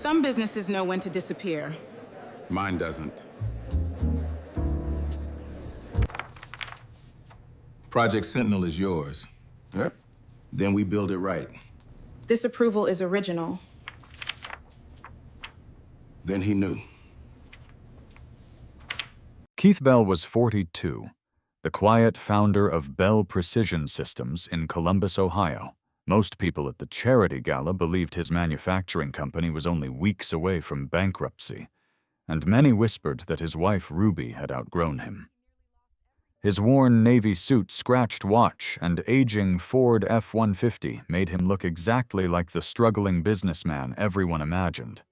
Some businesses know when to disappear. Mine doesn't. Project Sentinel is yours. Yep. Then we build it right. This approval is original. Then he knew. Keith Bell was 42, the quiet founder of Bell Precision Systems in Columbus, Ohio. Most people at the charity gala believed his manufacturing company was only weeks away from bankruptcy, and many whispered that his wife Ruby had outgrown him. His worn Navy suit, scratched watch, and aging Ford F-150 made him look exactly like the struggling businessman everyone imagined.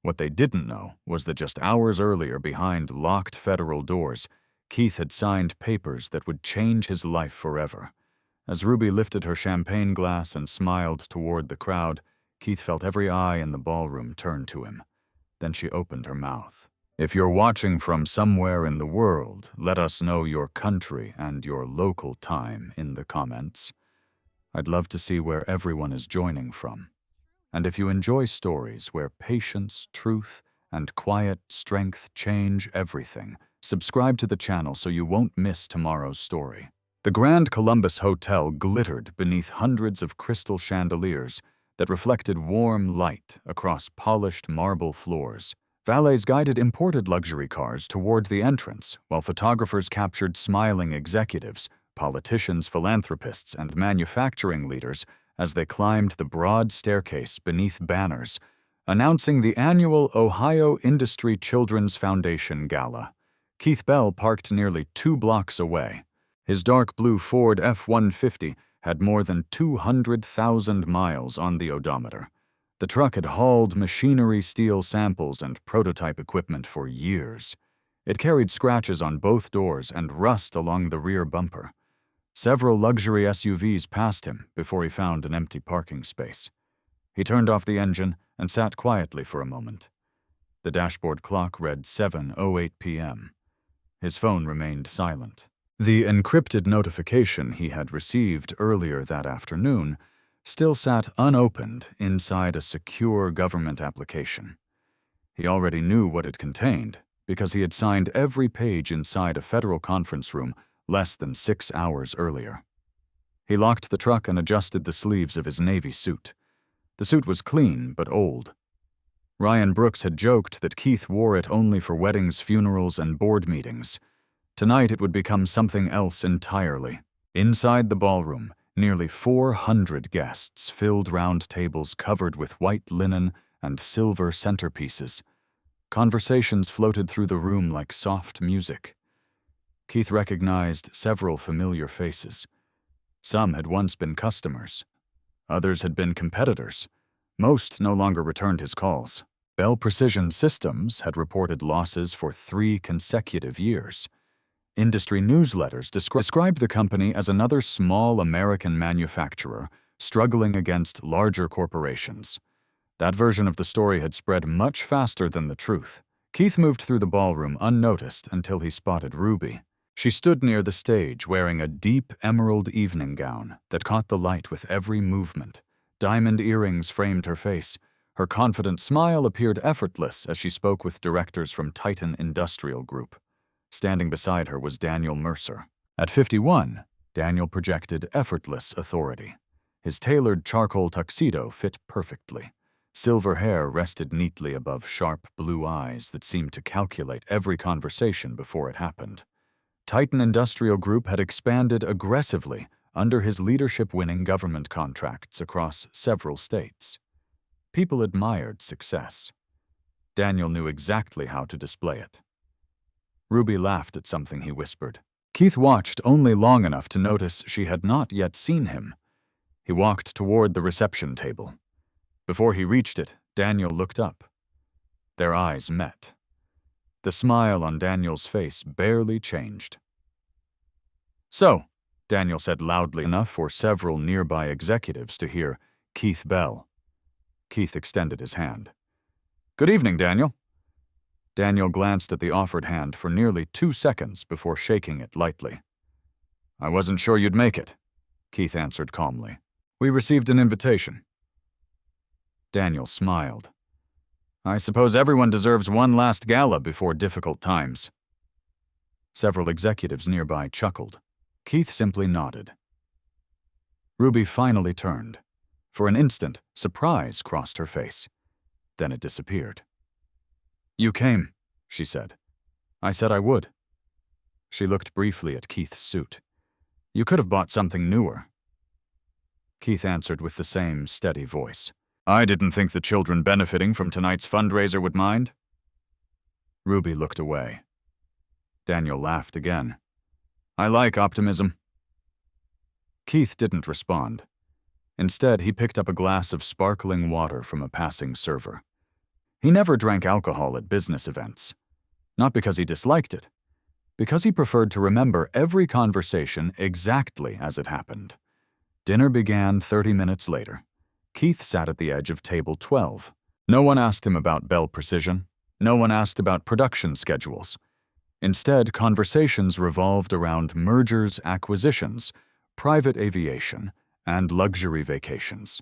What they didn't know was that just hours earlier, behind locked federal doors, Keith had signed papers that would change his life forever. As Ruby lifted her champagne glass and smiled toward the crowd, Keith felt every eye in the ballroom turn to him. Then she opened her mouth. If you're watching from somewhere in the world, let us know your country and your local time in the comments. I'd love to see where everyone is joining from. And if you enjoy stories where patience, truth, and quiet strength change everything, subscribe to the channel so you won't miss tomorrow's story. The Grand Columbus Hotel glittered beneath hundreds of crystal chandeliers that reflected warm light across polished marble floors. Valets guided imported luxury cars toward the entrance, while photographers captured smiling executives, politicians, philanthropists, and manufacturing leaders as they climbed the broad staircase beneath banners announcing the annual Ohio Industry Children's Foundation Gala. Keith Bell parked nearly 2 blocks away. His dark blue Ford F-150 had more than 200,000 miles on the odometer. The truck had hauled machinery, steel samples, and prototype equipment for years. It carried scratches on both doors and rust along the rear bumper. Several luxury SUVs passed him before he found an empty parking space. He turned off the engine and sat quietly for a moment. The dashboard clock read 7:08 p.m. His phone remained silent. The encrypted notification he had received earlier that afternoon still sat unopened inside a secure government application. He already knew what it contained because he had signed every page inside a federal conference room less than 6 hours earlier. He locked the truck and adjusted the sleeves of his Navy suit. The suit was clean but old. Ryan Brooks had joked that Keith wore it only for weddings, funerals, and board meetings. Tonight it would become something else entirely. Inside the ballroom, nearly 400 guests filled round tables covered with white linen and silver centerpieces. Conversations floated through the room like soft music. Keith recognized several familiar faces. Some had once been customers. Others had been competitors. Most no longer returned his calls. Bell Precision Systems had reported losses for 3 consecutive years. Industry newsletters described the company as another small American manufacturer struggling against larger corporations. That version of the story had spread much faster than the truth. Keith moved through the ballroom unnoticed until he spotted Ruby. She stood near the stage wearing a deep emerald evening gown that caught the light with every movement. Diamond earrings framed her face. Her confident smile appeared effortless as she spoke with directors from Titan Industrial Group. Standing beside her was Daniel Mercer. At 51, Daniel projected effortless authority. His tailored charcoal tuxedo fit perfectly. Silver hair rested neatly above sharp blue eyes that seemed to calculate every conversation before it happened. Titan Industrial Group had expanded aggressively under his leadership, winning government contracts across several states. People admired success. Daniel knew exactly how to display it. Ruby laughed at something he whispered. Keith watched only long enough to notice she had not yet seen him. He walked toward the reception table. Before he reached it, Daniel looked up. Their eyes met. The smile on Daniel's face barely changed. "So," Daniel said loudly enough for several nearby executives to hear, "Keith Bell." Keith extended his hand. "Good evening, Daniel." Daniel glanced at the offered hand for nearly 2 seconds before shaking it lightly. "I wasn't sure you'd make it," Keith answered calmly. "We received an invitation." Daniel smiled. I suppose everyone deserves one last gala before difficult times. Several executives nearby chuckled. Keith simply nodded. Ruby finally turned. For an instant, surprise crossed her face. Then it disappeared. "You came," she said. "I said I would." She looked briefly at Keith's suit. "You could have bought something newer." Keith answered with the same steady voice. "I didn't think the children benefiting from tonight's fundraiser would mind." Ruby looked away. Daniel laughed again. "I like optimism." Keith didn't respond. Instead, he picked up a glass of sparkling water from a passing server. He never drank alcohol at business events. Not because he disliked it, because he preferred to remember every conversation exactly as it happened. Dinner began 30 minutes later. Keith sat at the edge of table 12. No one asked him about Bell Precision. No one asked about production schedules. Instead, conversations revolved around mergers, acquisitions, private aviation, and luxury vacations.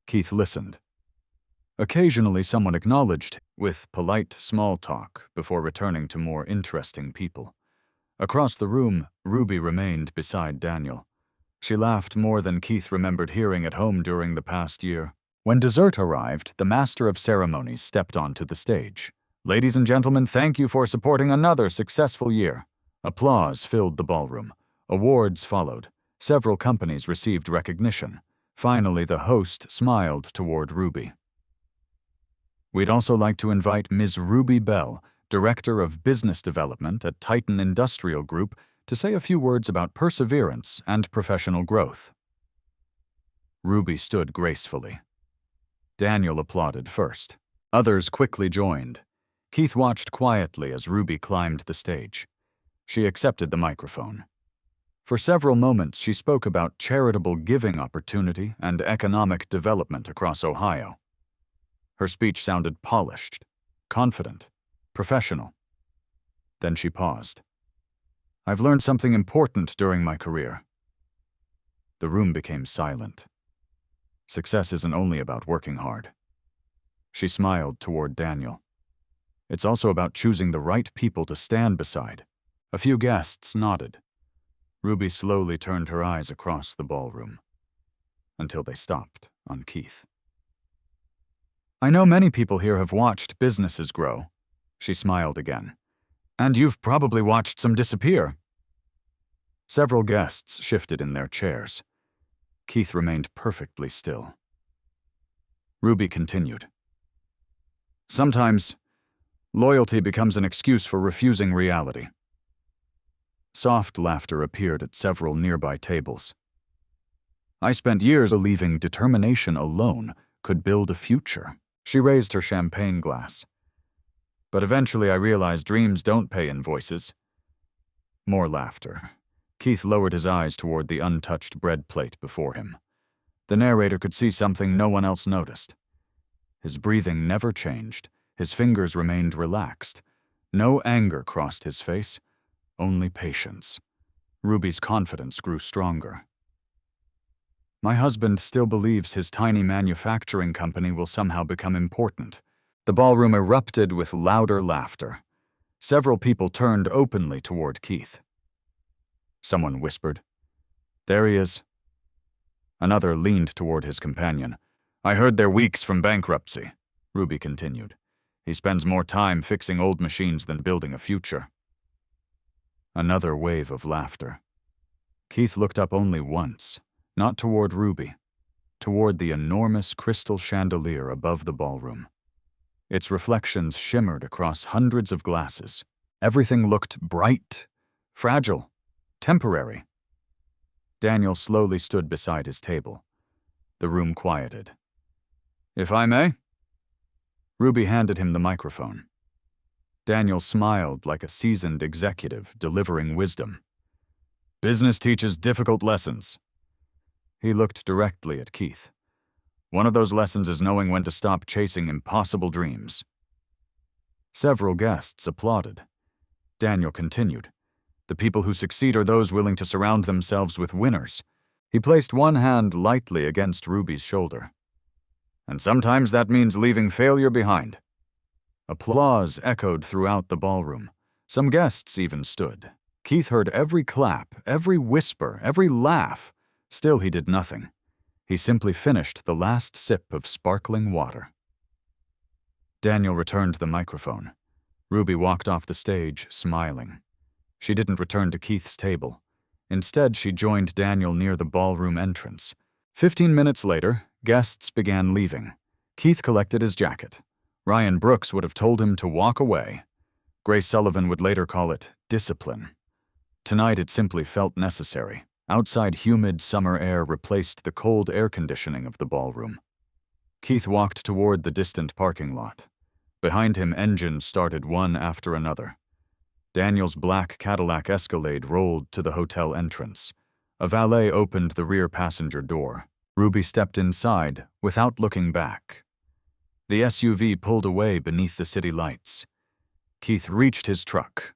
Keith listened. Occasionally, someone acknowledged with polite small talk before returning to more interesting people. Across the room, Ruby remained beside Daniel. She laughed more than Keith remembered hearing at home during the past year. When dessert arrived, the master of ceremonies stepped onto the stage. "Ladies and gentlemen, thank you for supporting another successful year." Applause filled the ballroom. Awards followed. Several companies received recognition. Finally, the host smiled toward Ruby. "We'd also like to invite Ms. Ruby Bell, Director of Business Development at Titan Industrial Group, to say a few words about perseverance and professional growth." Ruby stood gracefully. Daniel applauded first. Others quickly joined. Keith watched quietly as Ruby climbed the stage. She accepted the microphone. For several moments, she spoke about charitable giving opportunity and economic development across Ohio. Her speech sounded polished, confident, professional. Then she paused. "I've learned something important during my career." The room became silent. Success isn't only about working hard. She smiled toward Daniel. "It's also about choosing the right people to stand beside." A few guests nodded. Ruby slowly turned her eyes across the ballroom, until they stopped on Keith. "I know many people here have watched businesses grow." She smiled again. "And you've probably watched some disappear." Several guests shifted in their chairs. Keith remained perfectly still. Ruby continued. "Sometimes, loyalty becomes an excuse for refusing reality." Soft laughter appeared at several nearby tables. "I spent years believing determination alone could build a future." She raised her champagne glass. "But eventually I realized dreams don't pay invoices." More laughter. Keith lowered his eyes toward the untouched bread plate before him. The narrator could see something no one else noticed. His breathing never changed. His fingers remained relaxed. No anger crossed his face, only patience. Ruby's confidence grew stronger. "My husband still believes his tiny manufacturing company will somehow become important." The ballroom erupted with louder laughter. Several people turned openly toward Keith. Someone whispered, "There he is." Another leaned toward his companion. "I heard they're weeks from bankruptcy," Ruby continued. "He spends more time fixing old machines than building a future." Another wave of laughter. Keith looked up only once, not toward Ruby, toward the enormous crystal chandelier above the ballroom. Its reflections shimmered across hundreds of glasses. Everything looked bright, fragile, temporary. Daniel slowly stood beside his table. The room quieted. "If I may?" Ruby handed him the microphone. Daniel smiled like a seasoned executive delivering wisdom. "Business teaches difficult lessons." He looked directly at Keith. "One of those lessons is knowing when to stop chasing impossible dreams." Several guests applauded. Daniel continued. "The people who succeed are those willing to surround themselves with winners." He placed one hand lightly against Ruby's shoulder. "And sometimes that means leaving failure behind." Applause echoed throughout the ballroom. Some guests even stood. Keith heard every clap, every whisper, every laugh. Still, he did nothing. He simply finished the last sip of sparkling water. Daniel returned the microphone. Ruby walked off the stage, smiling. She didn't return to Keith's table. Instead, she joined Daniel near the ballroom entrance. 15 minutes later, guests began leaving. Keith collected his jacket. Ryan Brooks would have told him to walk away. Grace Sullivan would later call it discipline. Tonight, it simply felt necessary. Outside, humid summer air replaced the cold air conditioning of the ballroom. Keith walked toward the distant parking lot. Behind him, engines started one after another. Daniel's black Cadillac Escalade rolled to the hotel entrance. A valet opened the rear passenger door. Ruby stepped inside without looking back. The SUV pulled away beneath the city lights. Keith reached his truck.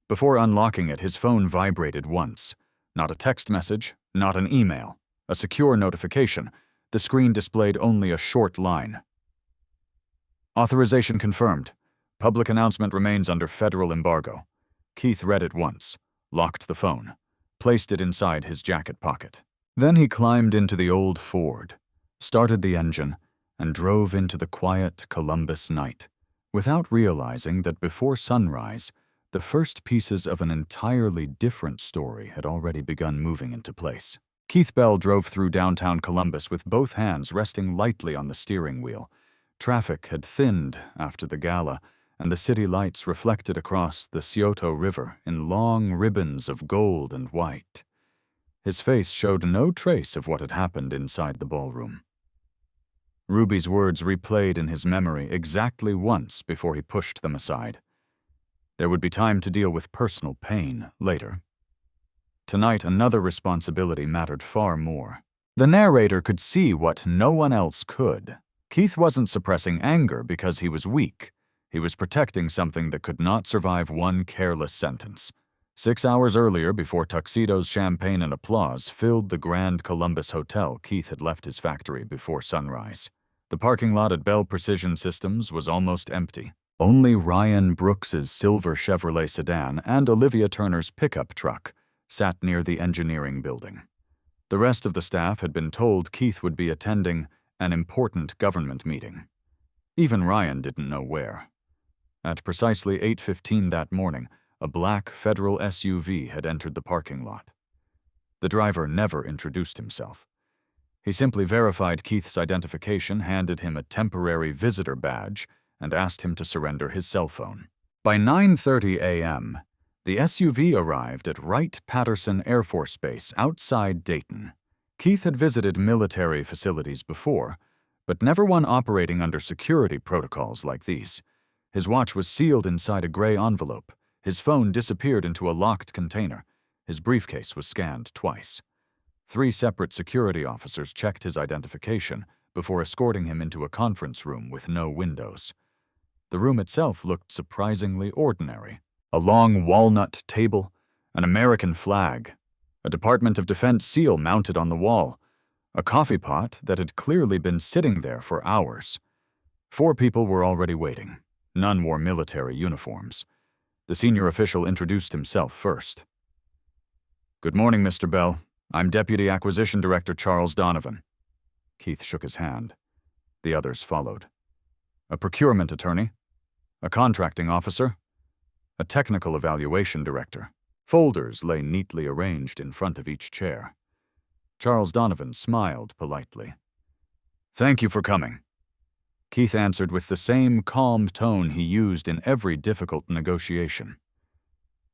Before unlocking it, his phone vibrated once. Not a text message, not an email. A secure notification. The screen displayed only a short line. Authorization confirmed. Public announcement remains under federal embargo. Keith read it once, locked the phone, placed it inside his jacket pocket. Then he climbed into the old Ford, started the engine, and drove into the quiet Columbus night, without realizing that before sunrise, the first pieces of an entirely different story had already begun moving into place. Keith Bell drove through downtown Columbus with both hands resting lightly on the steering wheel. Traffic had thinned after the gala, and the city lights reflected across the Scioto River in long ribbons of gold and white. His face showed no trace of what had happened inside the ballroom. Ruby's words replayed in his memory exactly once before he pushed them aside. There would be time to deal with personal pain later. Tonight, another responsibility mattered far more. The narrator could see what no one else could. Keith wasn't suppressing anger because he was weak. He was protecting something that could not survive one careless sentence. 6 hours earlier, before tuxedos, champagne, and applause filled the Grand Columbus Hotel, Keith had left his factory before sunrise. The parking lot at Bell Precision Systems was almost empty. Only Ryan Brooks's silver Chevrolet sedan and Olivia Turner's pickup truck sat near the engineering building. The rest of the staff had been told Keith would be attending an important government meeting. Even Ryan didn't know where. At precisely 8:15 that morning, a black federal SUV had entered the parking lot. The driver never introduced himself. He simply verified Keith's identification, handed him a temporary visitor badge, and asked him to surrender his cell phone. By 9:30 a.m., the SUV arrived at Wright-Patterson Air Force Base outside Dayton. Keith had visited military facilities before, but never one operating under security protocols like these. His watch was sealed inside a gray envelope. His phone disappeared into a locked container. His briefcase was scanned twice. 3 separate security officers checked his identification before escorting him into a conference room with no windows. The room itself looked surprisingly ordinary. A long walnut table, an American flag, a Department of Defense seal mounted on the wall, a coffee pot that had clearly been sitting there for hours. 4 people were already waiting. None wore military uniforms. The senior official introduced himself first. "Good morning, Mr. Bell. I'm Deputy Acquisition Director Charles Donovan." Keith shook his hand. The others followed. "A procurement attorney, a contracting officer, a technical evaluation director." Folders lay neatly arranged in front of each chair. Charles Donovan smiled politely. "Thank you for coming." Keith answered with the same calm tone he used in every difficult negotiation.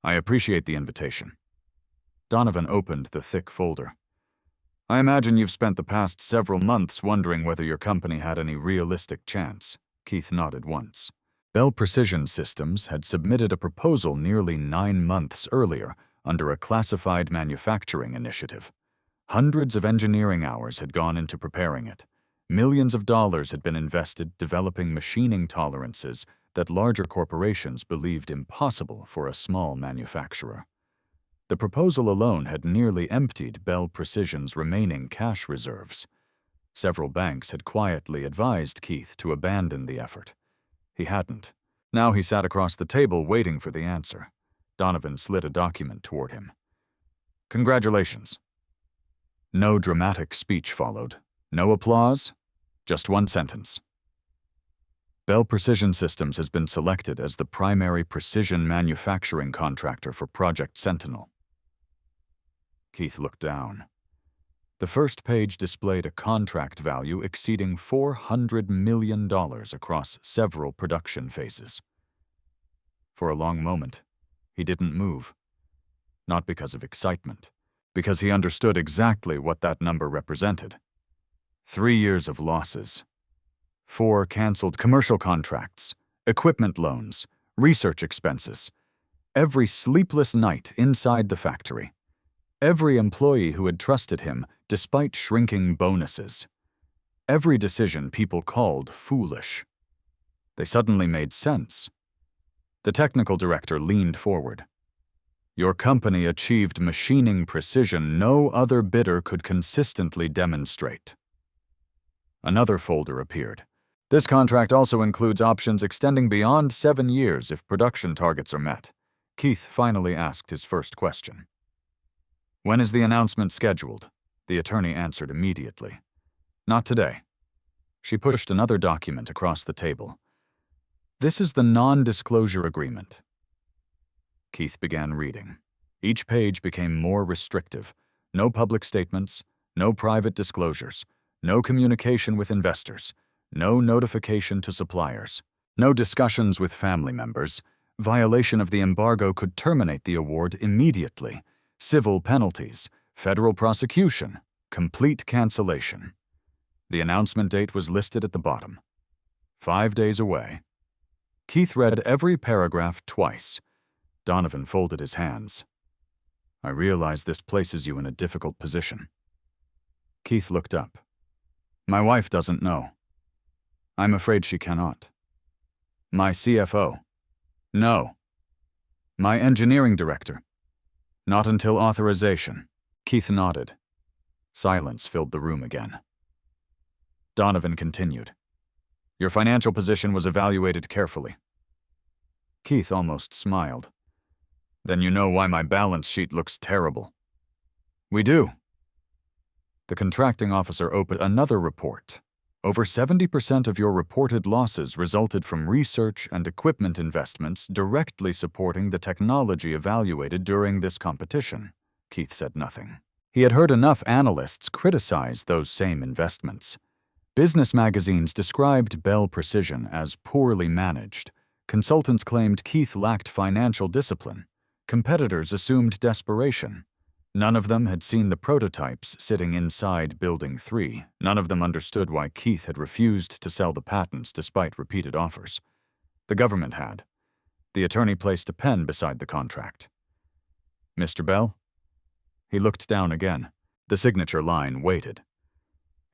"I appreciate the invitation." Donovan opened the thick folder. "I imagine you've spent the past several months wondering whether your company had any realistic chance." Keith nodded once. Bell Precision Systems had submitted a proposal nearly 9 months earlier under a classified manufacturing initiative. Hundreds of engineering hours had gone into preparing it. Millions of dollars had been invested developing machining tolerances that larger corporations believed impossible for a small manufacturer. The proposal alone had nearly emptied Bell Precision's remaining cash reserves. Several banks had quietly advised Keith to abandon the effort. He hadn't. Now he sat across the table waiting for the answer. Donovan slid a document toward him. Congratulations. No dramatic speech followed. No applause. Just one sentence. Bell Precision Systems has been selected as the primary precision manufacturing contractor for Project Sentinel. Keith looked down. The first page displayed a contract value exceeding $400 million across several production phases. For a long moment, he didn't move. Not because of excitement, because he understood exactly what that number represented. 3 years of losses. 4 canceled commercial contracts, equipment loans, research expenses. Every sleepless night inside the factory. Every employee who had trusted him despite shrinking bonuses. Every decision people called foolish. They suddenly made sense. The technical director leaned forward. Your company achieved machining precision no other bidder could consistently demonstrate. Another folder appeared. This contract also includes options extending beyond 7 years if production targets are met. Keith finally asked his first question. When is the announcement scheduled? The attorney answered immediately. Not today. She pushed another document across the table. This is the non-disclosure agreement. Keith began reading. Each page became more restrictive. No public statements, no private disclosures, no communication with investors, no notification to suppliers, no discussions with family members. Violation of the embargo could terminate the award immediately. Civil penalties, federal prosecution, complete cancellation. The announcement date was listed at the bottom. 5 days away. Keith read every paragraph twice. Donovan folded his hands. I realize this places you in a difficult position. Keith looked up. My wife doesn't know. I'm afraid she cannot. My CFO. No. My engineering director. Not until authorization. Keith nodded. Silence filled the room again. Donovan continued. Your financial position was evaluated carefully. Keith almost smiled. Then you know why my balance sheet looks terrible. We do. The contracting officer opened another report. Over 70% of your reported losses resulted from research and equipment investments directly supporting the technology evaluated during this competition. Keith said nothing. He had heard enough analysts criticize those same investments. Business magazines described Bell Precision as poorly managed. Consultants claimed Keith lacked financial discipline. Competitors assumed desperation. None of them had seen the prototypes sitting inside Building 3. None of them understood why Keith had refused to sell the patents despite repeated offers. The government had. The attorney placed a pen beside the contract. Mr. Bell? He looked down again. The signature line waited.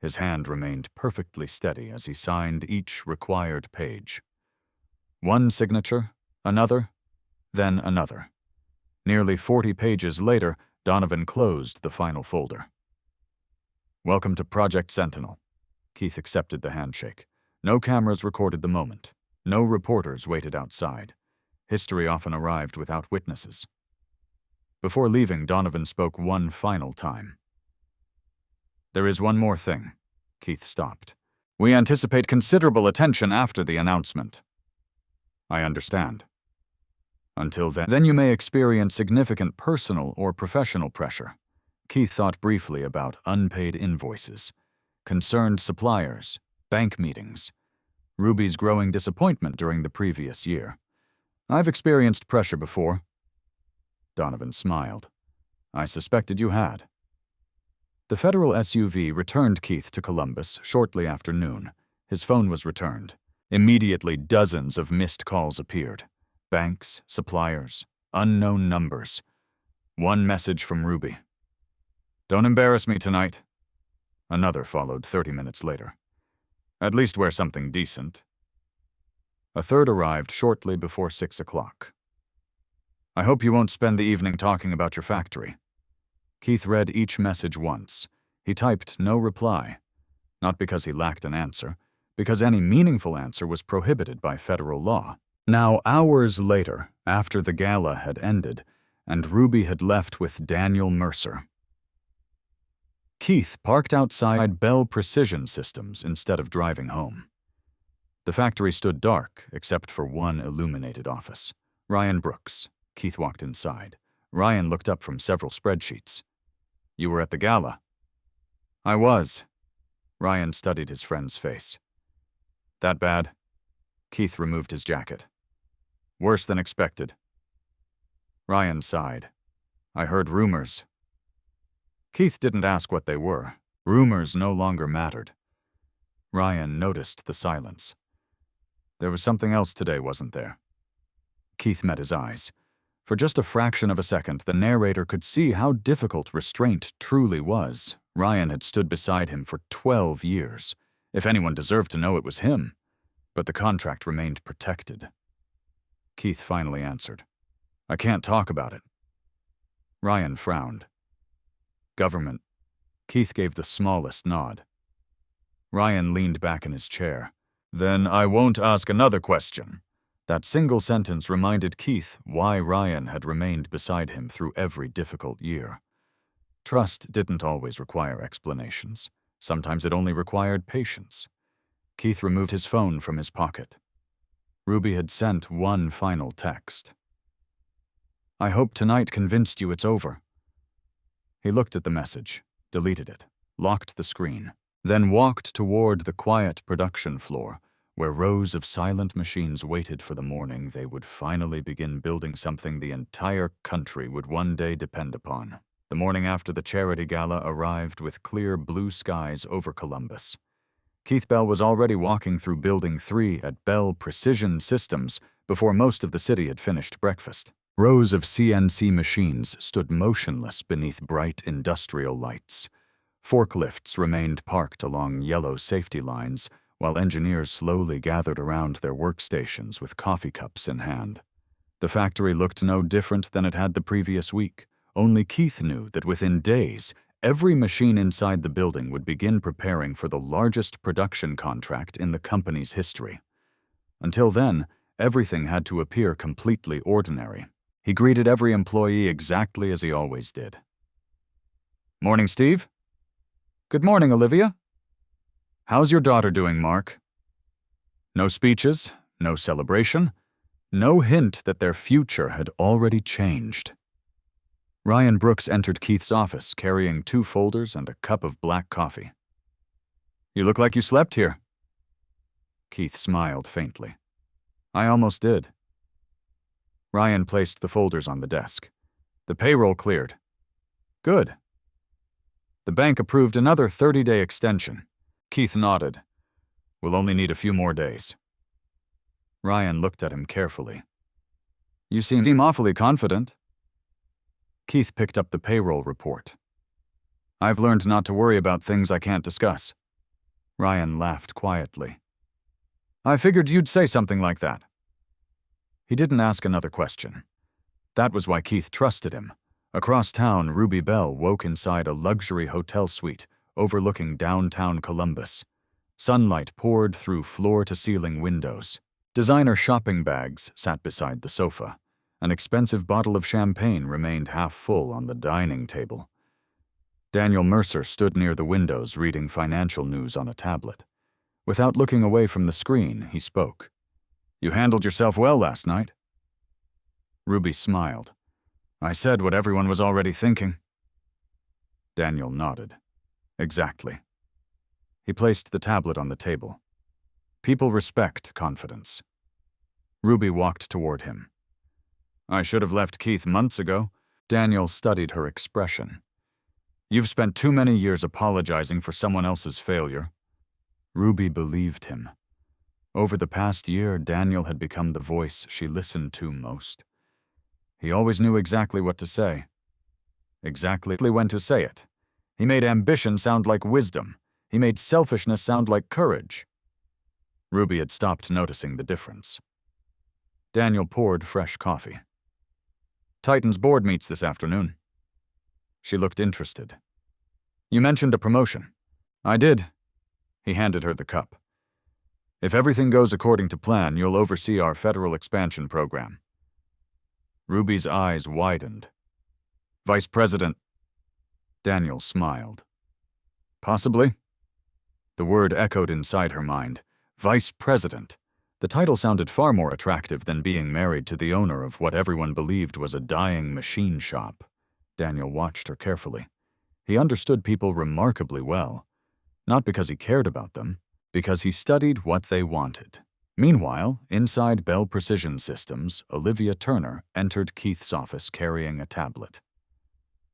His hand remained perfectly steady as he signed each required page. One signature, another, then another. Nearly 40 pages later, Donovan closed the final folder. Welcome to Project Sentinel. Keith accepted the handshake. No cameras recorded the moment. No reporters waited outside. History often arrived without witnesses. Before leaving, Donovan spoke one final time. There is one more thing. Keith stopped. We anticipate considerable attention after the announcement. I understand. Until then you may experience significant personal or professional pressure. Keith thought briefly about unpaid invoices, concerned suppliers, bank meetings, Ruby's growing disappointment during the previous year. I've experienced pressure before. Donovan smiled. I suspected you had. The federal SUV returned Keith to Columbus shortly after noon. His phone was returned. Immediately, dozens of missed calls appeared. Banks, suppliers, unknown numbers. One message from Ruby. Don't embarrass me tonight. Another followed 30 minutes later. At least wear something decent. A third arrived shortly before 6 o'clock. I hope you won't spend the evening talking about your factory. Keith read each message once. He typed no reply. Not because he lacked an answer, because any meaningful answer was prohibited by federal law. Now, hours later, after the gala had ended, and Ruby had left with Daniel Mercer, Keith parked outside Bell Precision Systems instead of driving home. The factory stood dark, except for one illuminated office. Ryan Brooks. Keith walked inside. Ryan looked up from several spreadsheets. "You were at the gala?" "I was." Ryan studied his friend's face. "That bad?" Keith removed his jacket. "Worse than expected." Ryan sighed. "I heard rumors." Keith didn't ask what they were. Rumors no longer mattered. Ryan noticed the silence. There was something else today, wasn't there? Keith met his eyes. For just a fraction of a second, the narrator could see how difficult restraint truly was. Ryan had stood beside him for 12 years. If anyone deserved to know, it was him. But the contract remained protected. Keith finally answered. "I can't talk about it." Ryan frowned. "Government." Keith gave the smallest nod. Ryan leaned back in his chair. "Then I won't ask another question." That single sentence reminded Keith why Ryan had remained beside him through every difficult year. Trust didn't always require explanations. Sometimes it only required patience. Keith removed his phone from his pocket. Ruby had sent one final text. "I hope tonight convinced you it's over." He looked at the message, deleted it, locked the screen, then walked toward the quiet production floor, where rows of silent machines waited for the morning they would finally begin building something the entire country would one day depend upon. The morning after the charity gala arrived with clear blue skies over Columbus. Keith Bell was already walking through Building 3 at Bell Precision Systems before most of the city had finished breakfast. Rows of CNC machines stood motionless beneath bright industrial lights. Forklifts remained parked along yellow safety lines, while engineers slowly gathered around their workstations with coffee cups in hand. The factory looked no different than it had the previous week. Only Keith knew that within days, every machine inside the building would begin preparing for the largest production contract in the company's history. Until then, everything had to appear completely ordinary. He greeted every employee exactly as he always did. "Morning, Steve." "Good morning, Olivia." "How's your daughter doing, Mark?" No speeches, no celebration, no hint that their future had already changed. Ryan Brooks entered Keith's office carrying 2 folders and a cup of black coffee. "You look like you slept here." Keith smiled faintly. "I almost did." Ryan placed the folders on the desk. "The payroll cleared." "Good." "The bank approved another 30-day extension." Keith nodded. "We'll only need a few more days." Ryan looked at him carefully. "You seem awfully confident." Keith picked up the payroll report. "I've learned not to worry about things I can't discuss." Ryan laughed quietly. "I figured you'd say something like that." He didn't ask another question. That was why Keith trusted him. Across town, Ruby Bell woke inside a luxury hotel suite overlooking downtown Columbus. Sunlight poured through floor-to-ceiling windows. Designer shopping bags sat beside the sofa. An expensive bottle of champagne remained half full on the dining table. Daniel Mercer stood near the windows reading financial news on a tablet. Without looking away from the screen, he spoke. "You handled yourself well last night." Ruby smiled. "I said what everyone was already thinking." Daniel nodded. "Exactly." He placed the tablet on the table. People respect confidence. Ruby walked toward him. "I should have left Keith months ago." Daniel studied her expression. "You've spent too many years apologizing for someone else's failure." Ruby believed him. Over the past year, Daniel had become the voice she listened to most. He always knew exactly what to say. Exactly when to say it. He made ambition sound like wisdom. He made selfishness sound like courage. Ruby had stopped noticing the difference. Daniel poured fresh coffee. "Titan's board meets this afternoon." She looked interested. "You mentioned a promotion." "I did." He handed her the cup. If everything goes according to plan, you'll oversee our federal expansion program. Ruby's eyes widened. Vice President. Daniel smiled. Possibly. The word echoed inside her mind. Vice President. The title sounded far more attractive than being married to the owner of what everyone believed was a dying machine shop. Daniel watched her carefully. He understood people remarkably well. Not because he cared about them, because he studied what they wanted. Meanwhile, inside Bell Precision Systems, Olivia Turner entered Keith's office carrying a tablet.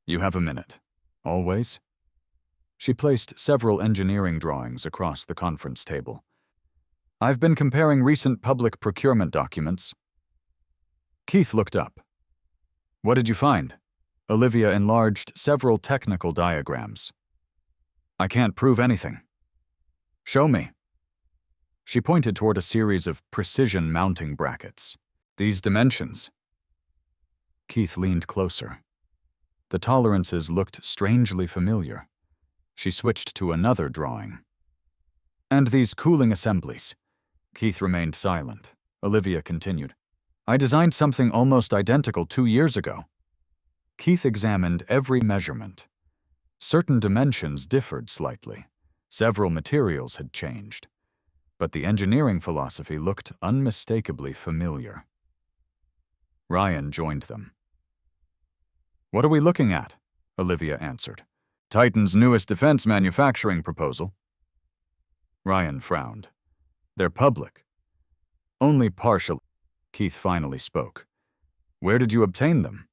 You have a minute. Always? She placed several engineering drawings across the conference table. I've been comparing recent public procurement documents. Keith looked up. What did you find? Olivia enlarged several technical diagrams. I can't prove anything. Show me. She pointed toward a series of precision mounting brackets. These dimensions. Keith leaned closer. The tolerances looked strangely familiar. She switched to another drawing. And these cooling assemblies. Keith remained silent. Olivia continued. I designed something almost identical 2 years ago. Keith examined every measurement. Certain dimensions differed slightly. Several materials had changed. But the engineering philosophy looked unmistakably familiar. Ryan joined them. What are we looking at? Olivia answered. Titan's newest defense manufacturing proposal. Ryan frowned. They're public. Only partial. Keith finally spoke. Where did you obtain them?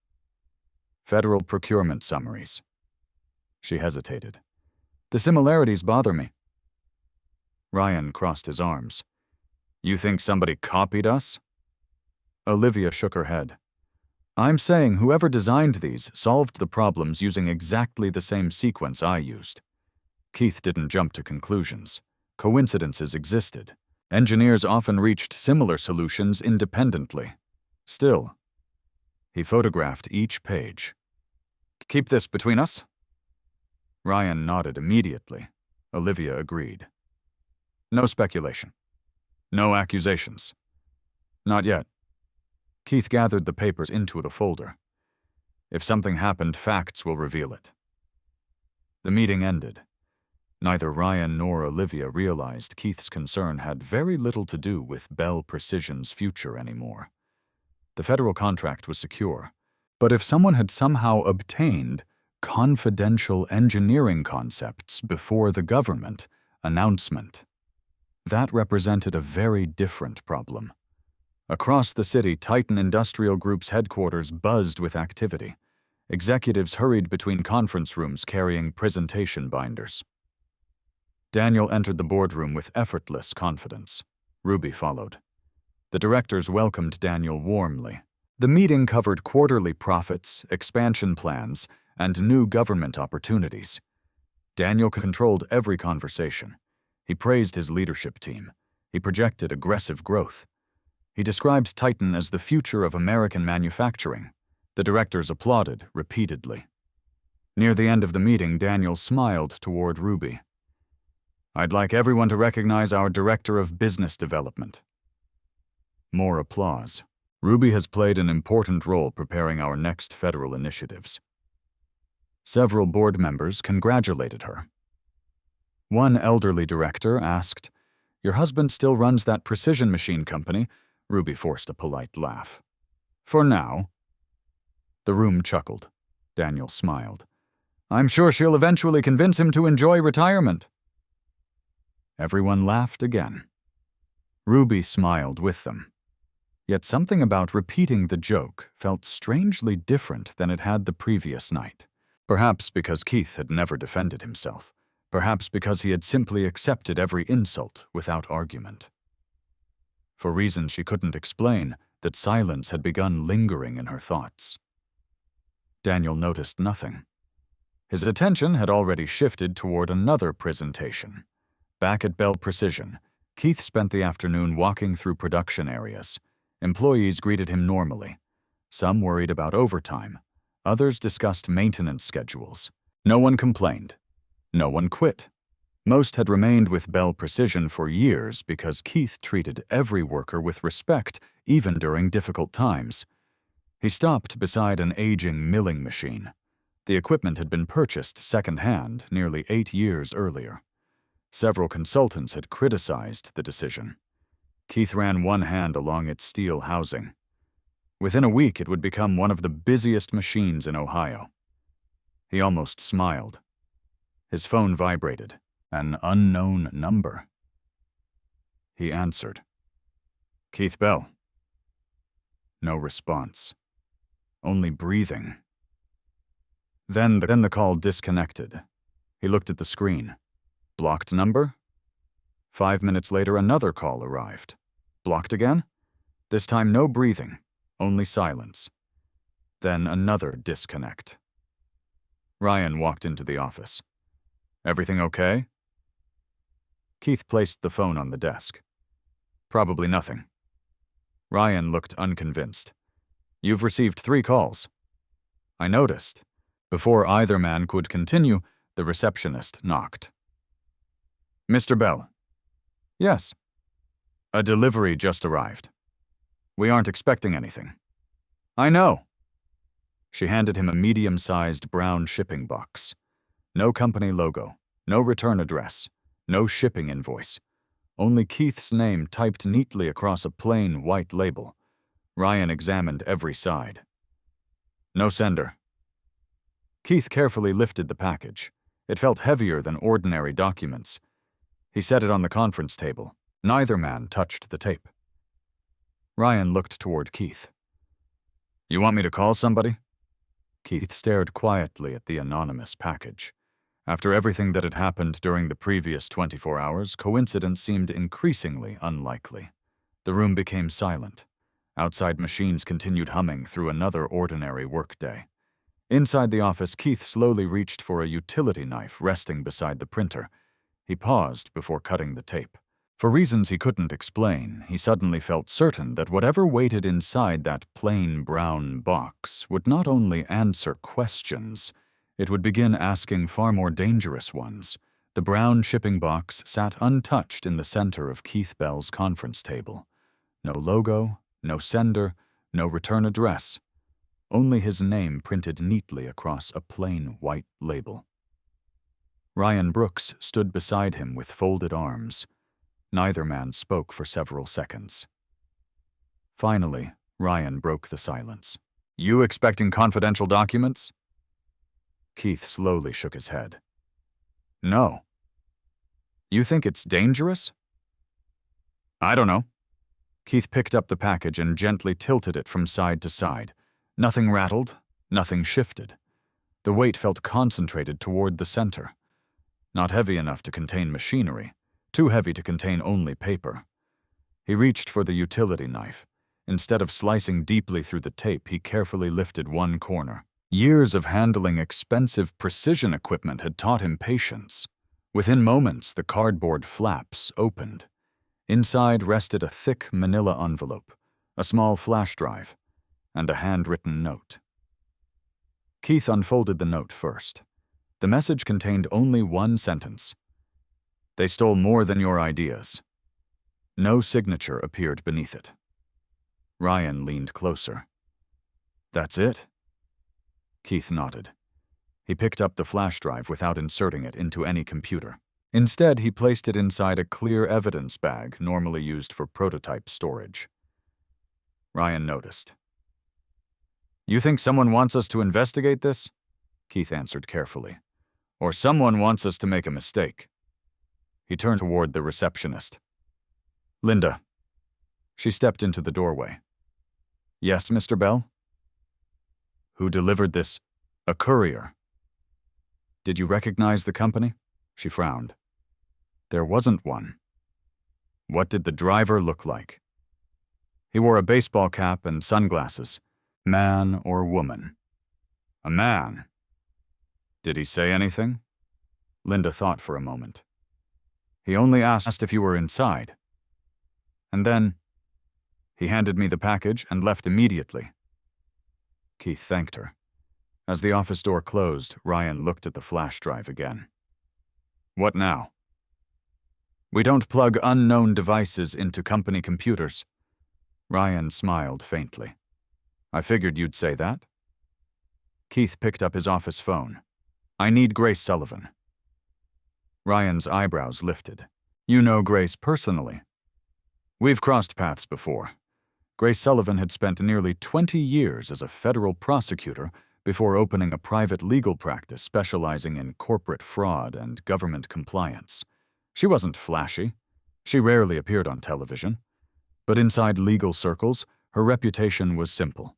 Federal procurement summaries. She hesitated. The similarities bother me. Ryan crossed his arms. You think somebody copied us? Olivia shook her head. I'm saying whoever designed these solved the problems using exactly the same sequence I used. Keith didn't jump to conclusions. Coincidences existed. Engineers often reached similar solutions independently. Still, he photographed each page. Keep this between us? Ryan nodded immediately. Olivia agreed. No speculation. No accusations. Not yet. Keith gathered the papers into a folder. If something happened, facts will reveal it. The meeting ended. Neither Ryan nor Olivia realized Keith's concern had very little to do with Bell Precision's future anymore. The federal contract was secure, but if someone had somehow obtained confidential engineering concepts before the government announcement, that represented a very different problem. Across the city, Titan Industrial Group's headquarters buzzed with activity. Executives hurried between conference rooms carrying presentation binders. Daniel entered the boardroom with effortless confidence. Ruby followed. The directors welcomed Daniel warmly. The meeting covered quarterly profits, expansion plans, and new government opportunities. Daniel controlled every conversation. He praised his leadership team. He projected aggressive growth. He described Titan as the future of American manufacturing. The directors applauded repeatedly. Near the end of the meeting, Daniel smiled toward Ruby. I'd like everyone to recognize our Director of Business Development. More applause. Ruby has played an important role preparing our next federal initiatives. Several board members congratulated her. One elderly director asked, Your husband still runs that precision machine company? Ruby forced a polite laugh. For now. The room chuckled. Daniel smiled. I'm sure she'll eventually convince him to enjoy retirement. Everyone laughed again. Ruby smiled with them. Yet something about repeating the joke felt strangely different than it had the previous night. Perhaps because Keith had never defended himself. Perhaps because he had simply accepted every insult without argument. For reasons she couldn't explain, that silence had begun lingering in her thoughts. Daniel noticed nothing. His attention had already shifted toward another presentation. Back at Bell Precision, Keith spent the afternoon walking through production areas. Employees greeted him normally. Some worried about overtime. Others discussed maintenance schedules. No one complained. No one quit. Most had remained with Bell Precision for years because Keith treated every worker with respect, even during difficult times. He stopped beside an aging milling machine. The equipment had been purchased second-hand nearly 8 years earlier. Several consultants had criticized the decision. Keith ran one hand along its steel housing. Within a week, it would become one of the busiest machines in Ohio. He almost smiled. His phone vibrated. An unknown number. He answered. Keith Bell. No response. Only breathing. Then the call disconnected. He looked at the screen. Blocked number? 5 minutes later, another call arrived. Blocked again? This time no breathing, only silence. Then another disconnect. Ryan walked into the office. Everything okay? Keith placed the phone on the desk. Probably nothing. Ryan looked unconvinced. You've received 3 calls. I noticed. Before either man could continue, the receptionist knocked. Mr. Bell. Yes. A delivery just arrived. We aren't expecting anything. I know. She handed him a medium-sized brown shipping box. No company logo, no return address, no shipping invoice. Only Keith's name typed neatly across a plain white label. Ryan examined every side. No sender. Keith carefully lifted the package. It felt heavier than ordinary documents. He set it on the conference table. Neither man touched the tape. Ryan looked toward Keith. You want me to call somebody? Keith stared quietly at the anonymous package. After everything that had happened during the previous 24 hours, coincidence seemed increasingly unlikely. The room became silent. Outside machines continued humming through another ordinary workday. Inside the office, Keith slowly reached for a utility knife resting beside the printer. He paused before cutting the tape. For reasons he couldn't explain, he suddenly felt certain that whatever waited inside that plain brown box would not only answer questions, it would begin asking far more dangerous ones. The brown shipping box sat untouched in the center of Keith Bell's conference table. No logo, no sender, no return address. Only his name printed neatly across a plain white label. Ryan Brooks stood beside him with folded arms. Neither man spoke for several seconds. Finally, Ryan broke the silence. You expecting confidential documents? Keith slowly shook his head. No. You think it's dangerous? I don't know. Keith picked up the package and gently tilted it from side to side. Nothing rattled, nothing shifted. The weight felt concentrated toward the center. Not heavy enough to contain machinery, too heavy to contain only paper. He reached for the utility knife. Instead of slicing deeply through the tape, he carefully lifted one corner. Years of handling expensive precision equipment had taught him patience. Within moments, the cardboard flaps opened. Inside rested a thick manila envelope, a small flash drive, and a handwritten note. Keith unfolded the note first. The message contained only one sentence. They stole more than your ideas. No signature appeared beneath it. Ryan leaned closer. That's it? Keith nodded. He picked up the flash drive without inserting it into any computer. Instead, he placed it inside a clear evidence bag normally used for prototype storage. Ryan noticed. You think someone wants us to investigate this? Keith answered carefully. Or someone wants us to make a mistake. He turned toward the receptionist. Linda. She stepped into the doorway. Yes, Mr. Bell? Who delivered this? A courier. Did you recognize the company? She frowned. There wasn't one. What did the driver look like? He wore a baseball cap and sunglasses. Man or woman? A man. Did he say anything? Linda thought for a moment. He only asked if you were inside. And then, he handed me the package and left immediately. Keith thanked her. As the office door closed, Ryan looked at the flash drive again. What now? We don't plug unknown devices into company computers. Ryan smiled faintly. I figured you'd say that. Keith picked up his office phone. I need Grace Sullivan. Ryan's eyebrows lifted. You know Grace personally. We've crossed paths before. Grace Sullivan had spent nearly 20 years as a federal prosecutor before opening a private legal practice specializing in corporate fraud and government compliance. She wasn't flashy. She rarely appeared on television. But inside legal circles, her reputation was simple.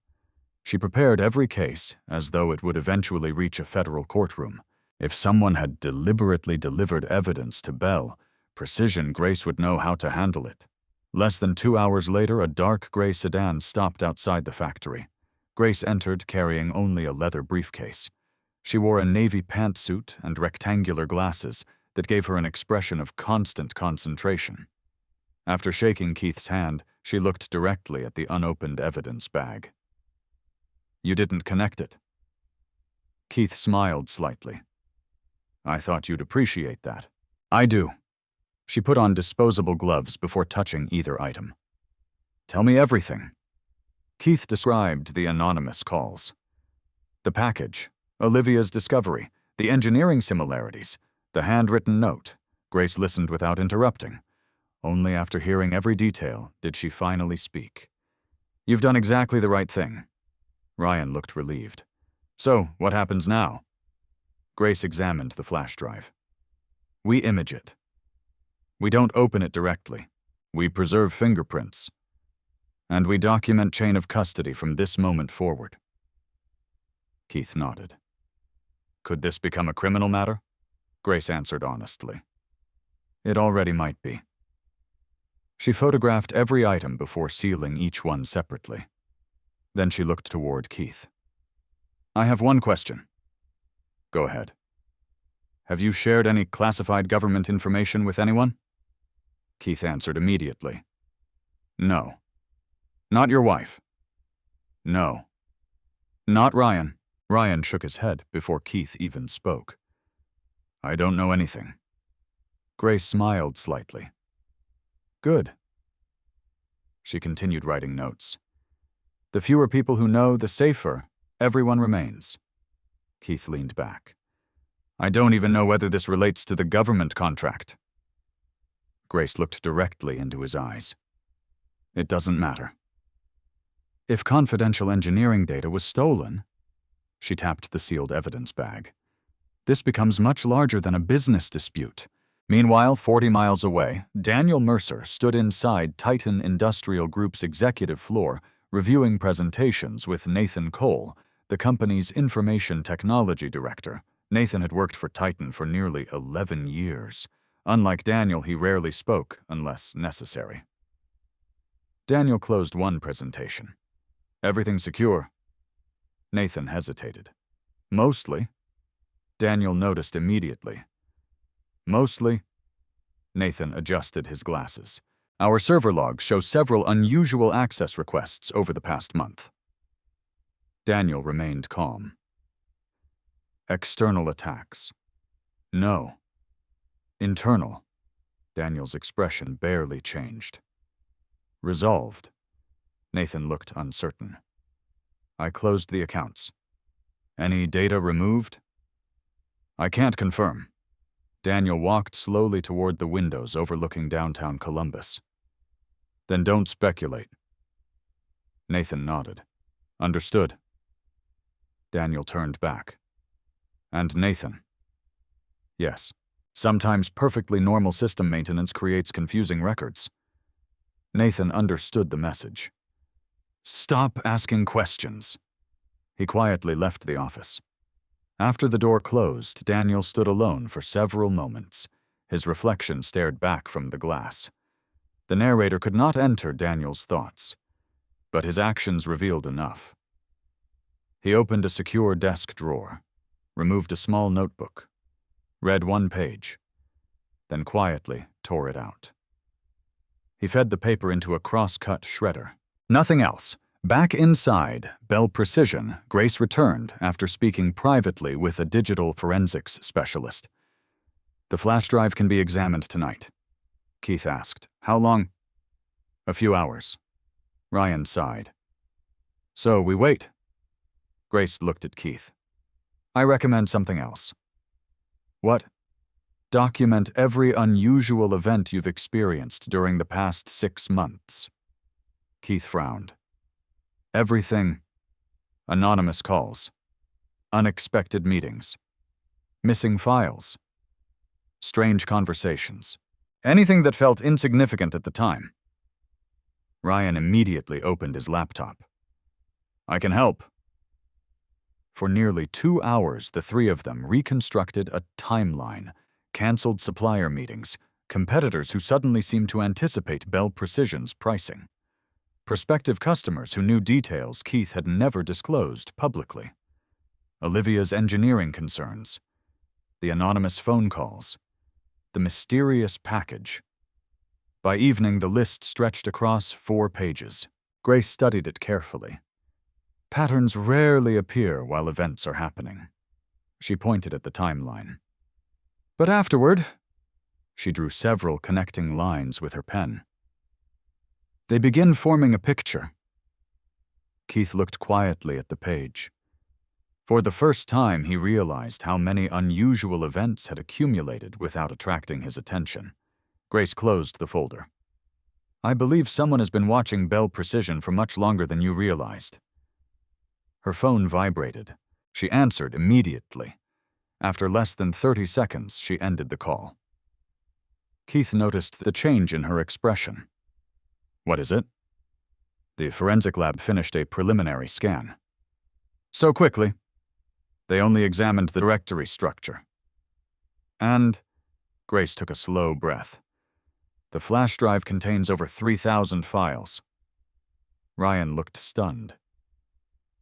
She prepared every case as though it would eventually reach a federal courtroom. If someone had deliberately delivered evidence to Bell, Precision Grace would know how to handle it. Less than 2 hours later, a dark gray sedan stopped outside the factory. Grace entered carrying only a leather briefcase. She wore a navy pantsuit and rectangular glasses that gave her an expression of constant concentration. After shaking Keith's hand, she looked directly at the unopened evidence bag. You didn't connect it. Keith smiled slightly. I thought you'd appreciate that. I do. She put on disposable gloves before touching either item. Tell me everything. Keith described the anonymous calls. The package, Olivia's discovery, the engineering similarities, the handwritten note. Grace listened without interrupting. Only after hearing every detail did she finally speak. You've done exactly the right thing. Ryan looked relieved. So, what happens now? Grace examined the flash drive. We image it. We don't open it directly. We preserve fingerprints. And we document chain of custody from this moment forward. Keith nodded. Could this become a criminal matter? Grace answered honestly. It already might be. She photographed every item before sealing each one separately. Then she looked toward Keith. I have one question. Go ahead. Have you shared any classified government information with anyone? Keith answered immediately. No. Not your wife? No. Not Ryan. Ryan shook his head before Keith even spoke. I don't know anything. Grace smiled slightly. Good. She continued writing notes. The fewer people who know, the safer everyone remains. Keith leaned back. I don't even know whether this relates to the government contract. Grace looked directly into his eyes. It doesn't matter. If confidential engineering data was stolen, she tapped the sealed evidence bag, this becomes much larger than a business dispute. Meanwhile, 40 miles away, Daniel Mercer stood inside Titan Industrial Group's executive floor, reviewing presentations with Nathan Cole, the company's information technology director. Nathan had worked for Titan for nearly 11 years. Unlike Daniel, he rarely spoke unless necessary. Daniel closed one presentation. Everything secure? Nathan hesitated. Mostly. Daniel noticed immediately. Mostly. Nathan adjusted his glasses. Our server logs show several unusual access requests over the past month. Daniel remained calm. External attacks. No. Internal. Daniel's expression barely changed. Resolved. Nathan looked uncertain. I closed the accounts. Any data removed? I can't confirm. Daniel walked slowly toward the windows overlooking downtown Columbus. Then don't speculate. Nathan nodded. Understood. Daniel turned back. And Nathan. Yes. Sometimes perfectly normal system maintenance creates confusing records. Nathan understood the message. Stop asking questions. He quietly left the office. After the door closed, Daniel stood alone for several moments. His reflection stared back from the glass. The narrator could not enter Daniel's thoughts, but his actions revealed enough. He opened a secure desk drawer, removed a small notebook, read one page, then quietly tore it out. He fed the paper into a cross-cut shredder. Nothing else. Back inside Bell Precision, Grace returned after speaking privately with a digital forensics specialist. The flash drive can be examined tonight. Keith asked. How long? A few hours. Ryan sighed. So we wait. Grace looked at Keith. I recommend something else. What? Document every unusual event you've experienced during the past 6 months. Keith frowned. Everything. Anonymous calls. Unexpected meetings. Missing files. Strange conversations. Anything that felt insignificant at the time. Ryan immediately opened his laptop. I can help. For nearly 2 hours, the three of them reconstructed a timeline, canceled supplier meetings, competitors who suddenly seemed to anticipate Bell Precision's pricing, prospective customers who knew details Keith had never disclosed publicly, Olivia's engineering concerns, the anonymous phone calls, the mysterious package. By evening, the list stretched across 4 pages. Grace studied it carefully. Patterns rarely appear while events are happening. She pointed at the timeline. But afterward, she drew several connecting lines with her pen. They begin forming a picture. Keith looked quietly at the page. For the first time, he realized how many unusual events had accumulated without attracting his attention. Grace closed the folder. I believe someone has been watching Bell Precision for much longer than you realized. Her phone vibrated. She answered immediately. After less than 30 seconds, she ended the call. Keith noticed the change in her expression. What is it? The forensic lab finished a preliminary scan. So quickly. They only examined the directory structure. And Grace took a slow breath. The flash drive contains over 3,000 files. Ryan looked stunned.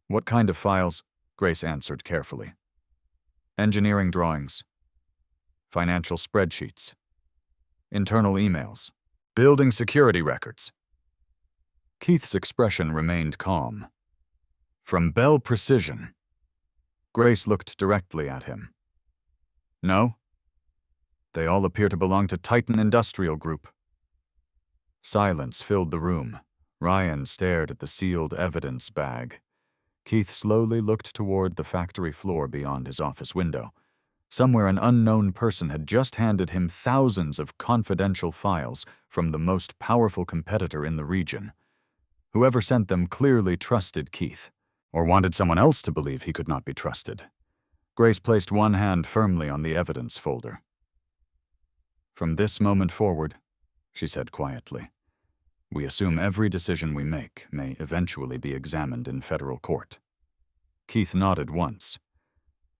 What kind of files? Grace answered carefully. Engineering drawings, financial spreadsheets, internal emails, building security records. Keith's expression remained calm. From Bell Precision. Grace looked directly at him. No? They all appear to belong to Titan Industrial Group. Silence filled the room. Ryan stared at the sealed evidence bag. Keith slowly looked toward the factory floor beyond his office window. Somewhere an unknown person had just handed him thousands of confidential files from the most powerful competitor in the region. Whoever sent them clearly trusted Keith, or wanted someone else to believe he could not be trusted. Grace placed one hand firmly on the evidence folder. From this moment forward, she said quietly, we assume every decision we make may eventually be examined in federal court. Keith nodded once.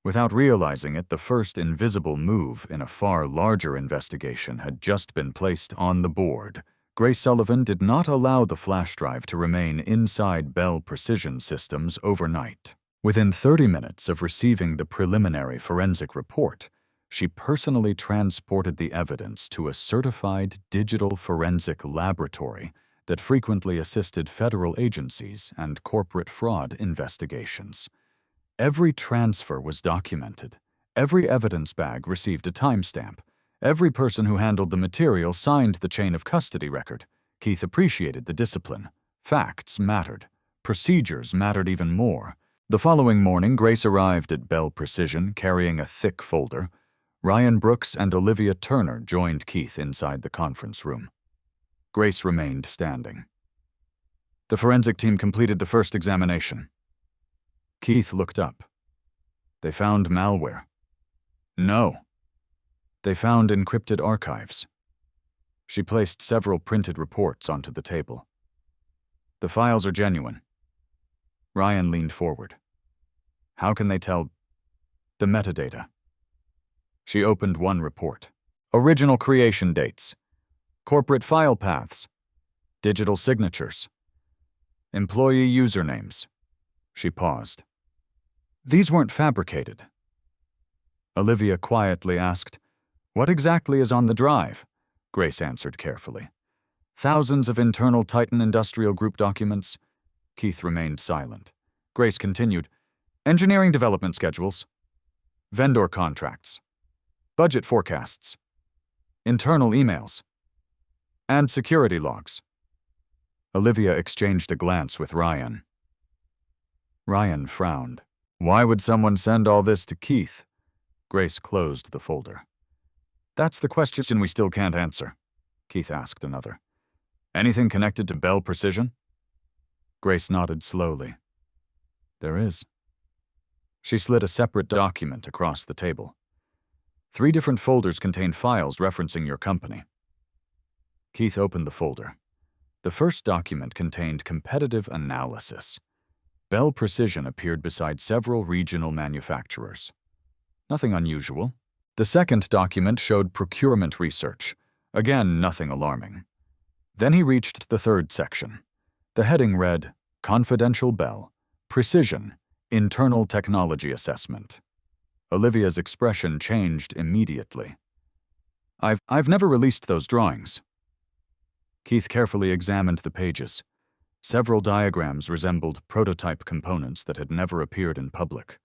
Without realizing it, the first invisible move in a far larger investigation had just been placed on the board. Grace Sullivan did not allow the flash drive to remain inside Bell Precision Systems overnight. Within 30 minutes of receiving the preliminary forensic report, she personally transported the evidence to a certified digital forensic laboratory that frequently assisted federal agencies and corporate fraud investigations. Every transfer was documented. Every evidence bag received a timestamp. Every person who handled the material signed the chain of custody record. Keith appreciated the discipline. Facts mattered. Procedures mattered even more. The following morning, Grace arrived at Bell Precision carrying a thick folder. Ryan Brooks and Olivia Turner joined Keith inside the conference room. Grace remained standing. The forensic team completed the first examination. Keith looked up. They found malware. No. They found encrypted archives. She placed several printed reports onto the table. The files are genuine. Ryan leaned forward. How can they tell the metadata? She opened one report. Original creation dates. Corporate file paths. Digital signatures. Employee usernames. She paused. These weren't fabricated. Olivia quietly asked, what exactly is on the drive? Grace answered carefully. Thousands of internal Titan Industrial Group documents. Keith remained silent. Grace continued, engineering development schedules, vendor contracts, budget forecasts, internal emails. And security logs. Olivia exchanged a glance with Ryan. Ryan frowned. Why would someone send all this to Keith? Grace closed the folder. That's the question we still can't answer, Keith asked another. Anything connected to Bell Precision? Grace nodded slowly. There is. She slid a separate document across the table. 3 different folders contained files referencing your company. Keith opened the folder. The first document contained competitive analysis. Bell Precision appeared beside several regional manufacturers. Nothing unusual. The second document showed procurement research. Again, nothing alarming. Then he reached the third section. The heading read, Confidential Bell, Precision, Internal Technology Assessment. Olivia's expression changed immediately. I've never released those drawings. Keith carefully examined the pages. Several diagrams resembled prototype components that had never appeared in public.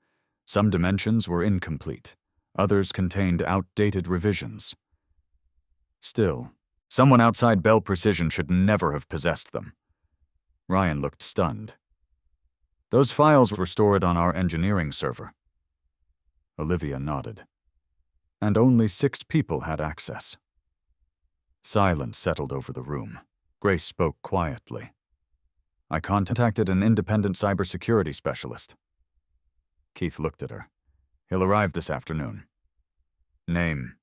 Some dimensions were incomplete. Others contained outdated revisions. Still, someone outside Bell Precision should never have possessed them. Ryan looked stunned. Those files were stored on our engineering server. Olivia nodded. And only 6 people had access. Silence settled over the room. Grace spoke quietly. I contacted an independent cybersecurity specialist. Keith looked at her. He'll arrive this afternoon. Name: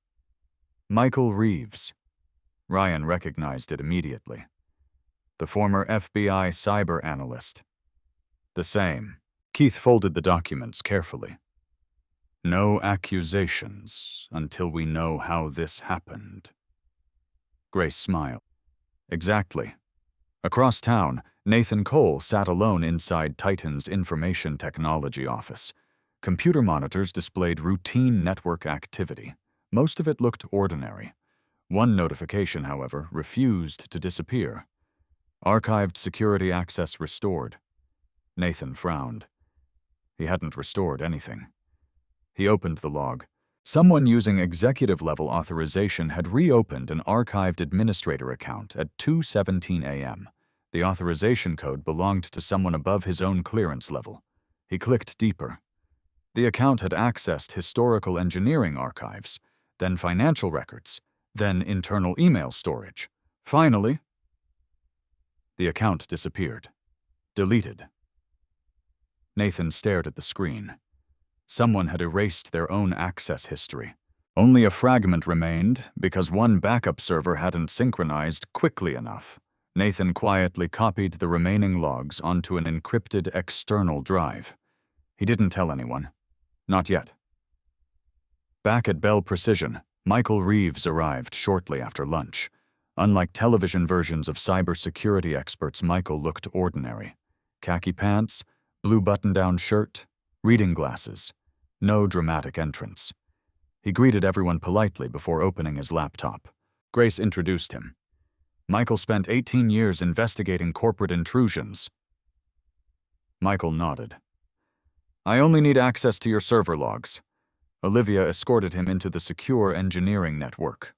Michael Reeves. Ryan recognized it immediately. The former FBI cyber analyst. The same. Keith folded the documents carefully. No accusations until we know how this happened. Grace smiled. Exactly. Across town, Nathan Cole sat alone inside Titan's information technology office. Computer monitors displayed routine network activity. Most of it looked ordinary. One notification, however, refused to disappear. Archived security access restored. Nathan frowned. He hadn't restored anything. He opened the log. Someone using executive-level authorization had reopened an archived administrator account at 2:17 a.m. The authorization code belonged to someone above his own clearance level. He clicked deeper. The account had accessed historical engineering archives, then financial records, then internal email storage. Finally, the account disappeared. Deleted. Nathan stared at the screen. Someone had erased their own access history. Only a fragment remained because one backup server hadn't synchronized quickly enough. Nathan quietly copied the remaining logs onto an encrypted external drive. He didn't tell anyone. Not yet. Back at Bell Precision, Michael Reeves arrived shortly after lunch. Unlike television versions of cybersecurity experts, Michael looked ordinary. Khaki pants, blue button-down shirt, reading glasses. No dramatic entrance. He greeted everyone politely before opening his laptop. Grace introduced him. Michael spent 18 years investigating corporate intrusions. Michael nodded. I only need access to your server logs. Olivia escorted him into the secure engineering network.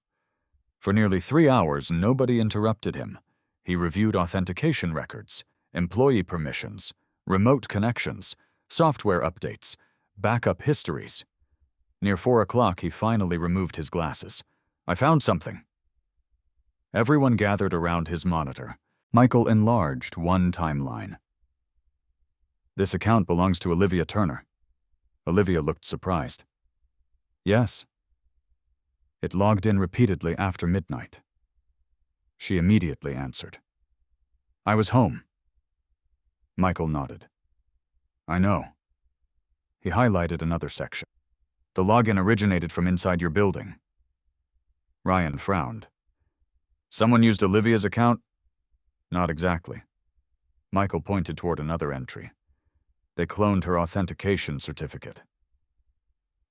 For nearly 3 hours, nobody interrupted him. He reviewed authentication records, employee permissions, remote connections, software updates, backup histories. Near 4 o'clock, he finally removed his glasses. I found something. Everyone gathered around his monitor. Michael enlarged one timeline. This account belongs to Olivia Turner. Olivia looked surprised. Yes. It logged in repeatedly after midnight. She immediately answered. I was home. Michael nodded. I know. He highlighted another section. The login originated from inside your building. Ryan frowned. Someone used Olivia's account? Not exactly. Michael pointed toward another entry. They cloned her authentication certificate.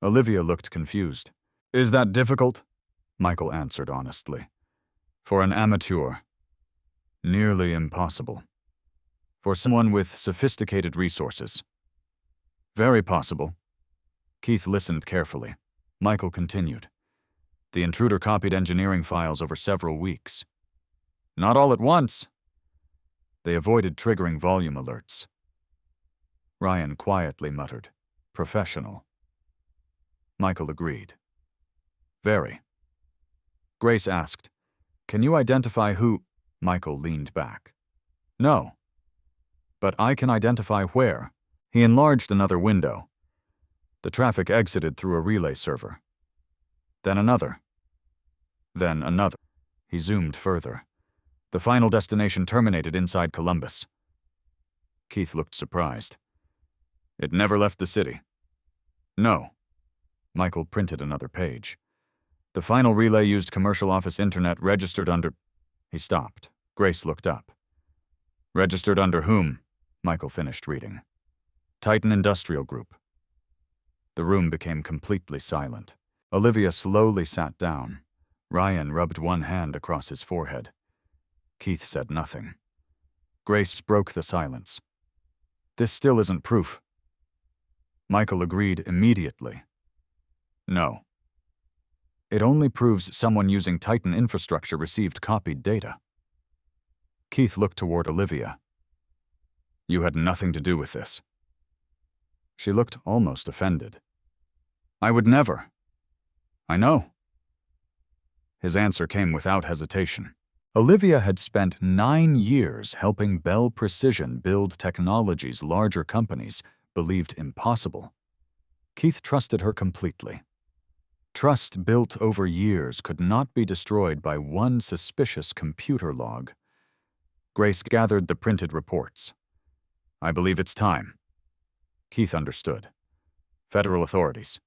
Olivia looked confused. Is that difficult? Michael answered honestly. For an amateur, nearly impossible. For someone with sophisticated resources, very possible. Keith listened carefully. Michael continued. The intruder copied engineering files over several weeks. Not all at once. They avoided triggering volume alerts. Ryan quietly muttered, "Professional." Michael agreed. "Very." Grace asked, "Can you identify who—" Michael leaned back. "No. But I can identify where." He enlarged another window. The traffic exited through a relay server. Then another. Then another. He zoomed further. The final destination terminated inside Columbus. Keith looked surprised. "It never left the city." "No." Michael printed another page. "The final relay used commercial office internet registered under—" He stopped. Grace looked up. "Registered under whom?" Michael finished reading. "Titan Industrial Group." The room became completely silent. Olivia slowly sat down. Ryan rubbed one hand across his forehead. Keith said nothing. Grace broke the silence. "This still isn't proof." Michael agreed immediately. "No. It only proves someone using Titan infrastructure received copied data." Keith looked toward Olivia. "You had nothing to do with this." She looked almost offended. "I would never." "I know." His answer came without hesitation. Olivia had spent 9 years helping Bell Precision build technologies larger companies believed impossible. Keith trusted her completely. Trust built over years could not be destroyed by one suspicious computer log. Grace gathered the printed reports. "I believe it's time." Keith understood. "Federal authorities."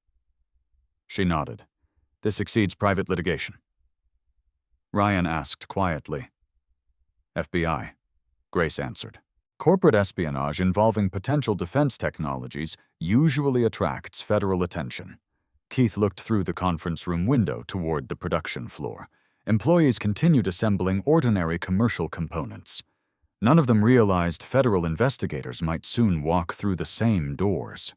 She nodded. "This exceeds private litigation." Ryan asked quietly. "FBI," Grace answered. "Corporate espionage involving potential defense technologies usually attracts federal attention." Keith looked through the conference room window toward the production floor. Employees continued assembling ordinary commercial components. None of them realized federal investigators might soon walk through the same doors.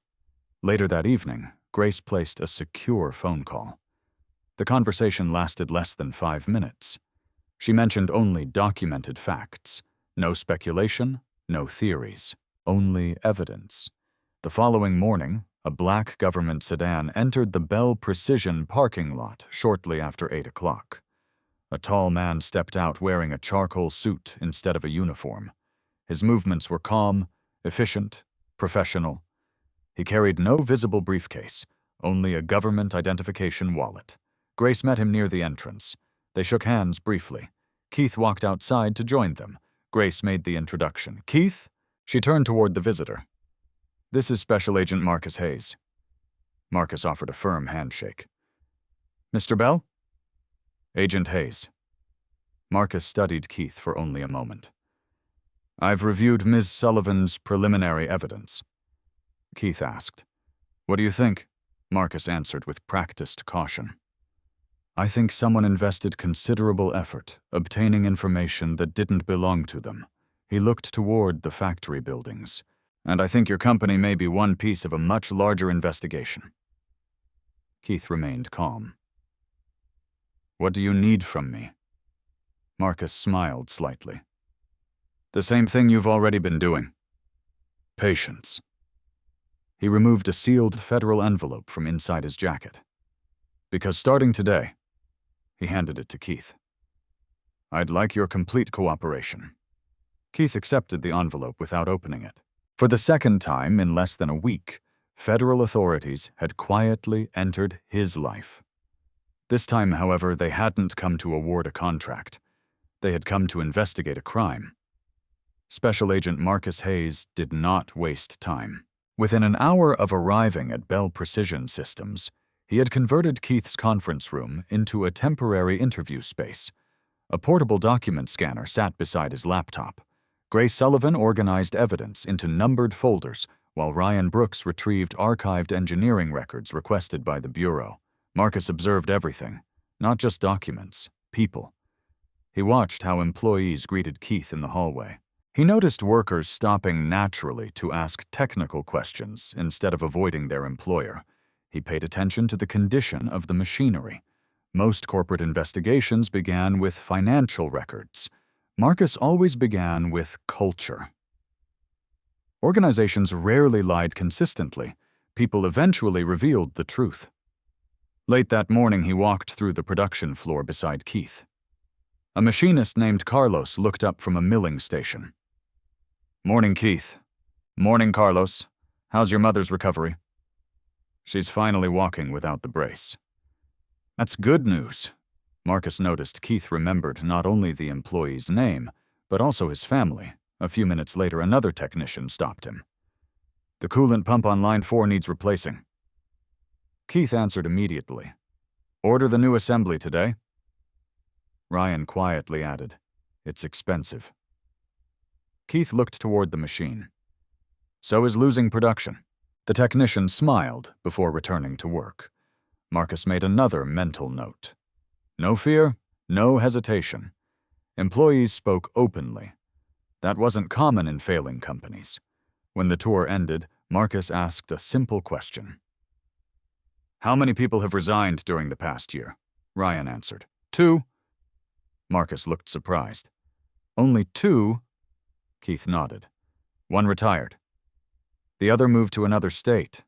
Later that evening, Grace placed a secure phone call. The conversation lasted less than 5 minutes. She mentioned only documented facts. No speculation, no theories, only evidence. The following morning, a black government sedan entered the Bell Precision parking lot shortly after 8 o'clock. A tall man stepped out wearing a charcoal suit instead of a uniform. His movements were calm, efficient, professional. He carried no visible briefcase, only a government identification wallet. Grace met him near the entrance. They shook hands briefly. Keith walked outside to join them. Grace made the introduction. "Keith?" She turned toward the visitor. "This is Special Agent Marcus Hayes." Marcus offered a firm handshake. "Mr. Bell?" "Agent Hayes." Marcus studied Keith for only a moment. "I've reviewed Ms. Sullivan's preliminary evidence." Keith asked. "What do you think?" Marcus answered with practiced caution. "I think someone invested considerable effort obtaining information that didn't belong to them." He looked toward the factory buildings. "And I think your company may be one piece of a much larger investigation." Keith remained calm. "What do you need from me?" Marcus smiled slightly. "The same thing you've already been doing. Patience." He removed a sealed federal envelope from inside his jacket. "Because starting today," he handed it to Keith, "I'd like your complete cooperation." Keith accepted the envelope without opening it. For the second time in less than a week, federal authorities had quietly entered his life. This time, however, they hadn't come to award a contract. They had come to investigate a crime. Special Agent Marcus Hayes did not waste time. Within an hour of arriving at Bell Precision Systems, he had converted Keith's conference room into a temporary interview space. A portable document scanner sat beside his laptop. Grace Sullivan organized evidence into numbered folders, while Ryan Brooks retrieved archived engineering records requested by the Bureau. Marcus observed everything, not just documents, people. He watched how employees greeted Keith in the hallway. He noticed workers stopping naturally to ask technical questions instead of avoiding their employer. He paid attention to the condition of the machinery. Most corporate investigations began with financial records. Marcus always began with culture. Organizations rarely lied consistently. People eventually revealed the truth. Late that morning, he walked through the production floor beside Keith. A machinist named Carlos looked up from a milling station. "Morning, Keith." "Morning, Carlos. How's your mother's recovery?" "She's finally walking without the brace." "That's good news." Marcus noticed Keith remembered not only the employee's name, but also his family. A few minutes later, another technician stopped him. "The coolant pump on line 4 needs replacing." Keith answered immediately. "Order the new assembly today." Ryan quietly added, "It's expensive." Keith looked toward the machine. "So is losing production." The technician smiled before returning to work. Marcus made another mental note. No fear, no hesitation. Employees spoke openly. That wasn't common in failing companies. When the tour ended, Marcus asked a simple question. "How many people have resigned during the past year?" Ryan answered. "2." Marcus looked surprised. "Only 2?" Keith nodded. "One retired. The other moved to another state."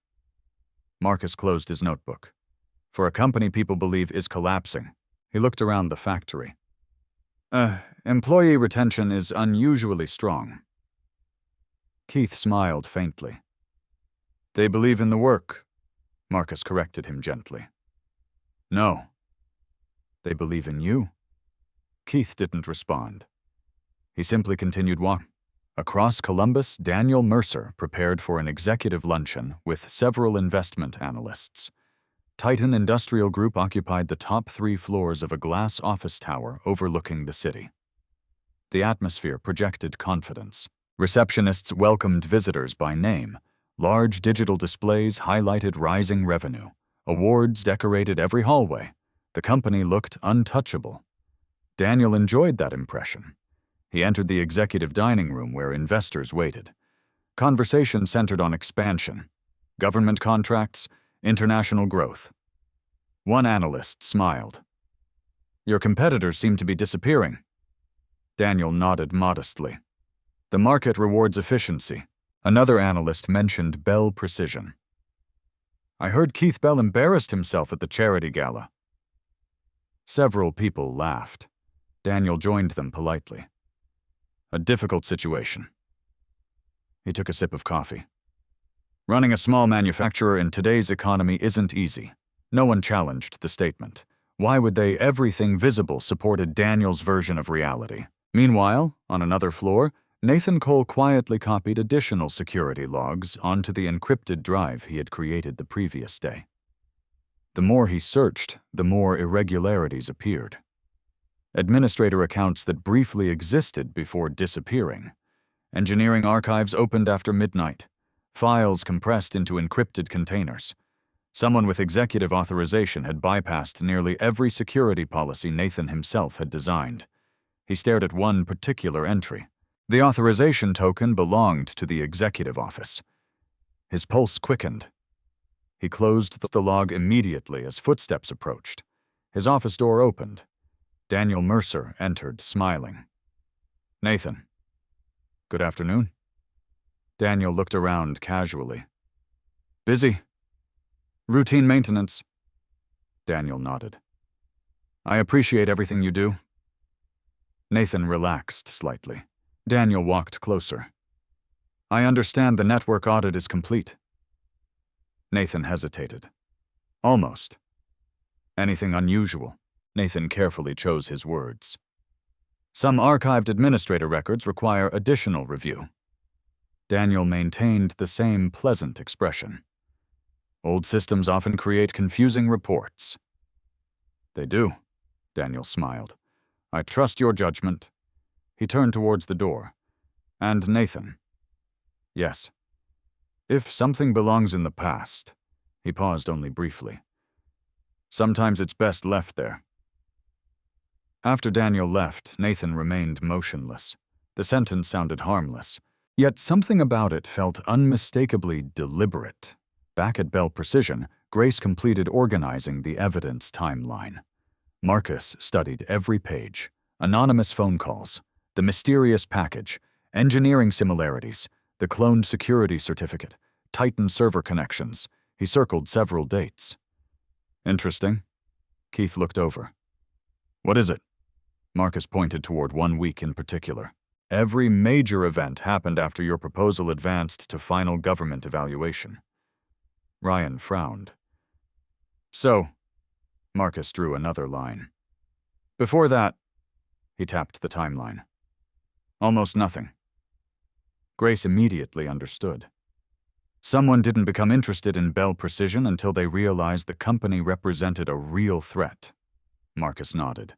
Marcus closed his notebook. "For a company people believe is collapsing." He looked around the factory. Employee retention is unusually strong." Keith smiled faintly. "They believe in the work," Marcus corrected him gently. "No. They believe in you." Keith didn't respond. He simply continued walking. Across Columbus, Daniel Mercer prepared for an executive luncheon with several investment analysts. Titan Industrial Group occupied the top 3 floors of a glass office tower overlooking the city. The atmosphere projected confidence. Receptionists welcomed visitors by name. Large digital displays highlighted rising revenue. Awards decorated every hallway. The company looked untouchable. Daniel enjoyed that impression. He entered the executive dining room where investors waited. Conversation centered on expansion, government contracts, international growth. One analyst smiled. "Your competitors seem to be disappearing." Daniel nodded modestly. "The market rewards efficiency." Another analyst mentioned Bell Precision. "I heard Keith Bell embarrassed himself at the charity gala." Several people laughed. Daniel joined them politely. "A difficult situation." He took a sip of coffee. "Running a small manufacturer in today's economy isn't easy." No one challenged the statement. Why would they? Everything visible supported Daniel's version of reality. Meanwhile, on another floor, Nathan Cole quietly copied additional security logs onto the encrypted drive he had created the previous day. The more he searched, the more irregularities appeared. Administrator accounts that briefly existed before disappearing. Engineering archives opened after midnight. Files compressed into encrypted containers. Someone with executive authorization had bypassed nearly every security policy Nathan himself had designed. He stared at one particular entry. The authorization token belonged to the executive office. His pulse quickened. He closed the log immediately as footsteps approached. His office door opened. Daniel Mercer entered, smiling. "Nathan." "Good afternoon." Daniel looked around casually. "Busy?" "Routine maintenance." Daniel nodded. "I appreciate everything you do." Nathan relaxed slightly. Daniel walked closer. "I understand the network audit is complete." Nathan hesitated. "Almost." "Anything unusual?" Nathan carefully chose his words. "Some archived administrator records require additional review." Daniel maintained the same pleasant expression. "Old systems often create confusing reports." "They do," Daniel smiled. "I trust your judgment." He turned towards the door. "And Nathan." "Yes." "If something belongs in the past," he paused only briefly, "sometimes it's best left there." After Daniel left, Nathan remained motionless. The sentence sounded harmless, yet something about it felt unmistakably deliberate. Back at Bell Precision, Grace completed organizing the evidence timeline. Marcus studied every page. Anonymous phone calls, The mysterious package, engineering similarities, the cloned security certificate, Titan server connections. He circled several dates. Interesting. Keith looked over. What is it? Marcus pointed toward 1 week in particular. Every major event happened after your proposal advanced to final government evaluation. Ryan frowned. So, Marcus drew another line. Before that, he tapped the timeline. Almost nothing. Grace immediately understood. Someone didn't become interested in Bell Precision until they realized the company represented a real threat. Marcus nodded.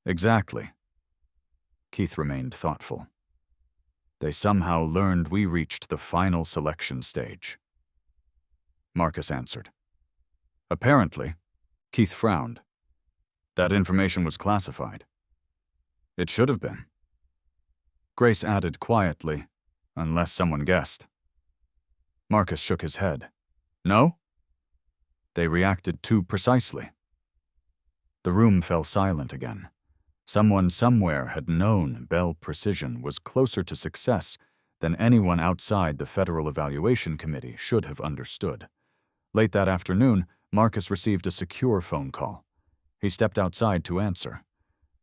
Exactly. Keith remained thoughtful. They somehow learned we reached the final selection stage. Marcus answered. Apparently. Keith frowned. That information was classified. It should have been. Grace added quietly, unless someone guessed. Marcus shook his head. No? They reacted too precisely. The room fell silent again. Someone somewhere had known Bell Precision was closer to success than anyone outside the Federal Evaluation Committee should have understood. Late that afternoon, Marcus received a secure phone call. He stepped outside to answer.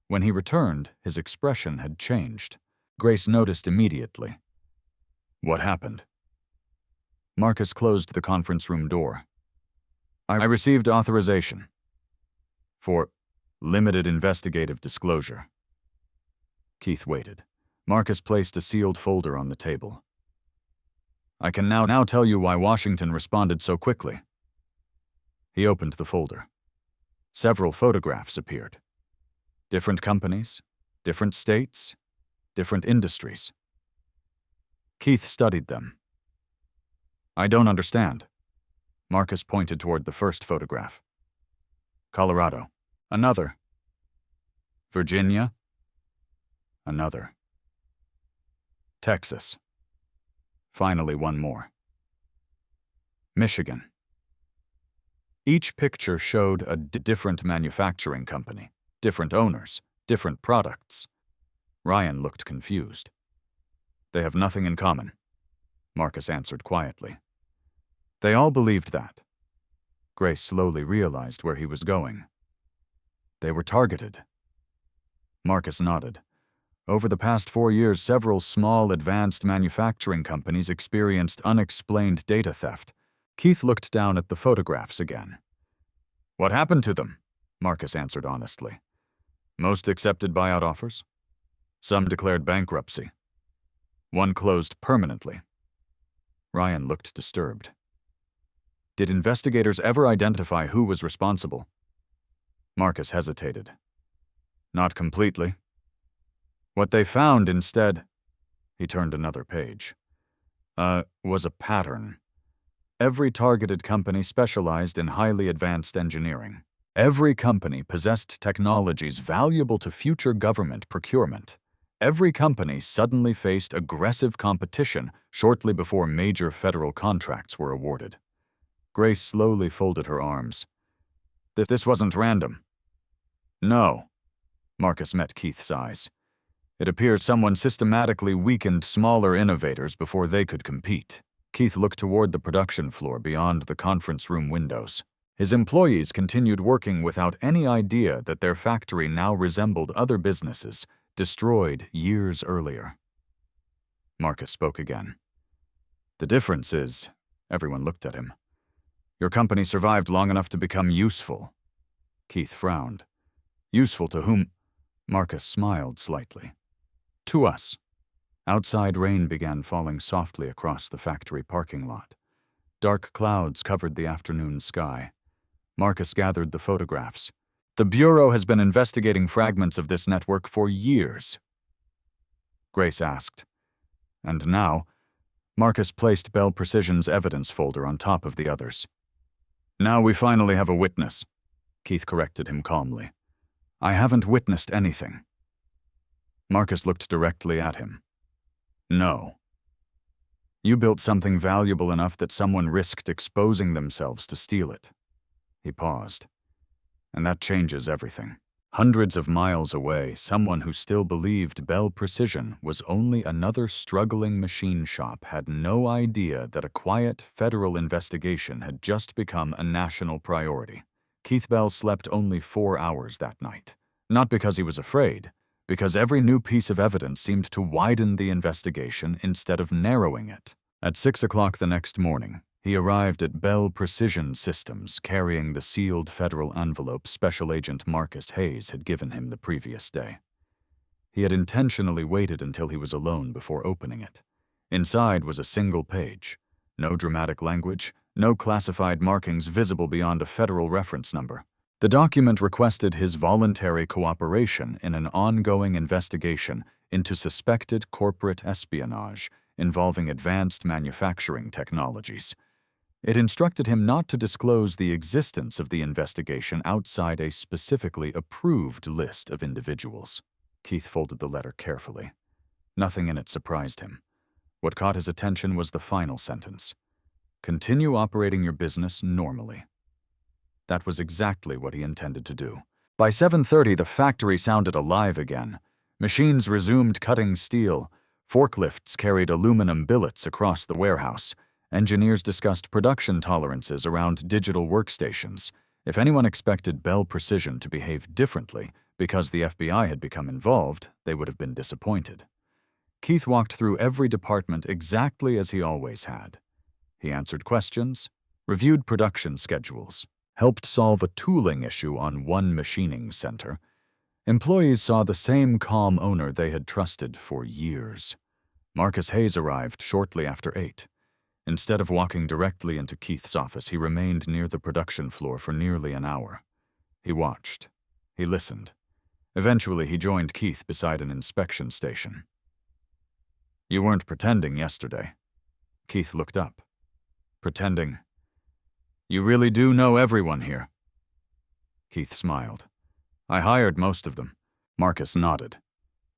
When he returned, his expression had changed. Grace noticed immediately. What happened? Marcus closed the conference room door. I received authorization for limited investigative disclosure. Keith waited. Marcus placed a sealed folder on the table. I can now tell you why Washington responded so quickly. He opened the folder. Several photographs appeared. Different companies, different states, different industries. Keith studied them. I don't understand. Marcus pointed toward the first photograph. Colorado. Another. Virginia. Another. Texas. Finally, one more. Michigan. Each picture showed a different manufacturing company, different owners, different products. Ryan looked confused. They have nothing in common, Marcus answered quietly. They all believed that. Grace slowly realized where he was going. They were targeted. Marcus nodded. Over the past 4 years, several small advanced manufacturing companies experienced unexplained data theft. Keith looked down at the photographs again. What happened to them? Marcus answered honestly. Most accepted buyout offers. Some declared bankruptcy. One closed permanently. Ryan looked disturbed. Did investigators ever identify who was responsible? Marcus hesitated. Not completely. What they found instead, he turned another page, was a pattern. Every targeted company specialized in highly advanced engineering. Every company possessed technologies valuable to future government procurement. Every company suddenly faced aggressive competition shortly before major federal contracts were awarded. Grace slowly folded her arms. This wasn't random. No. Marcus met Keith's eyes. It appears someone systematically weakened smaller innovators before they could compete. Keith looked toward the production floor beyond the conference room windows. His employees continued working without any idea that their factory now resembled other businesses destroyed years earlier. Marcus spoke again. The difference is, everyone looked at him. Your company survived long enough to become useful. Keith frowned. Useful to whom? Marcus smiled slightly. To us. Outside rain began falling softly across the factory parking lot. Dark clouds covered the afternoon sky. Marcus gathered the photographs. The Bureau has been investigating fragments of this network for years. Grace asked. And now, Marcus placed Bell Precision's evidence folder on top of the others. Now we finally have a witness, Keith corrected him calmly. I haven't witnessed anything. Marcus looked directly at him. No. You built something valuable enough that someone risked exposing themselves to steal it. He paused. And that changes everything. Hundreds of miles away, someone who still believed Bell Precision was only another struggling machine shop had no idea that a quiet federal investigation had just become a national priority. Keith Bell slept only 4 hours that night. Not because he was afraid, because every new piece of evidence seemed to widen the investigation instead of narrowing it. At 6 o'clock the next morning, he arrived at Bell Precision Systems carrying the sealed federal envelope Special Agent Marcus Hayes had given him the previous day. He had intentionally waited until he was alone before opening it. Inside was a single page. No dramatic language, no classified markings visible beyond a federal reference number. The document requested his voluntary cooperation in an ongoing investigation into suspected corporate espionage involving advanced manufacturing technologies. It instructed him not to disclose the existence of the investigation outside a specifically approved list of individuals. Keith folded the letter carefully. Nothing in it surprised him. What caught his attention was the final sentence. Continue operating your business normally. That was exactly what he intended to do. By 7:30, the factory sounded alive again. Machines resumed cutting steel. Forklifts carried aluminum billets across the warehouse. Engineers discussed production tolerances around digital workstations. If anyone expected Bell Precision to behave differently because the FBI had become involved, they would have been disappointed. Keith walked through every department exactly as he always had. He answered questions, reviewed production schedules, helped solve a tooling issue on one machining center. Employees saw the same calm owner they had trusted for years. Marcus Hayes arrived shortly after 8. Instead of walking directly into Keith's office, he remained near the production floor for nearly an hour. He watched. He listened. Eventually, he joined Keith beside an inspection station. "You weren't pretending yesterday." Keith looked up. "Pretending? You really do know everyone here?" Keith smiled. "I hired most of them." Marcus nodded.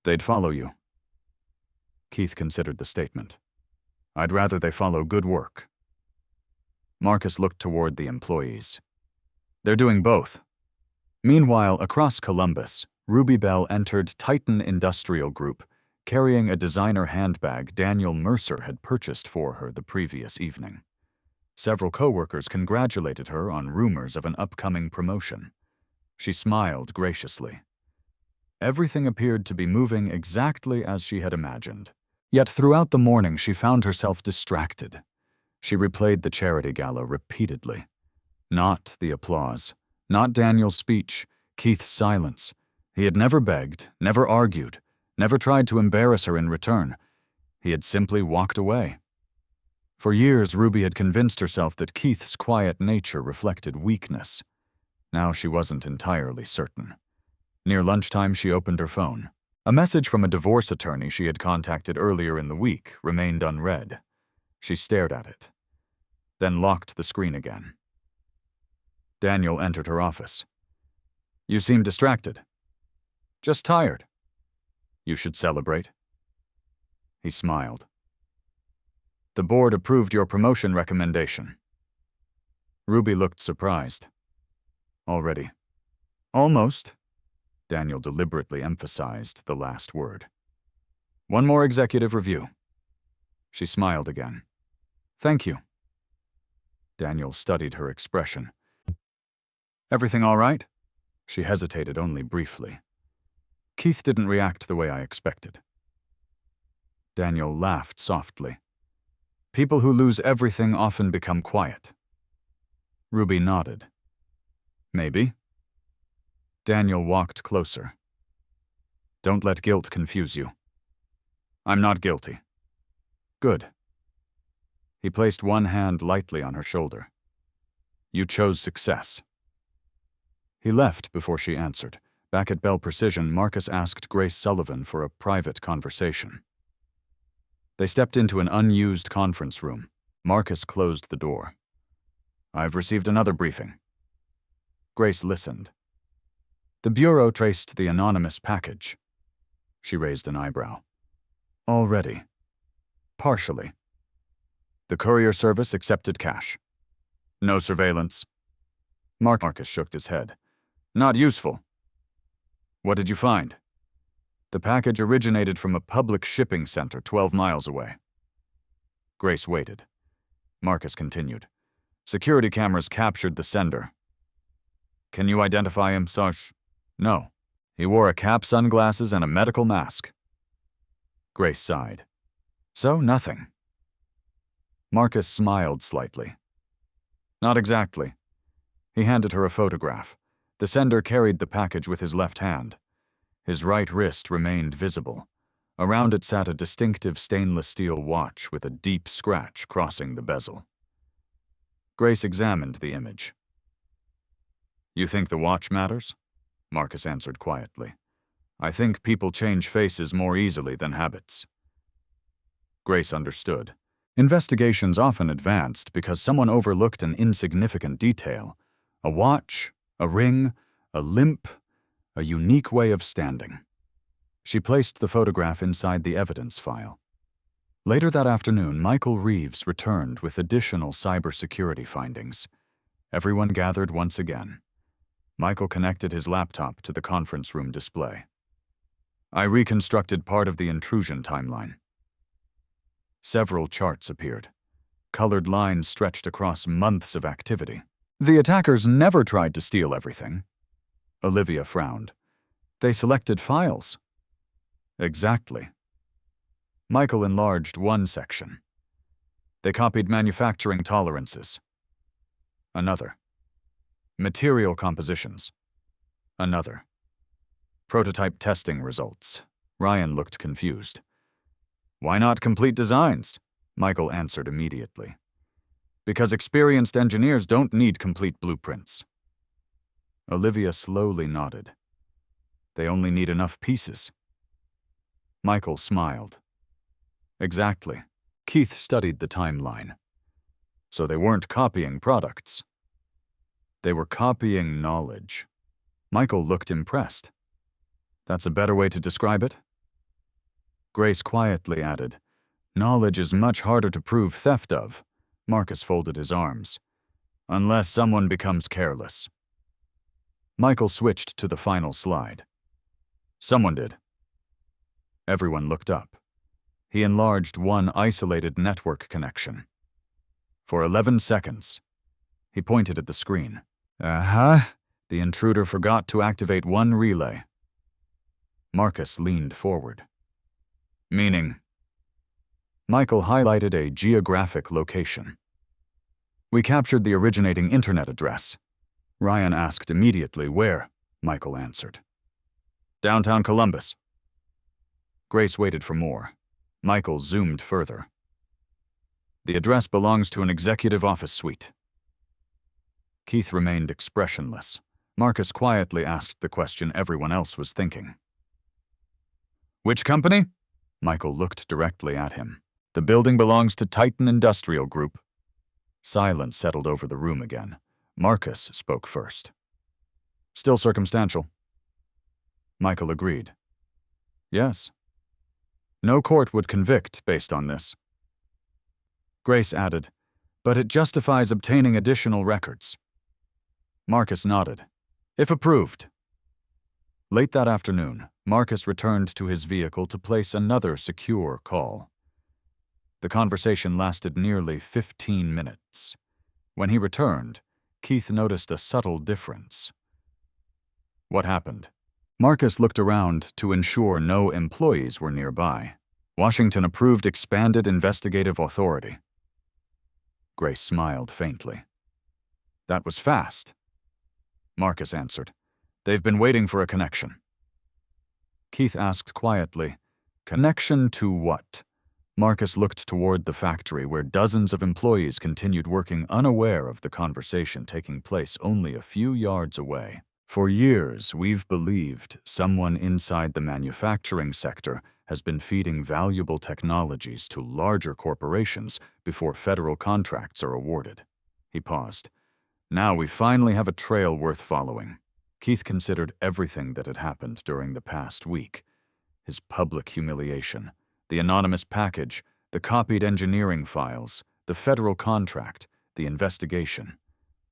"They'd follow you." Keith considered the statement. "I'd rather they follow good work." Marcus looked toward the employees. "They're doing both." Meanwhile, across Columbus, Ruby Bell entered Titan Industrial Group, carrying a designer handbag Daniel Mercer had purchased for her the previous evening. Several coworkers congratulated her on rumors of an upcoming promotion. She smiled graciously. Everything appeared to be moving exactly as she had imagined. Yet throughout the morning she found herself distracted. She replayed the charity gala repeatedly. Not the applause, not Daniel's speech, Keith's silence. He had never begged, never argued, never tried to embarrass her in return. He had simply walked away. For years, Ruby had convinced herself that Keith's quiet nature reflected weakness. Now she wasn't entirely certain. Near lunchtime, she opened her phone. A message from a divorce attorney she had contacted earlier in the week remained unread. She stared at it, then locked the screen again. Daniel entered her office. "You seem distracted." "Just tired." "You should celebrate." He smiled. "The board approved your promotion recommendation." Ruby looked surprised. "Already?" "Almost." Daniel deliberately emphasized the last word. "One more executive review." She smiled again. "Thank you." Daniel studied her expression. "Everything all right?" She hesitated only briefly. "Keith didn't react the way I expected." Daniel laughed softly. "People who lose everything often become quiet." Ruby nodded. "Maybe." Daniel walked closer. "Don't let guilt confuse you." "I'm not guilty." "Good." He placed one hand lightly on her shoulder. "You chose success." He left before she answered. Back at Bell Precision, Marcus asked Grace Sullivan for a private conversation. They stepped into an unused conference room. Marcus closed the door. "I've received another briefing." Grace listened. "The Bureau traced the anonymous package." She raised an eyebrow. "Already?" "Partially." "The courier service accepted cash." " No surveillance." Marcus shook his head. "Not useful." What did you find? The package originated from a public shipping center 12 miles away. Grace waited. Marcus continued. Security cameras captured the sender. Can you identify him, Sarge? No. He wore a cap, sunglasses, and a medical mask. Grace sighed. So, nothing. Marcus smiled slightly. Not exactly. He handed her a photograph. The sender carried the package with his left hand. His right wrist remained visible. Around it sat a distinctive stainless steel watch with a deep scratch crossing the bezel. Grace examined the image. You think the watch matters? Marcus answered quietly. I think people change faces more easily than habits. Grace understood. Investigations often advanced because someone overlooked an insignificant detail. A watch, a ring, a limp, a unique way of standing. She placed the photograph inside the evidence file. Later that afternoon, Michael Reeves returned with additional cybersecurity findings. Everyone gathered once again. Michael connected his laptop to the conference room display. I reconstructed part of the intrusion timeline. Several charts appeared. Colored lines stretched across months of activity. The attackers never tried to steal everything. Olivia frowned. They selected files. Exactly. Michael enlarged one section. They copied manufacturing tolerances. Another. Material compositions. Another. Prototype testing results. Ryan looked confused. Why not complete designs? Michael answered immediately. Because experienced engineers don't need complete blueprints. Olivia slowly nodded. They only need enough pieces. Michael smiled. Exactly. Keith studied the timeline. So they weren't copying products. They were copying knowledge. Michael looked impressed. That's a better way to describe it? Grace quietly added, knowledge is much harder to prove theft of. Marcus folded his arms. Unless someone becomes careless. Michael switched to the final slide. Someone did. Everyone looked up. He enlarged one isolated network connection. For 11 seconds, he pointed at the screen. The intruder forgot to activate one relay. Marcus leaned forward. Meaning? Michael highlighted a geographic location. We captured the originating internet address. Ryan asked immediately where. Michael answered. Downtown Columbus. Grace waited for more. Michael zoomed further. The address belongs to an executive office suite. Keith remained expressionless. Marcus quietly asked the question everyone else was thinking. Which company? Michael looked directly at him. The building belongs to Titan Industrial Group. Silence settled over the room again. Marcus spoke first. Still circumstantial. Michael agreed. Yes. No court would convict based on this. Grace added, but it justifies obtaining additional records. Marcus nodded. If approved. Late that afternoon, Marcus returned to his vehicle to place another secure call. The conversation lasted nearly 15 minutes. When he returned, Keith noticed a subtle difference. What happened? Marcus looked around to ensure no employees were nearby. Washington approved expanded investigative authority. Grace smiled faintly. That was fast. Marcus answered. They've been waiting for a connection. Keith asked quietly, connection to what? Marcus looked toward the factory where dozens of employees continued working unaware of the conversation taking place only a few yards away. For years, we've believed someone inside the manufacturing sector has been feeding valuable technologies to larger corporations before federal contracts are awarded. He paused. Now we finally have a trail worth following. Keith considered everything that had happened during the past week. His public humiliation, the anonymous package, the copied engineering files, the federal contract, the investigation.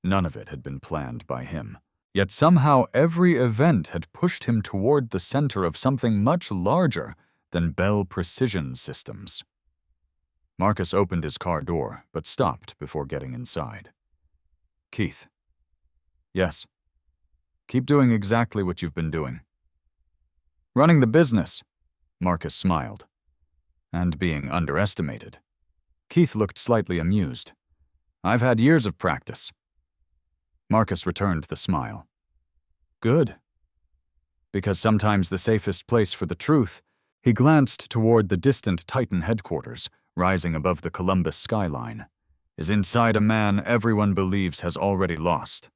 None of it had been planned by him. Yet somehow every event had pushed him toward the center of something much larger than Bell Precision Systems. Marcus opened his car door, but stopped before getting inside. Keith. Yes. Keep doing exactly what you've been doing. Running the business, Marcus smiled. And being underestimated. Keith looked slightly amused. I've had years of practice. Marcus returned the smile. Good. Because sometimes the safest place for the truth. He glanced toward the distant Titan headquarters, rising above the Columbus skyline, is inside a man everyone believes has already lost.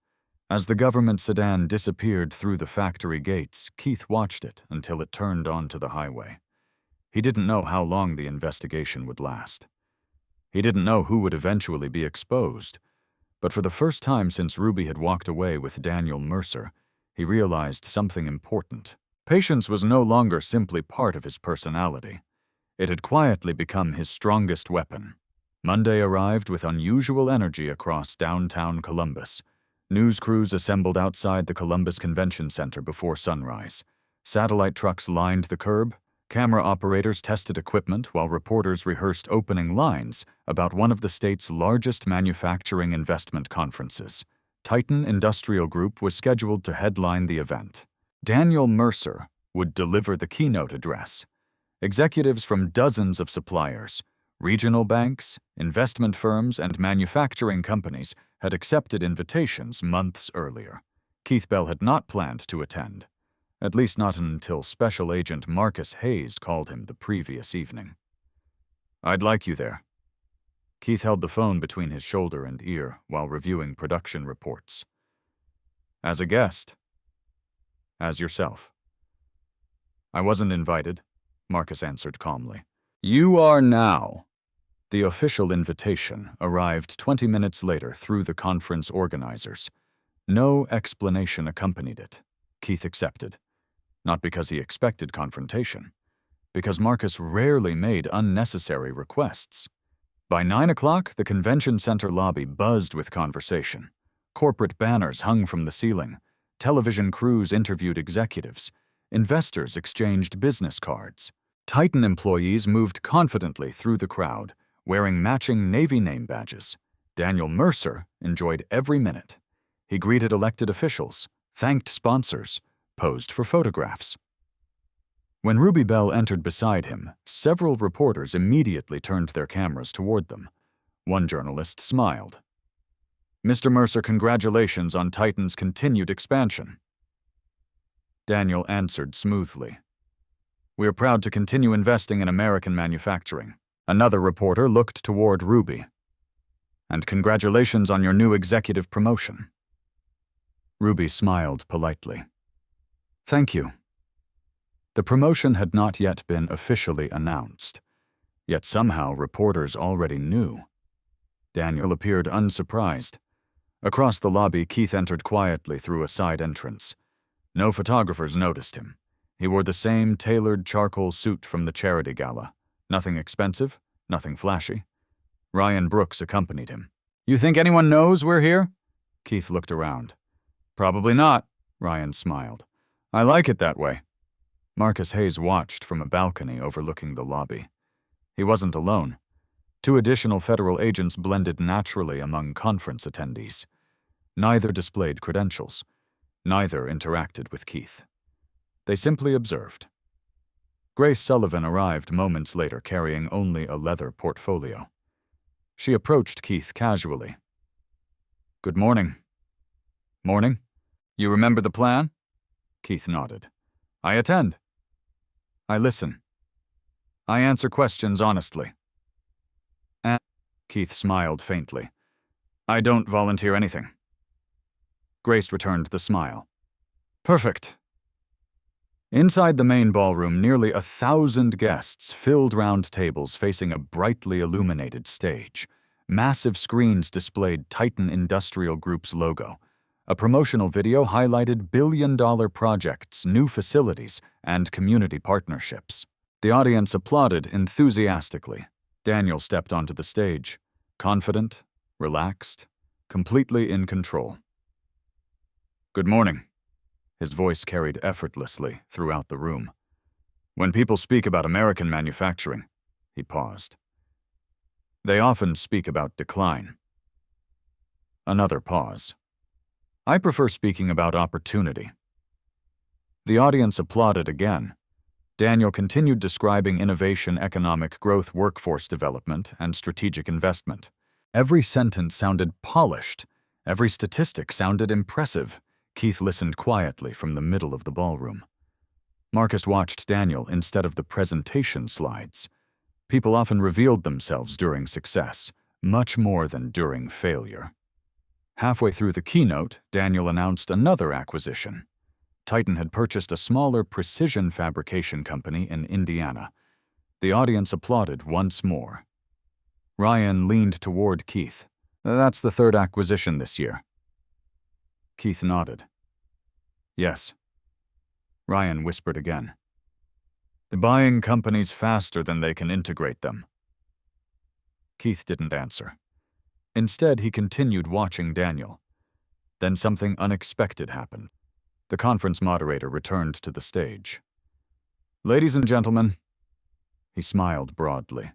As the government sedan disappeared through the factory gates, Keith watched it until it turned onto the highway. He didn't know how long the investigation would last. He didn't know who would eventually be exposed. But for the first time since Ruby had walked away with Daniel Mercer, he realized something important. Patience was no longer simply part of his personality. It had quietly become his strongest weapon. Monday arrived with unusual energy across downtown Columbus. News crews assembled outside the Columbus Convention Center before sunrise. Satellite trucks lined the curb. Camera operators tested equipment while reporters rehearsed opening lines about one of the state's largest manufacturing investment conferences. Titan Industrial Group was scheduled to headline the event. Daniel Mercer would deliver the keynote address. Executives from dozens of suppliers, regional banks, investment firms, and manufacturing companies had accepted invitations months earlier. Keith Bell had not planned to attend, at least not until Special Agent Marcus Hayes called him the previous evening. I'd like you there. Keith held the phone between his shoulder and ear while reviewing production reports. As a guest. As yourself. I wasn't invited, Marcus answered calmly. You are now. The official invitation arrived 20 minutes later through the conference organizers. No explanation accompanied it. Keith accepted. Not because he expected confrontation, because Marcus rarely made unnecessary requests. By 9 o'clock, the convention center lobby buzzed with conversation. Corporate banners hung from the ceiling. Television crews interviewed executives. Investors exchanged business cards. Titan employees moved confidently through the crowd, wearing matching Navy name badges. Daniel Mercer enjoyed every minute. He greeted elected officials, thanked sponsors, posed for photographs. When Ruby Bell entered beside him, several reporters immediately turned their cameras toward them. One journalist smiled. Mr. Mercer, congratulations on Titan's continued expansion. Daniel answered smoothly. We are proud to continue investing in American manufacturing. Another reporter looked toward Ruby. And congratulations on your new executive promotion. Ruby smiled politely. Thank you. The promotion had not yet been officially announced, yet somehow reporters already knew. Daniel appeared unsurprised. Across the lobby, Keith entered quietly through a side entrance. No photographers noticed him. He wore the same tailored charcoal suit from the charity gala. Nothing expensive, nothing flashy. Ryan Brooks accompanied him. You think anyone knows we're here? Keith looked around. Probably not, Ryan smiled. I like it that way. Marcus Hayes watched from a balcony overlooking the lobby. He wasn't alone. 2 additional federal agents blended naturally among conference attendees. Neither displayed credentials. Neither interacted with Keith. They simply observed. Grace Sullivan arrived moments later carrying only a leather portfolio. She approached Keith casually. Good morning. Morning. You remember the plan? Keith nodded. I attend. I listen. I answer questions honestly. And Keith smiled faintly. I don't volunteer anything. Grace returned the smile. Perfect. Inside the main ballroom, nearly 1,000 guests filled round tables facing a brightly illuminated stage. Massive screens displayed Titan Industrial Group's logo. A promotional video highlighted billion-dollar projects, new facilities, and community partnerships. The audience applauded enthusiastically. Daniel stepped onto the stage, confident, relaxed, completely in control. Good morning. His voice carried effortlessly throughout the room. When people speak about American manufacturing, he paused. They often speak about decline. Another pause. I prefer speaking about opportunity. The audience applauded again. Daniel continued describing innovation, economic growth, workforce development, and strategic investment. Every sentence sounded polished. Every statistic sounded impressive. Keith listened quietly from the middle of the ballroom. Marcus watched Daniel instead of the presentation slides. People often revealed themselves during success, much more than during failure. Halfway through the keynote, Daniel announced another acquisition. Titan had purchased a smaller precision fabrication company in Indiana. The audience applauded once more. Ryan leaned toward Keith. That's the third acquisition this year. Keith nodded. Yes. Ryan whispered again. They're buying companies faster than they can integrate them. Keith didn't answer. Instead, he continued watching Daniel. Then something unexpected happened. The conference moderator returned to the stage. Ladies and gentlemen, he smiled broadly.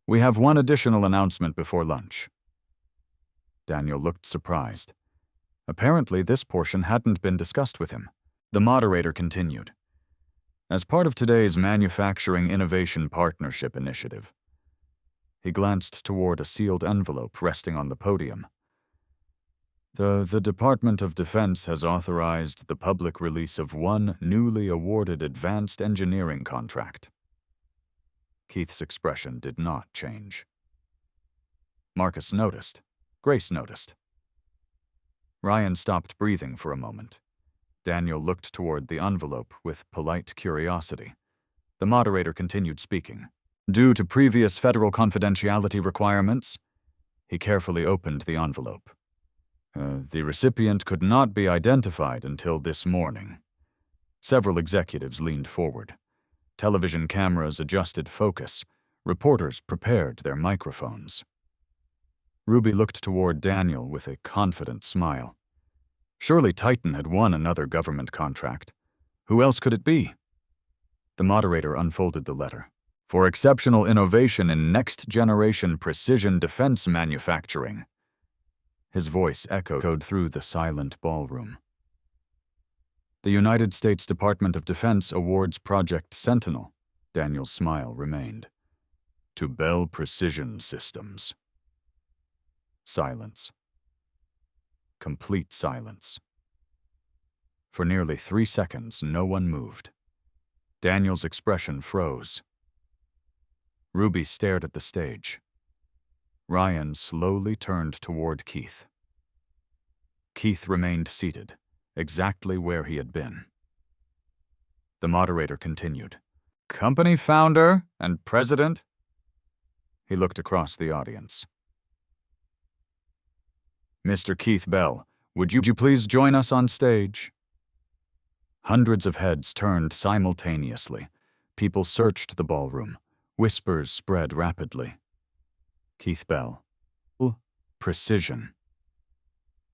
We have one additional announcement before lunch. Daniel looked surprised. Apparently, this portion hadn't been discussed with him. The moderator continued. As part of today's Manufacturing Innovation Partnership Initiative, he glanced toward a sealed envelope resting on the podium. The Department of Defense has authorized the public release of one newly awarded advanced engineering contract. Keith's expression did not change. Marcus noticed. Grace noticed. Ryan stopped breathing for a moment. Daniel looked toward the envelope with polite curiosity. The moderator continued speaking. Due to previous federal confidentiality requirements, he carefully opened the envelope. The recipient could not be identified until this morning. Several executives leaned forward. Television cameras adjusted focus. Reporters prepared their microphones. Ruby looked toward Daniel with a confident smile. Surely Titan had won another government contract. Who else could it be? The moderator unfolded the letter. For exceptional innovation in next-generation precision defense manufacturing. His voice echoed through the silent ballroom. The United States Department of Defense awards Project Sentinel. Daniel's smile remained. To Bell Precision Systems. Silence. Complete silence. For nearly 3 seconds, no one moved. Daniel's expression froze. Ruby stared at the stage. Ryan slowly turned toward Keith. Keith remained seated, exactly where he had been. The moderator continued. Company founder and president? He looked across the audience. Mr. Keith Bell, would you please join us on stage? Hundreds of heads turned simultaneously. People searched the ballroom. Whispers spread rapidly. Keith Bell. Precision.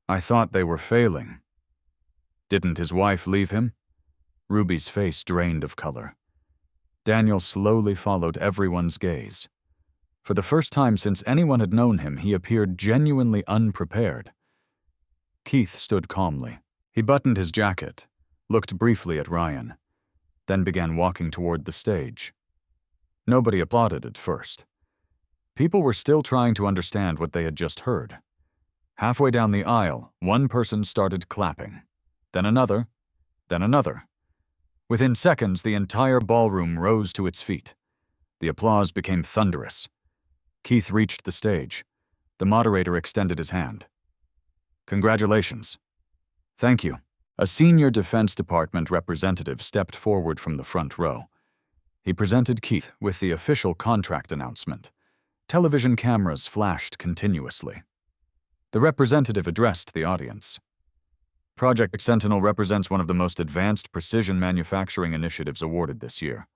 I thought they were failing. Didn't his wife leave him? Ruby's face drained of color. Daniel slowly followed everyone's gaze. For the first time since anyone had known him, he appeared genuinely unprepared. Keith stood calmly. He buttoned his jacket, looked briefly at Ryan, then began walking toward the stage. Nobody applauded at first. People were still trying to understand what they had just heard. Halfway down the aisle, one person started clapping. Then another. Then another. Within seconds, the entire ballroom rose to its feet. The applause became thunderous. Keith reached the stage. The moderator extended his hand. Congratulations. Thank you. A senior Defense Department representative stepped forward from the front row. He presented Keith with the official contract announcement. Television cameras flashed continuously. The representative addressed the audience. Project Sentinel represents one of the most advanced precision manufacturing initiatives awarded this year.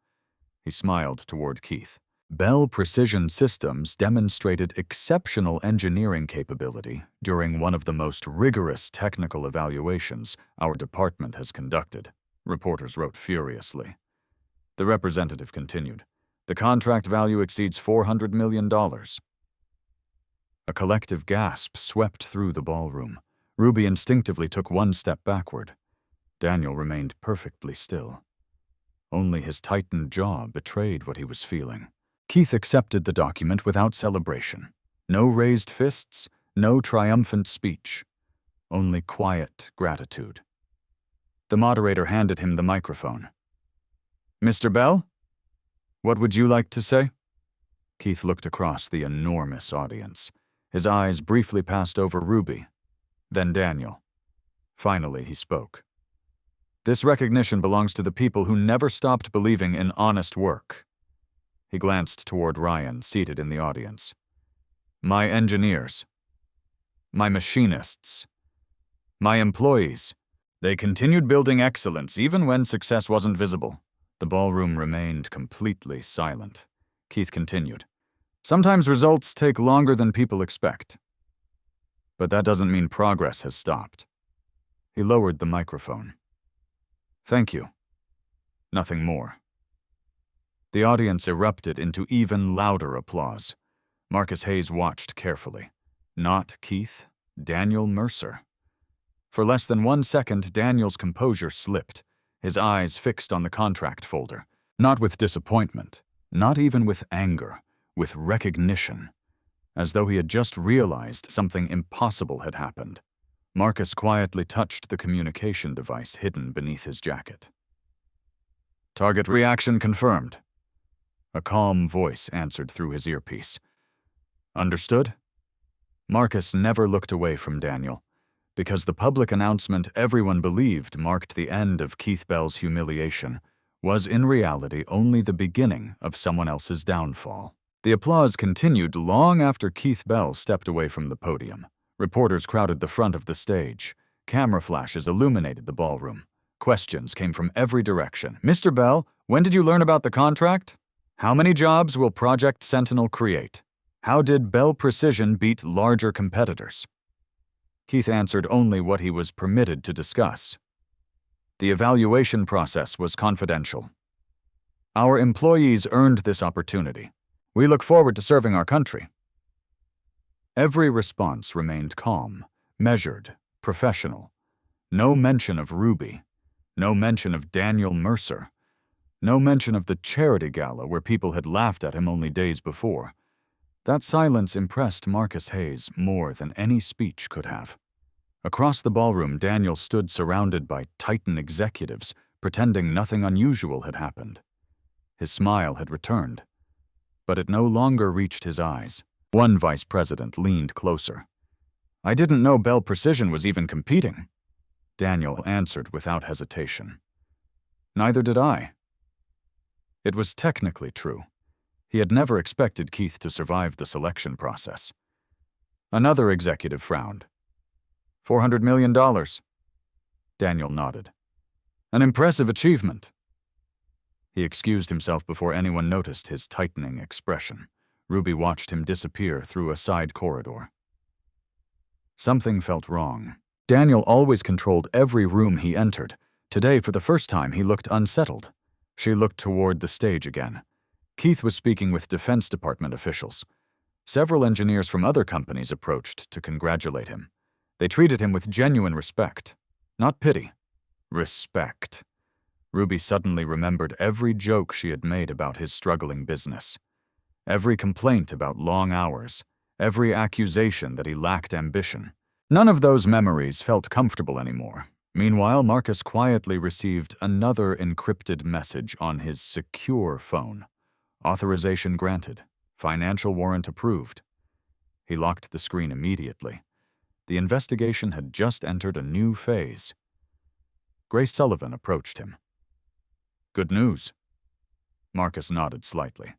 He smiled toward Keith. Bell Precision Systems demonstrated exceptional engineering capability during one of the most rigorous technical evaluations our department has conducted, reporters wrote furiously. The representative continued, "The contract value exceeds $400 million. A collective gasp swept through the ballroom. Ruby instinctively took one step backward. Daniel remained perfectly still. Only his tightened jaw betrayed what he was feeling. Keith accepted the document without celebration. No raised fists, no triumphant speech. Only quiet gratitude. The moderator handed him the microphone. "Mr. Bell? What would you like to say?" Keith looked across the enormous audience. His eyes briefly passed over Ruby, then Daniel. Finally, he spoke. "This recognition belongs to the people who never stopped believing in honest work." He glanced toward Ryan, seated in the audience. "My engineers. My machinists. My employees. They continued building excellence even when success wasn't visible." The ballroom remained completely silent. Keith continued. "Sometimes results take longer than people expect. But that doesn't mean progress has stopped." He lowered the microphone. "Thank you. Nothing more." The audience erupted into even louder applause. Marcus Hayes watched carefully. Not Keith, Daniel Mercer. For less than 1 second, Daniel's composure slipped, his eyes fixed on the contract folder. Not with disappointment, not even with anger, with recognition, as though he had just realized something impossible had happened. Marcus quietly touched the communication device hidden beneath his jacket. "Target reaction confirmed." A calm voice answered through his earpiece. "Understood?" Marcus never looked away from Daniel, because the public announcement everyone believed marked the end of Keith Bell's humiliation was in reality only the beginning of someone else's downfall. The applause continued long after Keith Bell stepped away from the podium. Reporters crowded the front of the stage. Camera flashes illuminated the ballroom. Questions came from every direction. "Mr. Bell, when did you learn about the contract? How many jobs will Project Sentinel create? How did Bell Precision beat larger competitors?" Keith answered only what he was permitted to discuss. "The evaluation process was confidential. Our employees earned this opportunity. We look forward to serving our country." Every response remained calm, measured, professional. No mention of Ruby. No mention of Daniel Mercer. No mention of the charity gala where people had laughed at him only days before. That silence impressed Marcus Hayes more than any speech could have. Across the ballroom, Daniel stood surrounded by Titan executives, pretending nothing unusual had happened. His smile had returned, but it no longer reached his eyes. One vice president leaned closer. "I didn't know Bell Precision was even competing." Daniel answered without hesitation. "Neither did I." It was technically true. He had never expected Keith to survive the selection process. Another executive frowned. $400 million. Daniel nodded. "An impressive achievement." He excused himself before anyone noticed his tightening expression. Ruby watched him disappear through a side corridor. Something felt wrong. Daniel always controlled every room he entered. Today, for the first time, he looked unsettled. She looked toward the stage again. Keith was speaking with Defense Department officials. Several engineers from other companies approached to congratulate him. They treated him with genuine respect, not pity. Respect. Ruby suddenly remembered every joke she had made about his struggling business. Every complaint about long hours. Every accusation that he lacked ambition. None of those memories felt comfortable anymore. Meanwhile, Marcus quietly received another encrypted message on his secure phone. Authorization granted. Financial warrant approved. He locked the screen immediately. The investigation had just entered a new phase. Grace Sullivan approached him. "Good news." Marcus nodded slightly.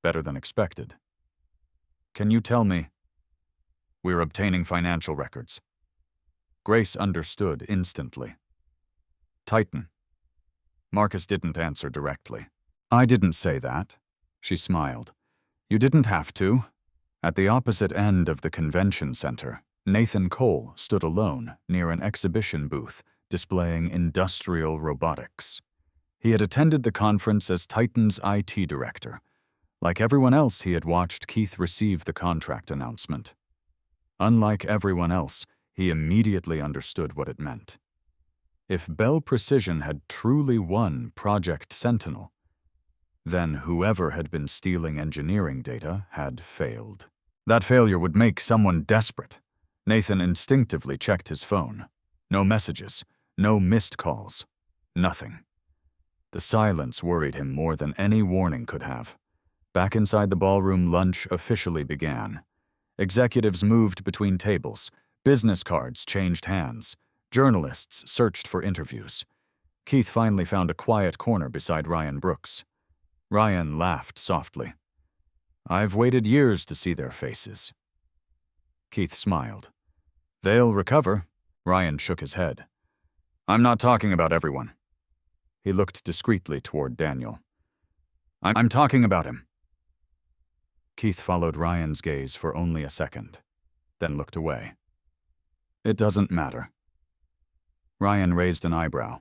"Better than expected." "Can you tell me?" "We're obtaining financial records." Grace understood instantly. "Titan." Marcus didn't answer directly. "I didn't say that." She smiled. You didn't have to. At the opposite end of the convention center, Nathan Cole stood alone near an exhibition booth displaying industrial robotics. He had attended the conference as Titan's IT director. Like everyone else, he had watched Keith receive the contract announcement. Unlike everyone else, he immediately understood what it meant. If Bell Precision had truly won Project Sentinel, then whoever had been stealing engineering data had failed. That failure would make someone desperate. Nathan instinctively checked his phone. No messages, no missed calls, nothing. The silence worried him more than any warning could have. Back inside the ballroom, lunch officially began. Executives moved between tables. Business cards changed hands. Journalists searched for interviews. Keith finally found a quiet corner beside Ryan Brooks. Ryan laughed softly. I've waited years to see their faces. Keith smiled. They'll recover. Ryan shook his head. I'm not talking about everyone. He looked discreetly toward Daniel. I'm talking about him. Keith followed Ryan's gaze for only a second, then looked away. It doesn't matter. Ryan raised an eyebrow.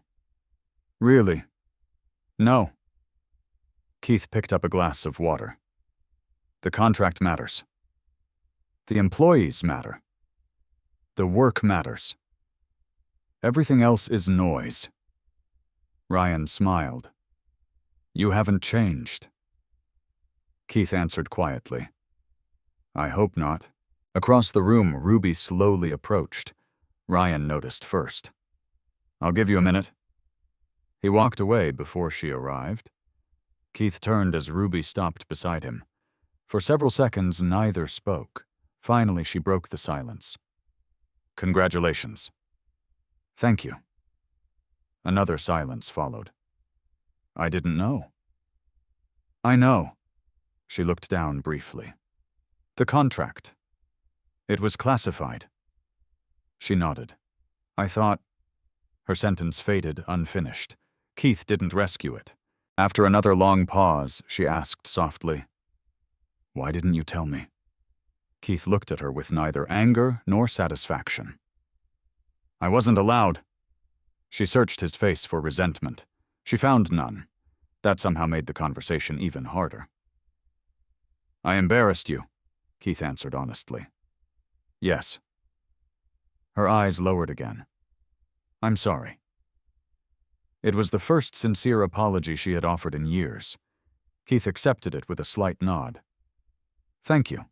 Really? No. Keith picked up a glass of water. The contract matters. The employees matter. The work matters. Everything else is noise. Ryan smiled. You haven't changed. Keith answered quietly. I hope not. Across the room, Ruby slowly approached. Ryan noticed first. I'll give you a minute. He walked away before she arrived. Keith turned as Ruby stopped beside him. For several seconds, neither spoke. Finally, she broke the silence. Congratulations. Thank you. Another silence followed. I didn't know. I know. She looked down briefly. The contract. It was classified. She nodded. I thought... Her sentence faded unfinished. Keith didn't rescue it. After another long pause, she asked softly, Why didn't you tell me? Keith looked at her with neither anger nor satisfaction. I wasn't allowed. She searched his face for resentment. She found none. That somehow made the conversation even harder. I embarrassed you, Keith answered honestly. Yes. Her eyes lowered again. I'm sorry. It was the first sincere apology she had offered in years. Keith accepted it with a slight nod. Thank you.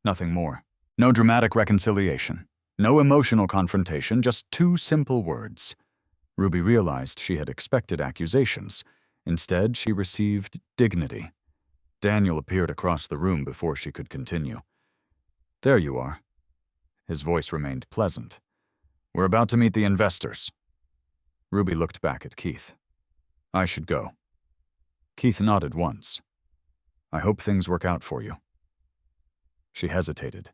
Nothing more. No dramatic reconciliation. No emotional confrontation, just two simple words. Ruby realized she had expected accusations. Instead, she received dignity. Daniel appeared across the room before she could continue. There you are. His voice remained pleasant. We're about to meet the investors. Ruby looked back at Keith. I should go. Keith nodded once. I hope things work out for you. She hesitated.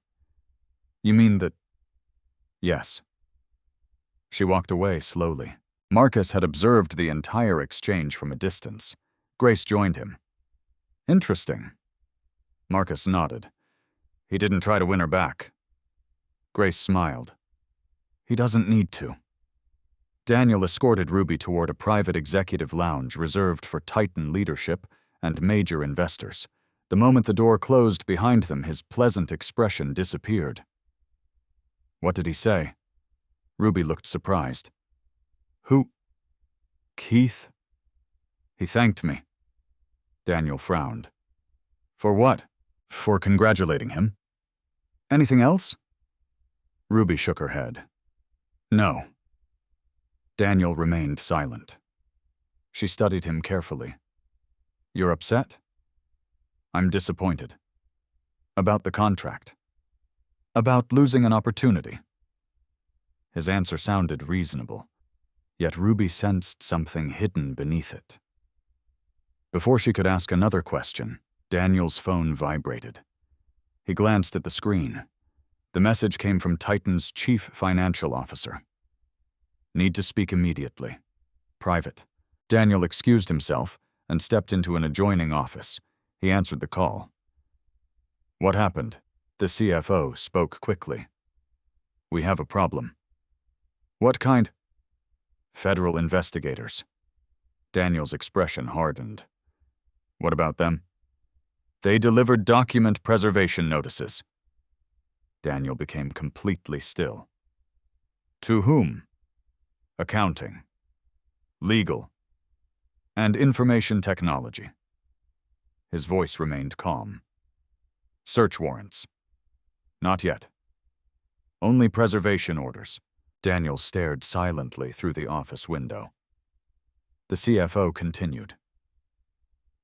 You mean that... Yes. She walked away slowly. Marcus had observed the entire exchange from a distance. Grace joined him. Interesting. Marcus nodded. He didn't try to win her back. Grace smiled. He doesn't need to. Daniel escorted Ruby toward a private executive lounge reserved for Titan leadership and major investors. The moment the door closed behind them, his pleasant expression disappeared. What did he say? Ruby looked surprised. Who? Keith? He thanked me. Daniel frowned. For what? For congratulating him. Anything else? Ruby shook her head. No. Daniel remained silent. She studied him carefully. You're upset? I'm disappointed. About the contract. About losing an opportunity. His answer sounded reasonable, yet Ruby sensed something hidden beneath it. Before she could ask another question, Daniel's phone vibrated. He glanced at the screen. The message came from Titan's chief financial officer. Need to speak immediately. Private. Daniel excused himself, and stepped into an adjoining office. He answered the call. "What happened?" The CFO spoke quickly. "We have a problem." "What kind?" "Federal investigators." Daniel's expression hardened. "What about them?" "They delivered document preservation notices." Daniel became completely still. "To whom?" "Accounting, legal, and information technology." His voice remained calm. "Search warrants?" "Not yet. Only preservation orders." Daniel stared silently through the office window. The CFO continued.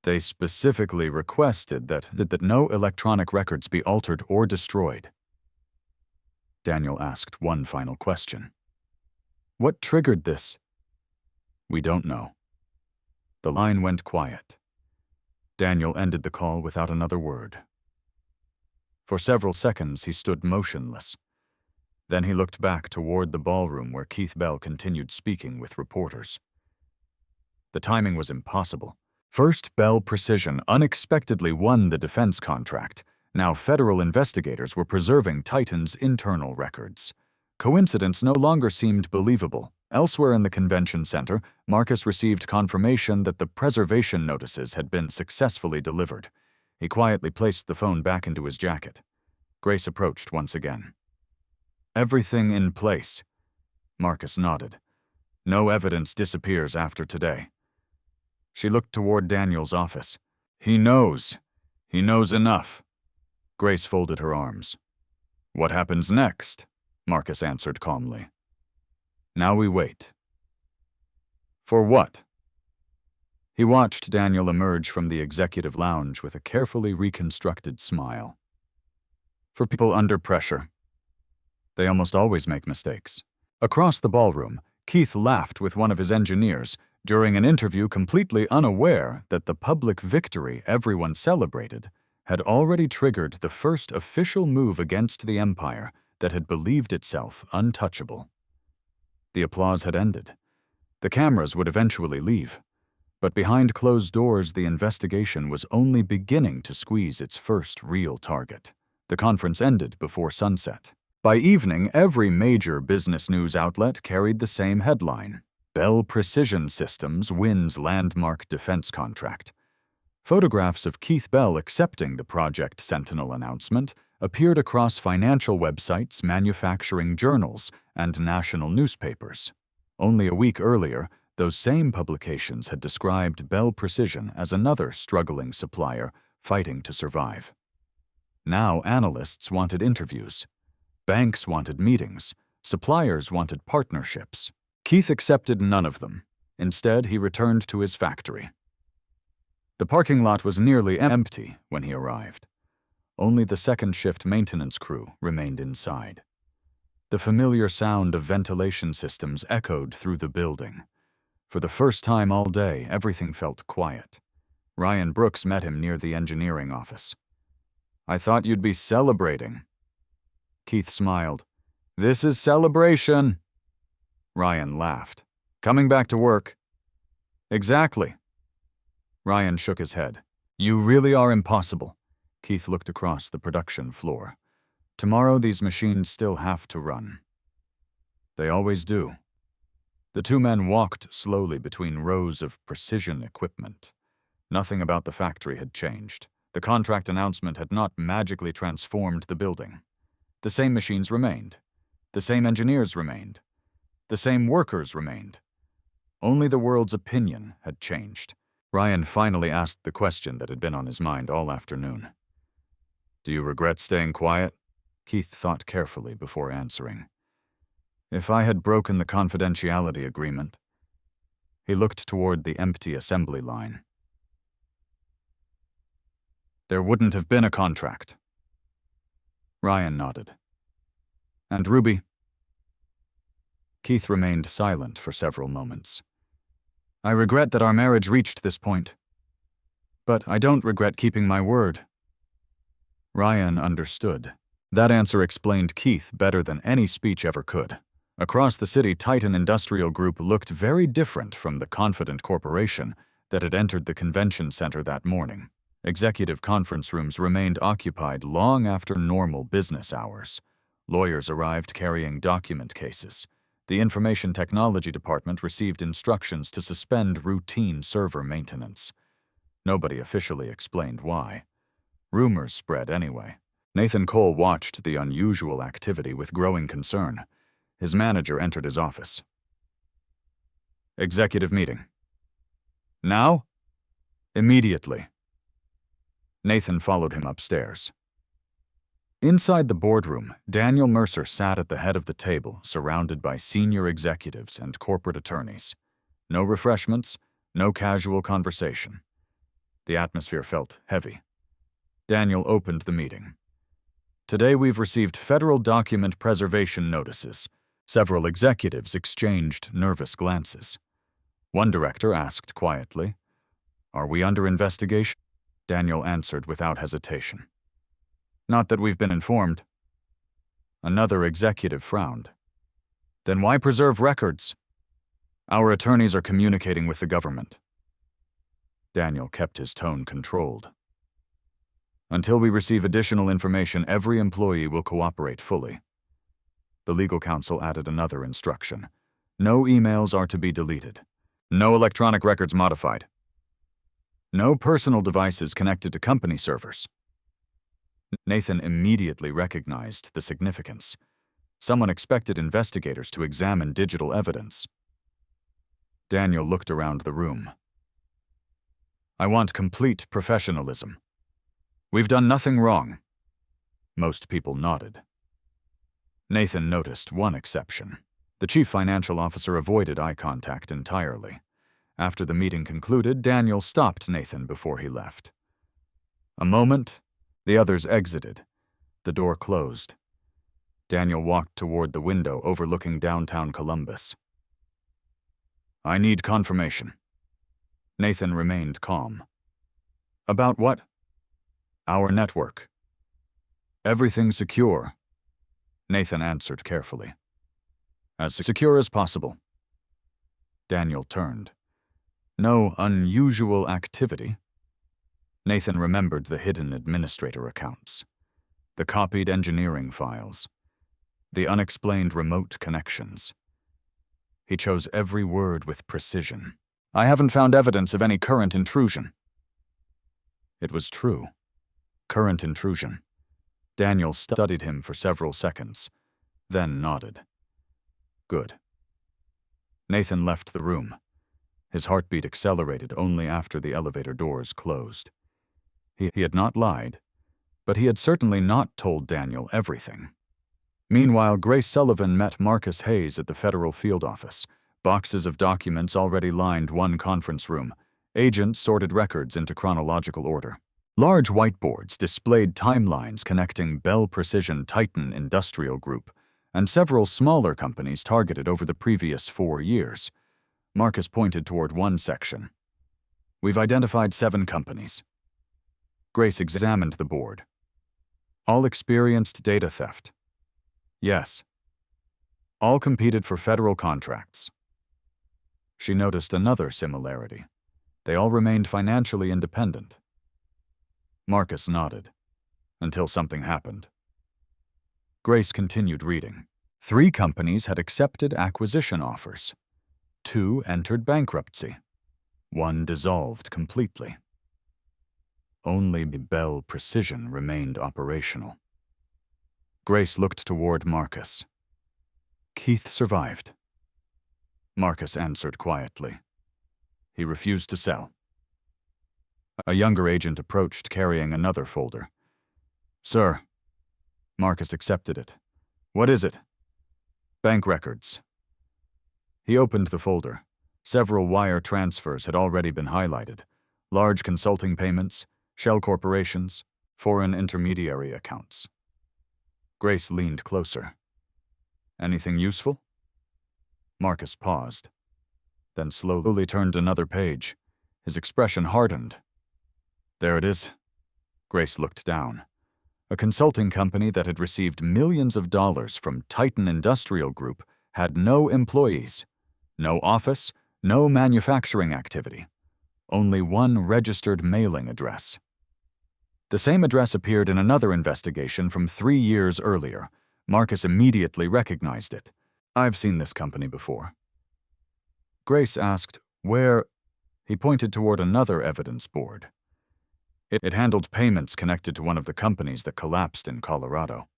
"They specifically requested that no electronic records be altered or destroyed." Daniel asked one final question. "What triggered this?" "We don't know." The line went quiet. Daniel ended the call without another word. For several seconds he stood motionless. Then he looked back toward the ballroom where Keith Bell continued speaking with reporters. The timing was impossible. First, Bell Precision unexpectedly won the defense contract. Now federal investigators were preserving Titan's internal records. Coincidence no longer seemed believable. Elsewhere in the convention center, Marcus received confirmation that the preservation notices had been successfully delivered. He quietly placed the phone back into his jacket. Grace approached once again. "Everything in place?" Marcus nodded. "No evidence disappears after today." She looked toward Daniel's office. "He knows. He knows enough." Grace folded her arms. "What happens next?" Marcus answered calmly. "Now we wait." "For what?" He watched Daniel emerge from the executive lounge with a carefully reconstructed smile. "For people under pressure. They almost always make mistakes." Across the ballroom, Keith laughed with one of his engineers during an interview, completely unaware that the public victory everyone celebrated had already triggered the first official move against the empire that had believed itself untouchable. The applause had ended. The cameras would eventually leave. But behind closed doors, the investigation was only beginning to squeeze its first real target. The conference ended before sunset. By evening, every major business news outlet carried the same headline: Bell Precision Systems wins landmark defense contract. Photographs of Keith Bell accepting the Project Sentinel announcement appeared across financial websites, manufacturing journals, and national newspapers. Only a week earlier, those same publications had described Bell Precision as another struggling supplier fighting to survive. Now analysts wanted interviews. Banks wanted meetings. Suppliers wanted partnerships. Keith accepted none of them. Instead, he returned to his factory. The parking lot was nearly empty when he arrived. Only the second shift maintenance crew remained inside. The familiar sound of ventilation systems echoed through the building. For the first time all day, everything felt quiet. Ryan Brooks met him near the engineering office. "I thought you'd be celebrating." Keith smiled. "This is celebration." Ryan laughed. "Coming back to work." "Exactly." Ryan shook his head. "You really are impossible." Keith looked across the production floor. "Tomorrow these machines still have to run." "They always do." The two men walked slowly between rows of precision equipment. Nothing about the factory had changed. The contract announcement had not magically transformed the building. The same machines remained. The same engineers remained. The same workers remained. Only the world's opinion had changed. Ryan finally asked the question that had been on his mind all afternoon. "Do you regret staying quiet?" Keith thought carefully before answering. "If I had broken the confidentiality agreement." He looked toward the empty assembly line. "There wouldn't have been a contract." Ryan nodded. "And Ruby?" Keith remained silent for several moments. "I regret that our marriage reached this point. But I don't regret keeping my word." Ryan understood. That answer explained Keith better than any speech ever could. Across the city, Titan Industrial Group looked very different from the confident corporation that had entered the convention center that morning. Executive conference rooms remained occupied long after normal business hours. Lawyers arrived carrying document cases. The information technology department received instructions to suspend routine server maintenance. Nobody officially explained why. Rumors spread anyway. Nathan Cole watched the unusual activity with growing concern. His manager entered his office. Executive meeting. Now? Immediately. Nathan followed him upstairs. Inside the boardroom, Daniel Mercer sat at the head of the table, surrounded by senior executives and corporate attorneys. No refreshments, no casual conversation. The atmosphere felt heavy. Daniel opened the meeting. Today we've received federal document preservation notices. Several executives exchanged nervous glances. One director asked quietly, "Are we under investigation?" Daniel answered without hesitation. "Not that we've been informed." Another executive frowned. "Then why preserve records?" "Our attorneys are communicating with the government." Daniel kept his tone controlled. "Until we receive additional information, every employee will cooperate fully." The legal counsel added another instruction. No emails are to be deleted. No electronic records modified. No personal devices connected to company servers. Nathan immediately recognized the significance. Someone expected investigators to examine digital evidence. Daniel looked around the room. "I want complete professionalism. We've done nothing wrong." Most people nodded. Nathan noticed one exception. The chief financial officer avoided eye contact entirely. After the meeting concluded, Daniel stopped Nathan before he left. A moment, the others exited. The door closed. Daniel walked toward the window overlooking downtown Columbus. "I need confirmation." Nathan remained calm. "About what?" "Our network." "Everything's secure." Nathan answered carefully. "As secure as possible." Daniel turned. "No unusual activity." Nathan remembered the hidden administrator accounts, the copied engineering files, the unexplained remote connections. He chose every word with precision. "I haven't found evidence of any current intrusion." It was true. Current intrusion. Daniel studied him for several seconds, then nodded. Good. Nathan left the room. His heartbeat accelerated only after the elevator doors closed. He had not lied, but he had certainly not told Daniel everything. Meanwhile, Grace Sullivan met Marcus Hayes at the federal field office. Boxes of documents already lined one conference room. Agents sorted records into chronological order. Large whiteboards displayed timelines connecting Bell Precision Titan Industrial Group and several smaller companies targeted over the previous 4 years. Marcus pointed toward one section. "We've identified 7 companies." Grace examined the board. "All experienced data theft." "Yes." "All competed for federal contracts." She noticed another similarity. They all remained financially independent. Marcus nodded, until something happened. Grace continued reading. 3 companies had accepted acquisition offers. 2 entered bankruptcy. 1 dissolved completely. Only Bell Precision remained operational. Grace looked toward Marcus. "Keith survived." Marcus answered quietly. "He refused to sell." A younger agent approached carrying another folder. "Sir." Marcus accepted it. "What is it?" "Bank records." He opened the folder. Several wire transfers had already been highlighted. Large consulting payments, shell corporations, foreign intermediary accounts. Grace leaned closer. "Anything useful?" Marcus paused, then slowly turned another page. His expression hardened. "There it is." Grace looked down. A consulting company that had received millions of dollars from Titan Industrial Group had no employees, no office, no manufacturing activity. only one registered mailing address. The same address appeared in another investigation from 3 years earlier. Marcus immediately recognized it. "I've seen this company before." Grace asked, "Where?" He pointed toward another evidence board. It handled payments connected to one of the companies that collapsed in Colorado.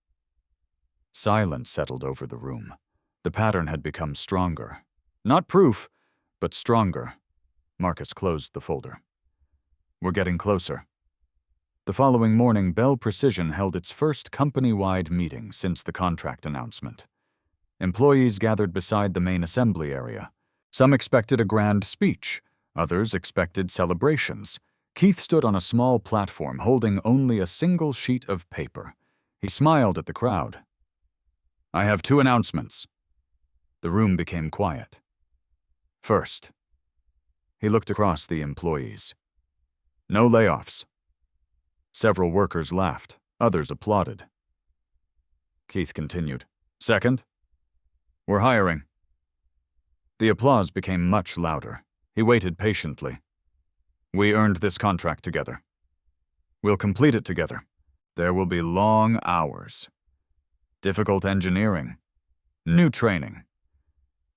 Silence settled over the room. The pattern had become stronger. Not proof, but stronger. Marcus closed the folder. "We're getting closer." The following morning, Bell Precision held its first company-wide meeting since the contract announcement. Employees gathered beside the main assembly area. Some expected a grand speech. Others expected celebrations. Keith stood on a small platform holding only a single sheet of paper. He smiled at the crowd. "I have 2 announcements." The room became quiet. First, he looked across the employees. "No layoffs." Several workers laughed. Others applauded. Keith continued. "Second, we're hiring." The applause became much louder. He waited patiently. "We earned this contract together. We'll complete it together. There will be long hours, difficult engineering, new training,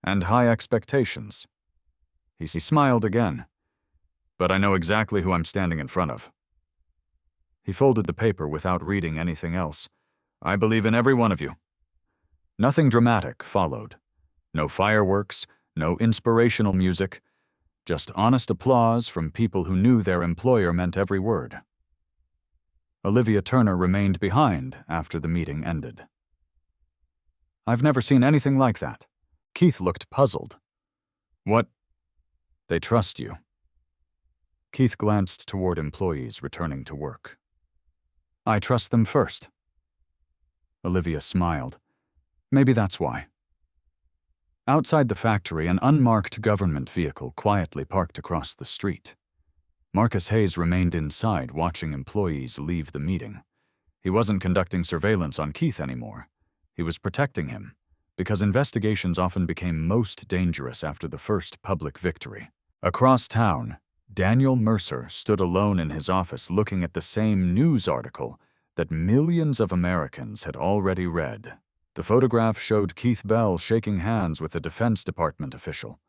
and high expectations." He smiled again. "But I know exactly who I'm standing in front of." He folded the paper without reading anything else. "I believe in every one of you." Nothing dramatic followed. No fireworks, no inspirational music, just honest applause from people who knew their employer meant every word. Olivia Turner remained behind after the meeting ended. "I've never seen anything like that." Keith looked puzzled. "What?" "They trust you." Keith glanced toward employees returning to work. "I trust them first." Olivia smiled. "Maybe that's why." Outside the factory, an unmarked government vehicle quietly parked across the street. Marcus Hayes remained inside, watching employees leave the meeting. He wasn't conducting surveillance on Keith anymore. He was protecting him, because investigations often became most dangerous after the first public victory. Across town, Daniel Mercer stood alone in his office looking at the same news article that millions of Americans had already read. The photograph showed Keith Bell shaking hands with a Defense Department official.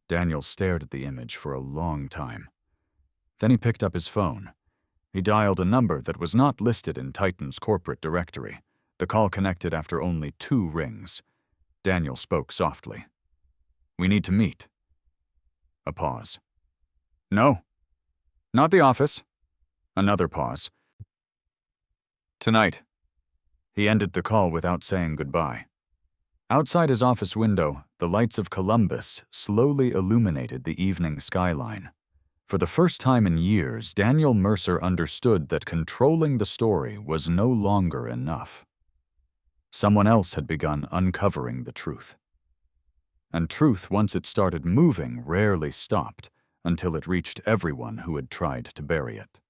Daniel stared at the image for a long time. Then he picked up his phone. He dialed a number that was not listed in Titan's corporate directory. The call connected after only 2 rings. Daniel spoke softly. "We need to meet." A pause. "No, not the office." Another pause. "Tonight." He ended the call without saying goodbye. Outside his office window, the lights of Columbus slowly illuminated the evening skyline. For the first time in years, Daniel Mercer understood that controlling the story was no longer enough. Someone else had begun uncovering the truth. And truth, once it started moving, rarely stopped until it reached everyone who had tried to bury it.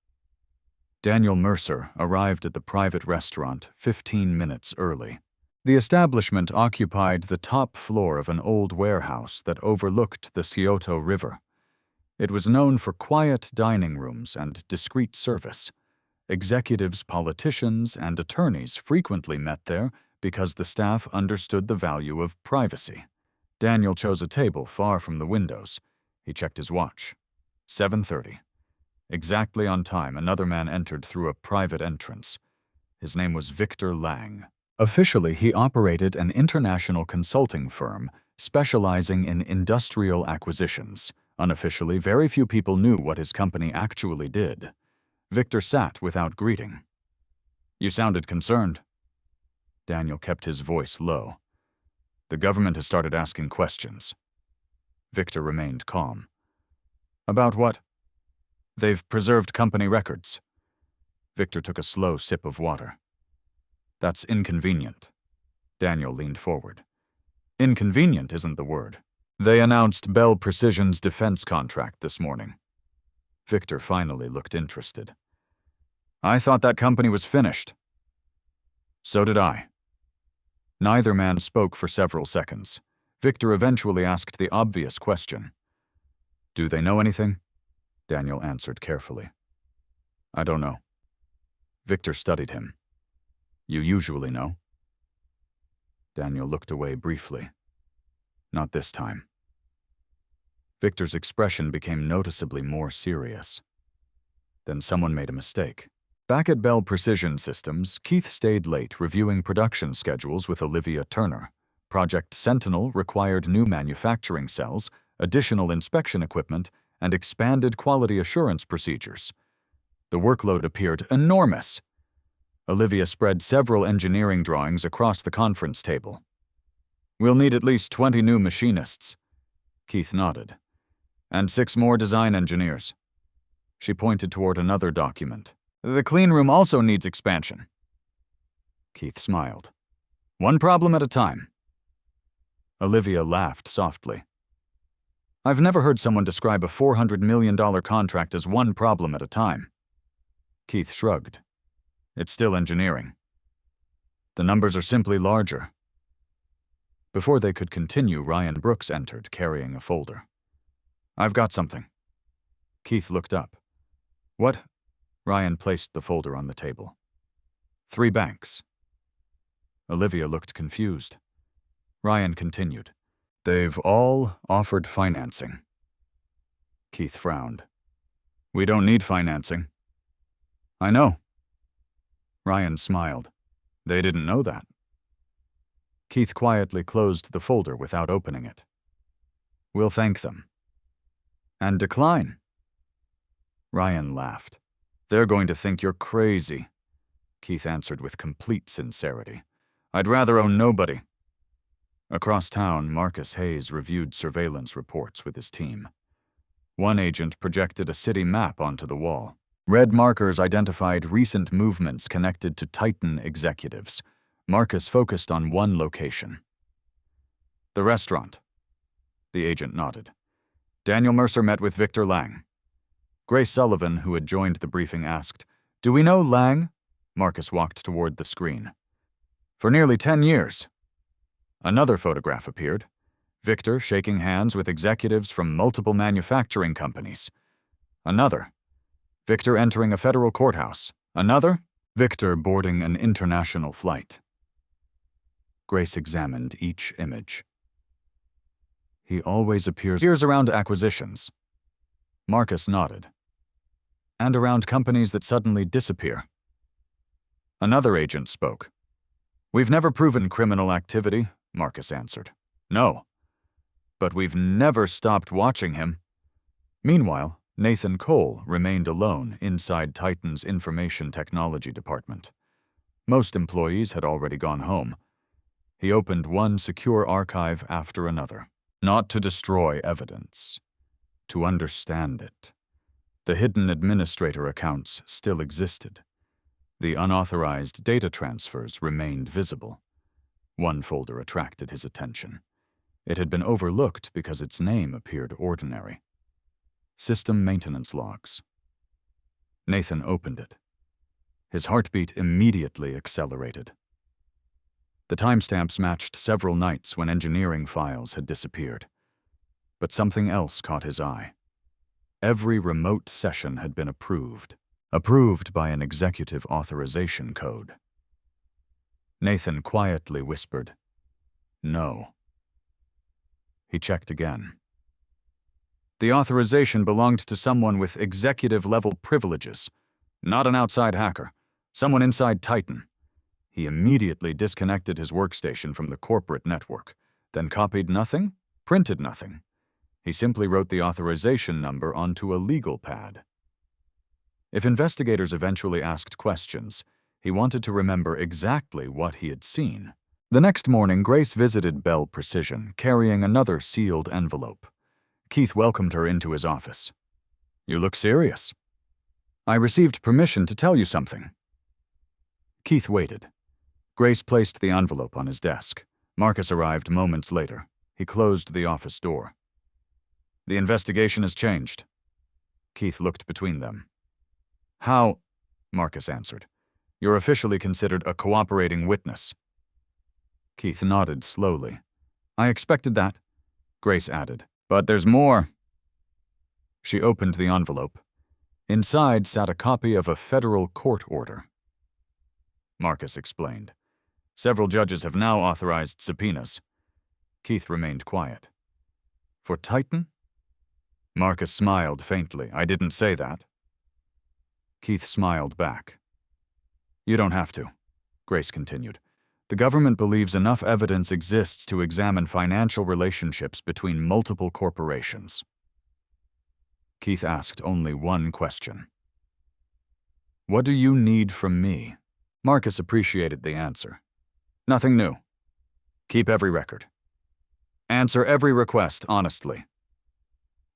Daniel Mercer arrived at the private restaurant 15 minutes early. The establishment occupied the top floor of an old warehouse that overlooked the Scioto River. It was known for quiet dining rooms and discreet service. Executives, politicians, and attorneys frequently met there because the staff understood the value of privacy. Daniel chose a table far from the windows. He checked his watch. 7:30. Exactly on time, another man entered through a private entrance. His name was Victor Lang. Officially, he operated an international consulting firm specializing in industrial acquisitions. Unofficially, very few people knew what his company actually did. Victor sat without greeting. "You sounded concerned." Daniel kept his voice low. "The government has started asking questions." Victor remained calm. "About what?" "They've preserved company records." Victor took a slow sip of water. "That's inconvenient." Daniel leaned forward. "Inconvenient isn't the word. They announced Bell Precision's defense contract this morning." Victor finally looked interested. "I thought that company was finished." "So did I." Neither man spoke for several seconds. Victor eventually asked the obvious question. "Do they know anything?" Daniel answered carefully. I don't know. Victor studied him. You usually know. Daniel looked away briefly. Not this time. Victor's expression became noticeably more serious. Then someone made a mistake. Back at Bell Precision Systems, Keith stayed late reviewing production schedules with Olivia Turner. Project Sentinel required new manufacturing cells, additional inspection equipment, and expanded quality assurance procedures. The workload appeared enormous. Olivia spread several engineering drawings across the conference table. We'll need at least 20 new machinists. Keith nodded. And 6 more design engineers. She pointed toward another document. The clean room also needs expansion. Keith smiled. One problem at a time. Olivia laughed softly. I've never heard someone describe a $400 million contract as one problem at a time. Keith shrugged. It's still engineering. The numbers are simply larger. Before they could continue, Ryan Brooks entered, carrying a folder. I've got something. Keith looked up. What? Ryan placed the folder on the table. 3 banks. Olivia looked confused. Ryan continued. They've all offered financing. Keith frowned. We don't need financing. I know. Ryan smiled. They didn't know that. Keith quietly closed the folder without opening it. We'll thank them. And decline. Ryan laughed. They're going to think you're crazy. Keith answered with complete sincerity. I'd rather own nobody. Across town, Marcus Hayes reviewed surveillance reports with his team. One agent projected a city map onto the wall. Red markers identified recent movements connected to Titan executives. Marcus focused on one location. The restaurant. The agent nodded. Daniel Mercer met with Victor Lang. Grace Sullivan, who had joined the briefing, asked, Do we know Lang? Marcus walked toward the screen. For nearly 10 years. Another photograph appeared. Victor shaking hands with executives from multiple manufacturing companies. Another. Victor entering a federal courthouse. Another. Victor boarding an international flight. Grace examined each image. He always appears around acquisitions. Marcus nodded. And around companies that suddenly disappear. Another agent spoke. We've never proven criminal activity, Marcus answered. No. But we've never stopped watching him. Meanwhile, Nathan Cole remained alone inside Titan's information technology department. Most employees had already gone home. He opened one secure archive after another. Not to destroy evidence, to understand it. The hidden administrator accounts still existed. The unauthorized data transfers remained visible. One folder attracted his attention. It had been overlooked because its name appeared ordinary. System maintenance logs. Nathan opened it. His heartbeat immediately accelerated. The timestamps matched several nights when engineering files had disappeared. But something else caught his eye. Every remote session had been approved by an executive authorization code. Nathan quietly whispered, No. He checked again. The authorization belonged to someone with executive-level privileges, not an outside hacker, someone inside Titan. He immediately disconnected his workstation from the corporate network, then copied nothing, printed nothing. He simply wrote the authorization number onto a legal pad. If investigators eventually asked questions, he wanted to remember exactly what he had seen. The next morning, Grace visited Bell Precision, carrying another sealed envelope. Keith welcomed her into his office. You look serious. I received permission to tell you something. Keith waited. Grace placed the envelope on his desk. Marcus arrived moments later. He closed the office door. The investigation has changed. Keith looked between them. How? Marcus answered. You're officially considered a cooperating witness. Keith nodded slowly. I expected that, Grace added. But there's more. She opened the envelope. Inside sat a copy of a federal court order. Marcus explained. Several judges have now authorized subpoenas. Keith remained quiet. For Titan? Marcus smiled faintly. I didn't say that. Keith smiled back. You don't have to, Grace continued. The government believes enough evidence exists to examine financial relationships between multiple corporations. Keith asked only one question. What do you need from me? Marcus appreciated the answer. Nothing new. Keep every record. Answer every request honestly.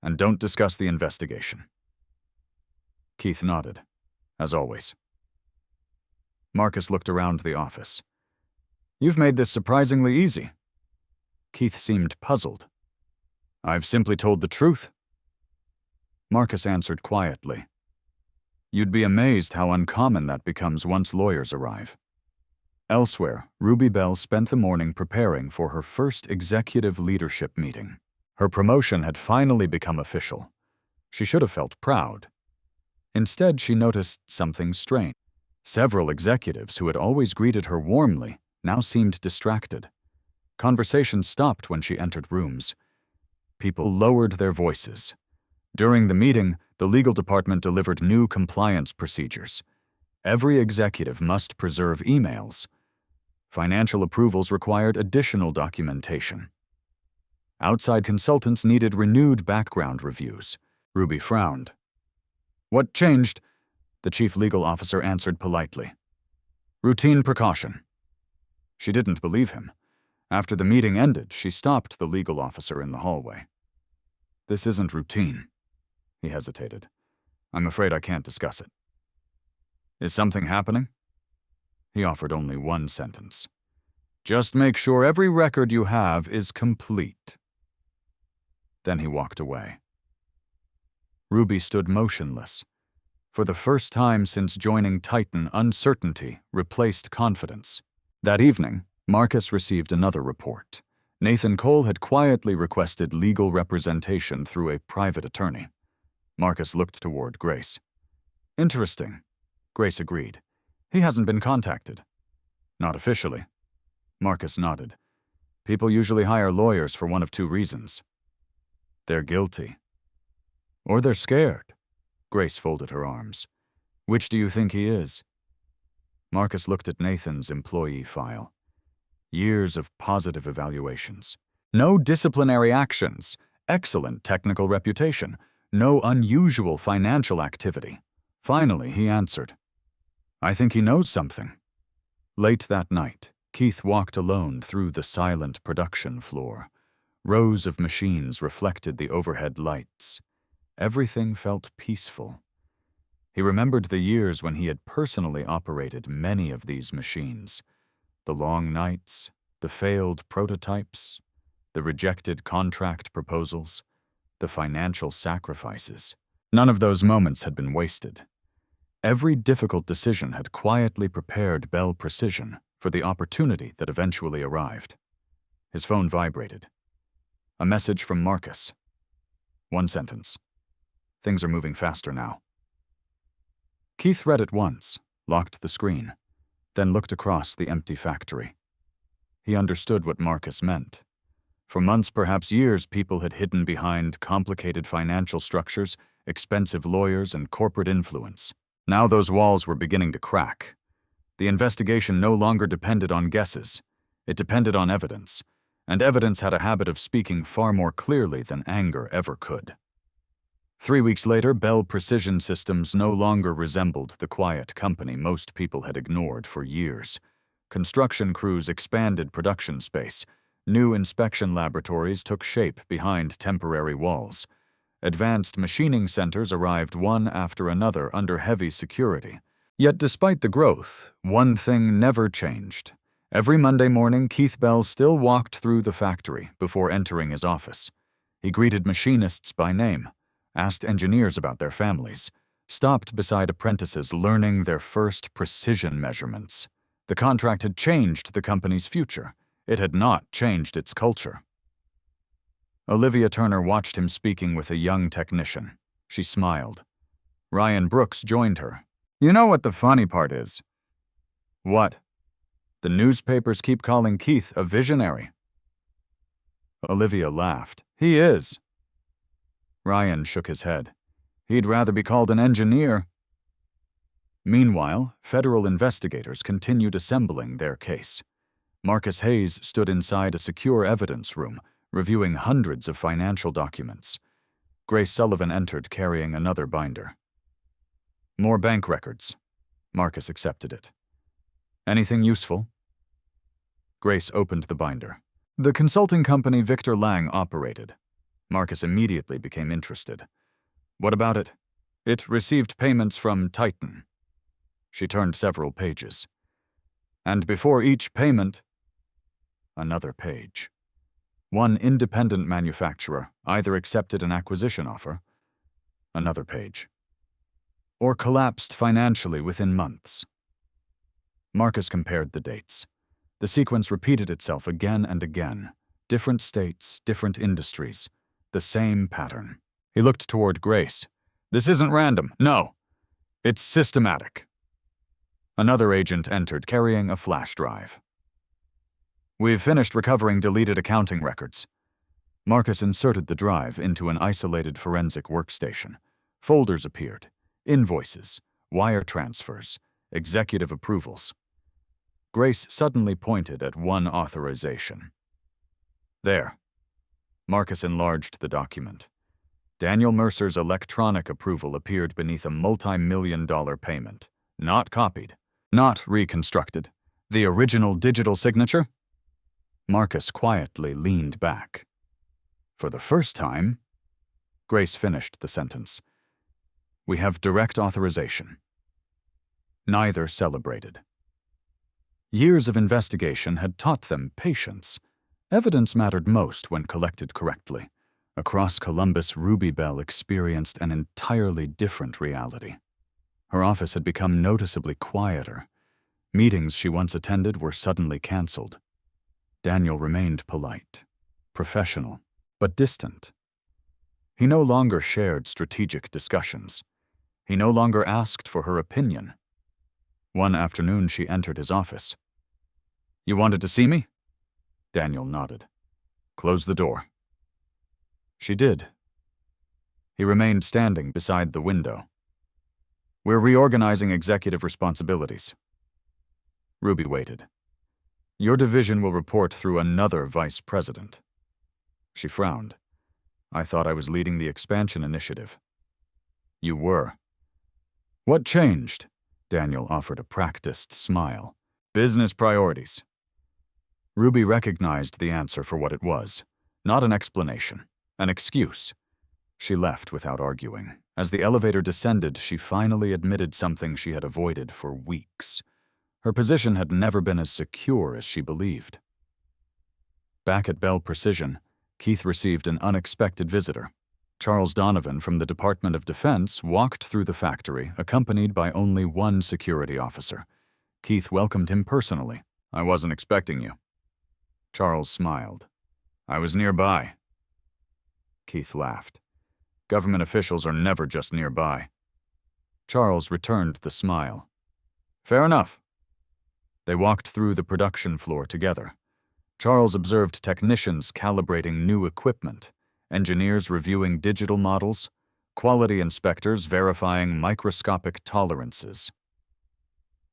And don't discuss the investigation. Keith nodded, as always. Marcus looked around the office. You've made this surprisingly easy. Keith seemed puzzled. I've simply told the truth. Marcus answered quietly. You'd be amazed how uncommon that becomes once lawyers arrive. Elsewhere, Ruby Bell spent the morning preparing for her first executive leadership meeting. Her promotion had finally become official. She should have felt proud. Instead, she noticed something strange. Several executives who had always greeted her warmly now seemed distracted. Conversations stopped when she entered rooms. People lowered their voices. During the meeting, the legal department delivered new compliance procedures. Every executive must preserve emails. Financial approvals required additional documentation. Outside consultants needed renewed background reviews. Ruby frowned. What changed? The chief legal officer answered politely. Routine precaution. She didn't believe him. After the meeting ended, she stopped the legal officer in the hallway. This isn't routine. He hesitated. I'm afraid I can't discuss it. Is something happening? He offered only one sentence. Just make sure every record you have is complete. Then he walked away. Ruby stood motionless. For the first time since joining Titan, uncertainty replaced confidence. That evening, Marcus received another report. Nathan Cole had quietly requested legal representation through a private attorney. Marcus looked toward Grace. Interesting, Grace agreed. He hasn't been contacted. Not officially. Marcus nodded. People usually hire lawyers for one of two reasons. They're guilty. Or they're scared. Grace folded her arms. Which do you think he is? Marcus looked at Nathan's employee file. Years of positive evaluations. No disciplinary actions. Excellent technical reputation. No unusual financial activity. Finally, he answered. I think he knows something. Late that night, Keith walked alone through the silent production floor. Rows of machines reflected the overhead lights. Everything felt peaceful. He remembered the years when he had personally operated many of these machines. The long nights, the failed prototypes, the rejected contract proposals, the financial sacrifices. None of those moments had been wasted. Every difficult decision had quietly prepared Bell Precision for the opportunity that eventually arrived. His phone vibrated. A message from Marcus. One sentence. Things are moving faster now. Keith read it once, locked the screen, then looked across the empty factory. He understood what Marcus meant. For months, perhaps years, people had hidden behind complicated financial structures, expensive lawyers, and corporate influence. Now those walls were beginning to crack. The investigation no longer depended on guesses. It depended on evidence, and evidence had a habit of speaking far more clearly than anger ever could. 3 weeks later, Bell Precision Systems no longer resembled the quiet company most people had ignored for years. Construction crews expanded production space. New inspection laboratories took shape behind temporary walls. Advanced machining centers arrived one after another under heavy security. Yet despite the growth, one thing never changed. Every Monday morning, Keith Bell still walked through the factory before entering his office. He greeted machinists by name, asked engineers about their families, stopped beside apprentices learning their first precision measurements. The contract had changed the company's future. It had not changed its culture. Olivia Turner watched him speaking with a young technician. She smiled. Ryan Brooks joined her. You know what the funny part is? What? The newspapers keep calling Keith a visionary. Olivia laughed. He is. Ryan shook his head. He'd rather be called an engineer. Meanwhile, federal investigators continued assembling their case. Marcus Hayes stood inside a secure evidence room, reviewing hundreds of financial documents. Grace Sullivan entered carrying another binder. More bank records. Marcus accepted it. Anything useful? Grace opened the binder. The consulting company Victor Lang operated. Marcus immediately became interested. What about it? It received payments from Titan. She turned several pages. And before each payment, another page. One independent manufacturer either accepted an acquisition offer, another page, or collapsed financially within months. Marcus compared the dates. The sequence repeated itself again and again. Different states, different industries. The same pattern. He looked toward Grace. This isn't random. No. It's systematic. Another agent entered carrying a flash drive. We've finished recovering deleted accounting records. Marcus inserted the drive into an isolated forensic workstation. Folders appeared. Invoices, wire transfers, executive approvals. Grace suddenly pointed at one authorization. There. Marcus enlarged the document. Daniel Mercer's electronic approval appeared beneath a multi-million-dollar payment. Not copied. Not reconstructed. The original digital signature? Marcus quietly leaned back. For the first time, Grace finished the sentence. We have direct authorization. Neither celebrated. Years of investigation had taught them patience. Evidence mattered most when collected correctly. Across Columbus, Ruby Bell experienced an entirely different reality. Her office had become noticeably quieter. Meetings she once attended were suddenly canceled. Daniel remained polite, professional, but distant. He no longer shared strategic discussions. He no longer asked for her opinion. One afternoon she entered his office. You wanted to see me? Daniel nodded. Close the door. She did. He remained standing beside the window. We're reorganizing executive responsibilities. Ruby waited. Your division will report through another vice president. She frowned. I thought I was leading the expansion initiative. You were. What changed? Daniel offered a practiced smile. Business priorities. Ruby recognized the answer for what it was. Not an explanation, an excuse. She left without arguing. As the elevator descended, she finally admitted something she had avoided for weeks. Her position had never been as secure as she believed. Back at Bell Precision, Keith received an unexpected visitor. Charles Donovan from the Department of Defense walked through the factory, accompanied by only one security officer. Keith welcomed him personally. I wasn't expecting you. Charles smiled. I was nearby. Keith laughed. Government officials are never just nearby. Charles returned the smile. Fair enough. They walked through the production floor together. Charles observed technicians calibrating new equipment, engineers reviewing digital models, quality inspectors verifying microscopic tolerances.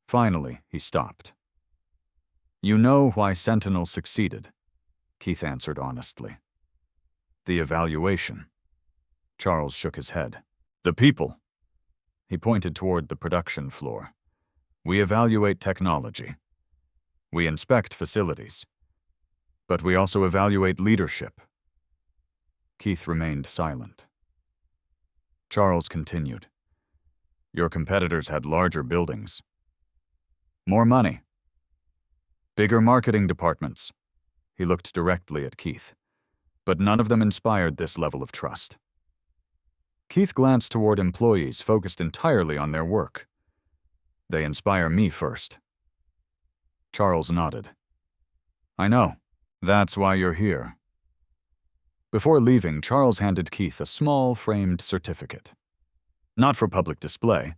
Finally, he stopped. You know why Sentinel succeeded, Keith answered honestly. The evaluation. Charles shook his head. The people. He pointed toward the production floor. We evaluate technology. We inspect facilities. But we also evaluate leadership. Keith remained silent. Charles continued. Your competitors had larger buildings. More money. Bigger marketing departments. He looked directly at Keith. But none of them inspired this level of trust. Keith glanced toward employees focused entirely on their work. They inspire me first. Charles nodded. I know. That's why you're here. Before leaving, Charles handed Keith a small framed certificate. Not for public display,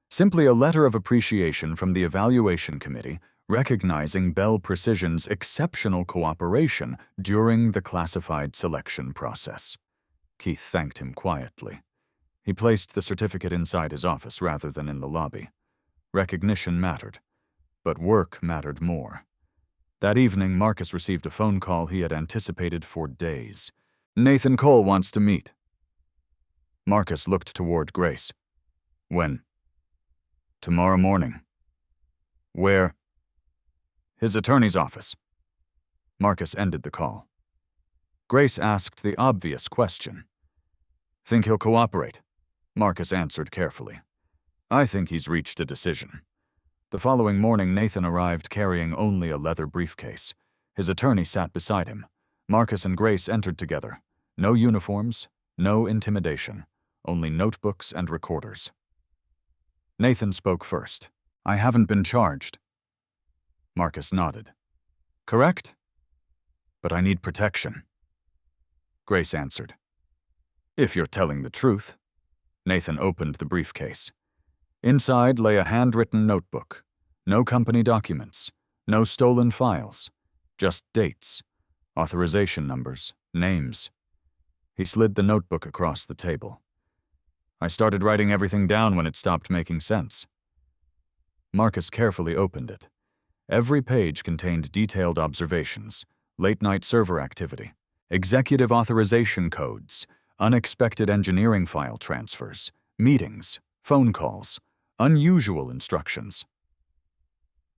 simply a letter of appreciation from the evaluation committee recognizing Bell Precision's exceptional cooperation during the classified selection process. Keith thanked him quietly. He placed the certificate inside his office rather than in the lobby. Recognition mattered, but work mattered more. That evening, Marcus received a phone call he had anticipated for days. "Nathan Cole wants to meet." Marcus looked toward Grace. "When?" "Tomorrow morning." "Where?" "His attorney's office." Marcus ended the call. Grace asked the obvious question. "Think he'll cooperate?" Marcus answered carefully. "I think he's reached a decision." The following morning, Nathan arrived carrying only a leather briefcase. His attorney sat beside him. Marcus and Grace entered together. No uniforms, no intimidation, only notebooks and recorders. Nathan spoke first. "I haven't been charged." Marcus nodded. "Correct? But I need protection." Grace answered. "If you're telling the truth." Nathan opened the briefcase. Inside lay a handwritten notebook. No company documents, no stolen files, just dates, authorization numbers, names. He slid the notebook across the table. "I started writing everything down when it stopped making sense." Marcus carefully opened it. Every page contained detailed observations, late-night server activity, executive authorization codes, unexpected engineering file transfers, meetings, phone calls, unusual instructions.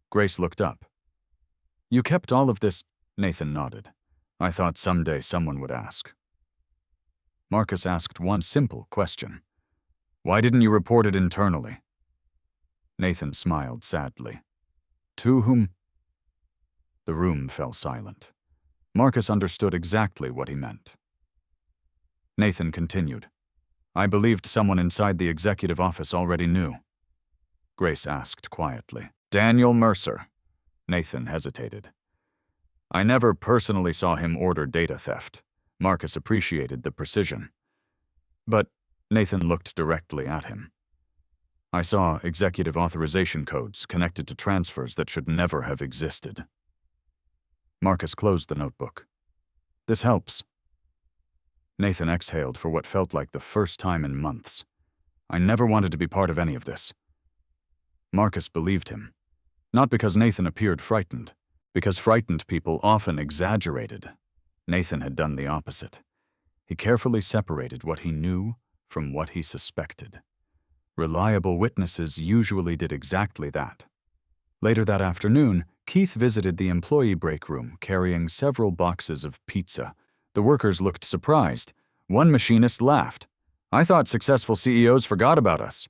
Grace looked up. "You kept all of this?" Nathan nodded. "I thought someday someone would ask." Marcus asked one simple question. "Why didn't you report it internally?" Nathan smiled sadly. "To whom?" The room fell silent. Marcus understood exactly what he meant. Nathan continued. "I believed someone inside the executive office already knew." Grace asked quietly. "Daniel Mercer." Nathan hesitated. "I never personally saw him order data theft." Marcus appreciated the precision. "But," Nathan looked directly at him, "I saw executive authorization codes connected to transfers that should never have existed." Marcus closed the notebook. "This helps." Nathan exhaled for what felt like the first time in months. "I never wanted to be part of any of this." Marcus believed him. Not because Nathan appeared frightened, because frightened people often exaggerated. Nathan had done the opposite. He carefully separated what he knew from what he suspected. Reliable witnesses usually did exactly that. Later that afternoon, Keith visited the employee break room carrying several boxes of pizza. The workers looked surprised. One machinist laughed. "I thought successful CEOs forgot about us."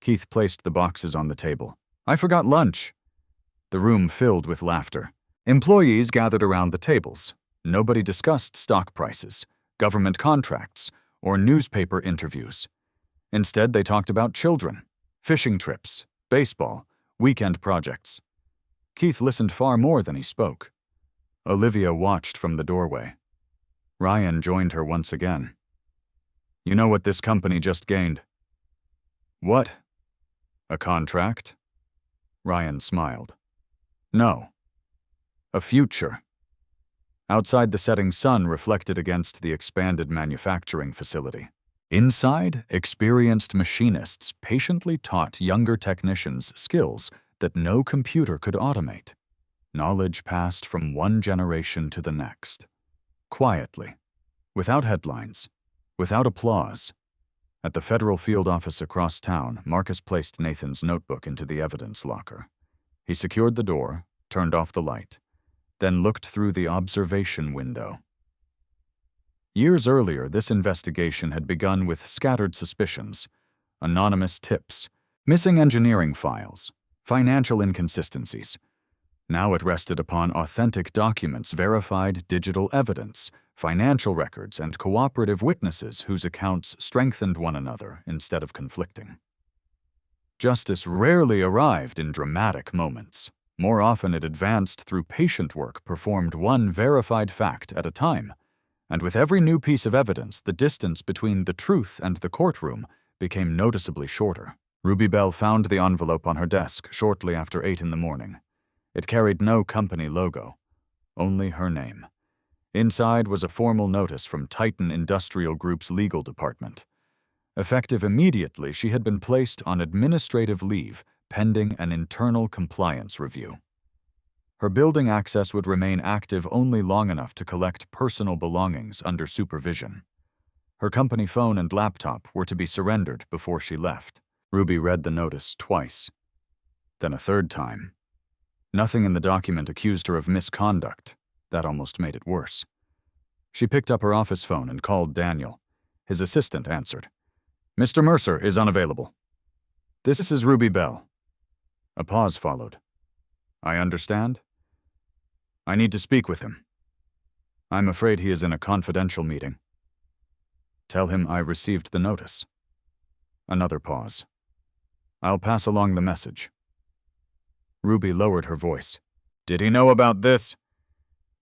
Keith placed the boxes on the table. "I forgot lunch." The room filled with laughter. Employees gathered around the tables. Nobody discussed stock prices, government contracts, or newspaper interviews. Instead, they talked about children, fishing trips, baseball, weekend projects. Keith listened far more than he spoke. Olivia watched from the doorway. Ryan joined her once again. "You know what this company just gained?" "What?" "A contract?" Ryan smiled. "No. A future." Outside, the setting sun reflected against the expanded manufacturing facility. Inside, experienced machinists patiently taught younger technicians skills that no computer could automate. Knowledge passed from one generation to the next. Quietly, without headlines, without applause. At the federal field office across town, Marcus placed Nathan's notebook into the evidence locker. He secured the door, turned off the light, then looked through the observation window. Years earlier, this investigation had begun with scattered suspicions, anonymous tips, missing engineering files, financial inconsistencies. Now it rested upon authentic documents, verified digital evidence, financial records, and cooperative witnesses whose accounts strengthened one another instead of conflicting. Justice rarely arrived in dramatic moments. More often it advanced through patient work performed one verified fact at a time, and with every new piece of evidence, the distance between the truth and the courtroom became noticeably shorter. Ruby Bell found the envelope on her desk shortly after 8 in the morning. It carried no company logo, only her name. Inside was a formal notice from Titan Industrial Group's legal department. Effective immediately, she had been placed on administrative leave pending an internal compliance review. Her building access would remain active only long enough to collect personal belongings under supervision. Her company phone and laptop were to be surrendered before she left. Ruby read the notice twice, then a third time. Nothing in the document accused her of misconduct. That almost made it worse. She picked up her office phone and called Daniel. His assistant answered. "Mr. Mercer is unavailable." "This is Ruby Bell." A pause followed. "I understand. I need to speak with him. I'm afraid he is in a confidential meeting." "Tell him I received the notice." Another pause. "I'll pass along the message." Ruby lowered her voice. "Did he know about this?"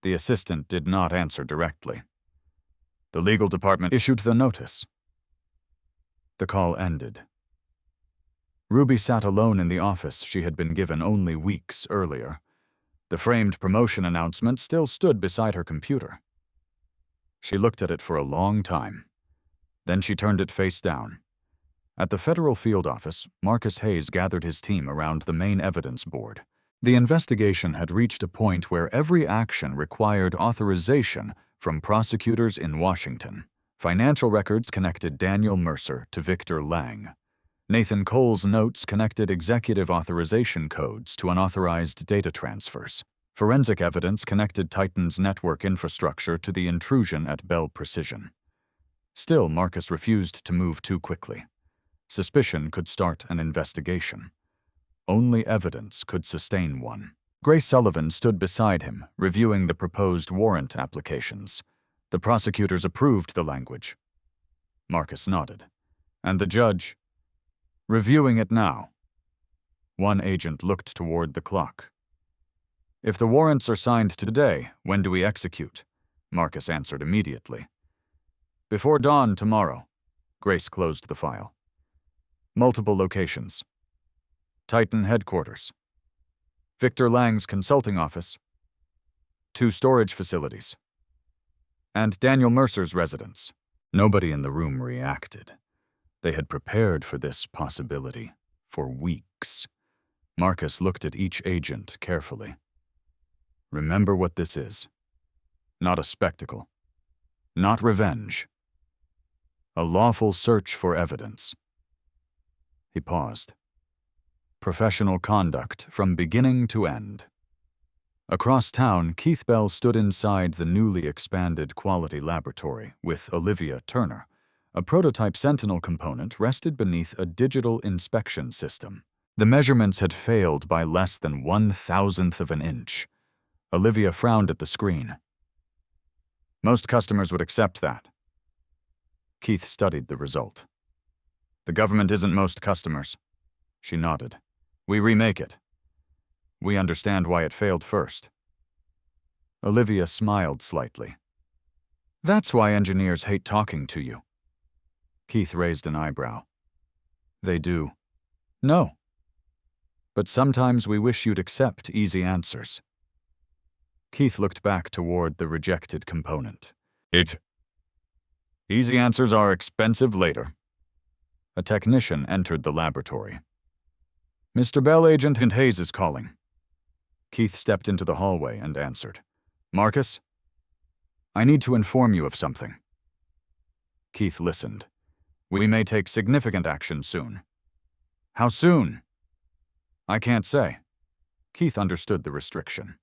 The assistant did not answer directly. "The legal department issued the notice." The call ended. Ruby sat alone in the office she had been given only weeks earlier. The framed promotion announcement still stood beside her computer. She looked at it for a long time. Then she turned it face down. At the federal field office, Marcus Hayes gathered his team around the main evidence board. The investigation had reached a point where every action required authorization from prosecutors in Washington. Financial records connected Daniel Mercer to Victor Lang. Nathan Cole's notes connected executive authorization codes to unauthorized data transfers. Forensic evidence connected Titan's network infrastructure to the intrusion at Bell Precision. Still, Marcus refused to move too quickly. Suspicion could start an investigation. Only evidence could sustain one. Grace Sullivan stood beside him, reviewing the proposed warrant applications. The prosecutors approved the language. Marcus nodded. "And the judge?" "Reviewing it now." One agent looked toward the clock. "If the warrants are signed today, when do we execute?" Marcus answered immediately. "Before dawn tomorrow." Grace closed the file. "Multiple locations. Titan headquarters. Victor Lang's consulting office. 2 storage facilities. And Daniel Mercer's residence." Nobody in the room reacted. They had prepared for this possibility for weeks. Marcus looked at each agent carefully. "Remember what this is. Not a spectacle. Not revenge. A lawful search for evidence." He paused. Professional conduct from beginning to end. Across town, Keith Bell stood inside the newly expanded quality laboratory with Olivia Turner. A prototype Sentinel component rested beneath a digital inspection system. The measurements had failed by less than 1/1000th of an inch. Olivia frowned at the screen. "Most customers would accept that." Keith studied the result. "The government isn't most customers." She nodded. "We remake it. We understand why it failed first." Olivia smiled slightly. "That's why engineers hate talking to you." Keith raised an eyebrow. "They do." "No. But sometimes we wish you'd accept easy answers." Keith looked back toward the rejected component. Easy answers are expensive later." A technician entered the laboratory. "Mr. Bell, Agent Hayes is calling." Keith stepped into the hallway and answered. "Marcus? I need to inform you of something." Keith listened. "We may take significant action soon." "How soon?" "I can't say." Keith understood the restriction.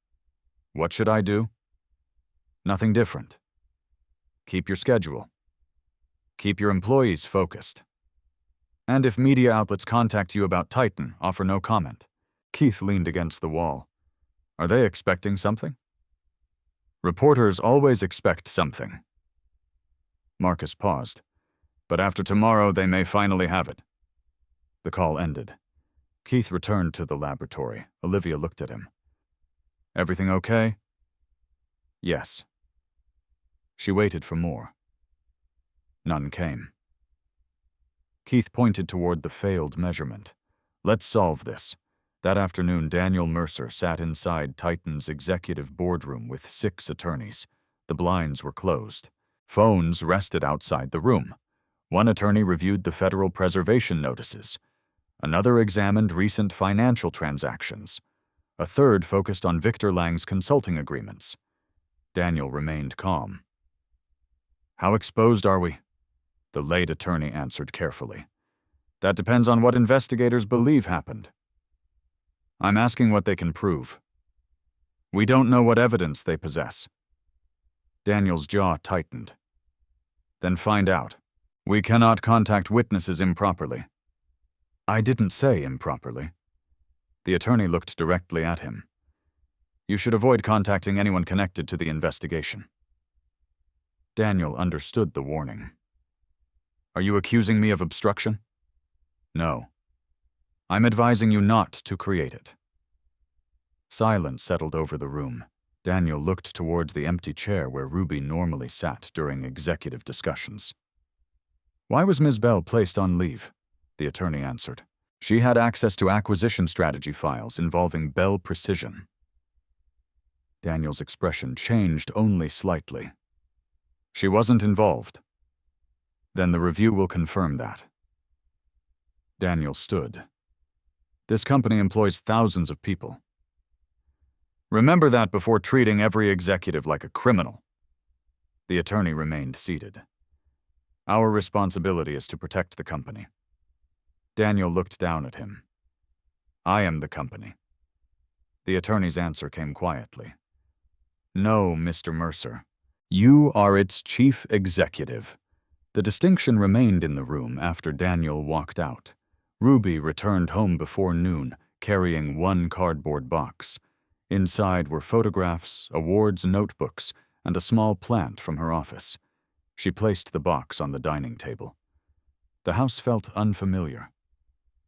"What should I do?" "Nothing different. Keep your schedule. Keep your employees focused. And if media outlets contact you about Titan, offer no comment." Keith leaned against the wall. "Are they expecting something?" "Reporters always expect something." Marcus paused. "But after tomorrow, they may finally have it." The call ended. Keith returned to the laboratory. Olivia looked at him. "Everything okay?" "Yes." She waited for more. None came. Keith pointed toward the failed measurement. Let's solve this. That afternoon, Daniel Mercer sat inside Titan's executive boardroom with 6 attorneys. The blinds were closed. Phones rested outside the room. One attorney reviewed the federal preservation notices. Another examined recent financial transactions. A third focused on Victor Lang's consulting agreements. Daniel remained calm. How exposed are we? The late attorney answered carefully. That depends on what investigators believe happened. I'm asking what they can prove. We don't know what evidence they possess. Daniel's jaw tightened. Then find out. We cannot contact witnesses improperly. I didn't say improperly. The attorney looked directly at him. You should avoid contacting anyone connected to the investigation. Daniel understood the warning. Are you accusing me of obstruction? No. I'm advising you not to create it. Silence settled over the room. Daniel looked towards the empty chair where Ruby normally sat during executive discussions. Why was Ms. Bell placed on leave? The attorney answered. She had access to acquisition strategy files involving Bell Precision. Daniel's expression changed only slightly. She wasn't involved. Then the review will confirm that. Daniel stood. This company employs thousands of people. Remember that before treating every executive like a criminal. The attorney remained seated. Our responsibility is to protect the company. Daniel looked down at him. I am the company. The attorney's answer came quietly. No, Mr. Mercer. You are its chief executive. The distinction remained in the room after Daniel walked out. Ruby returned home before noon, carrying one cardboard box. Inside were photographs, awards, notebooks, and a small plant from her office. She placed the box on the dining table. The house felt unfamiliar.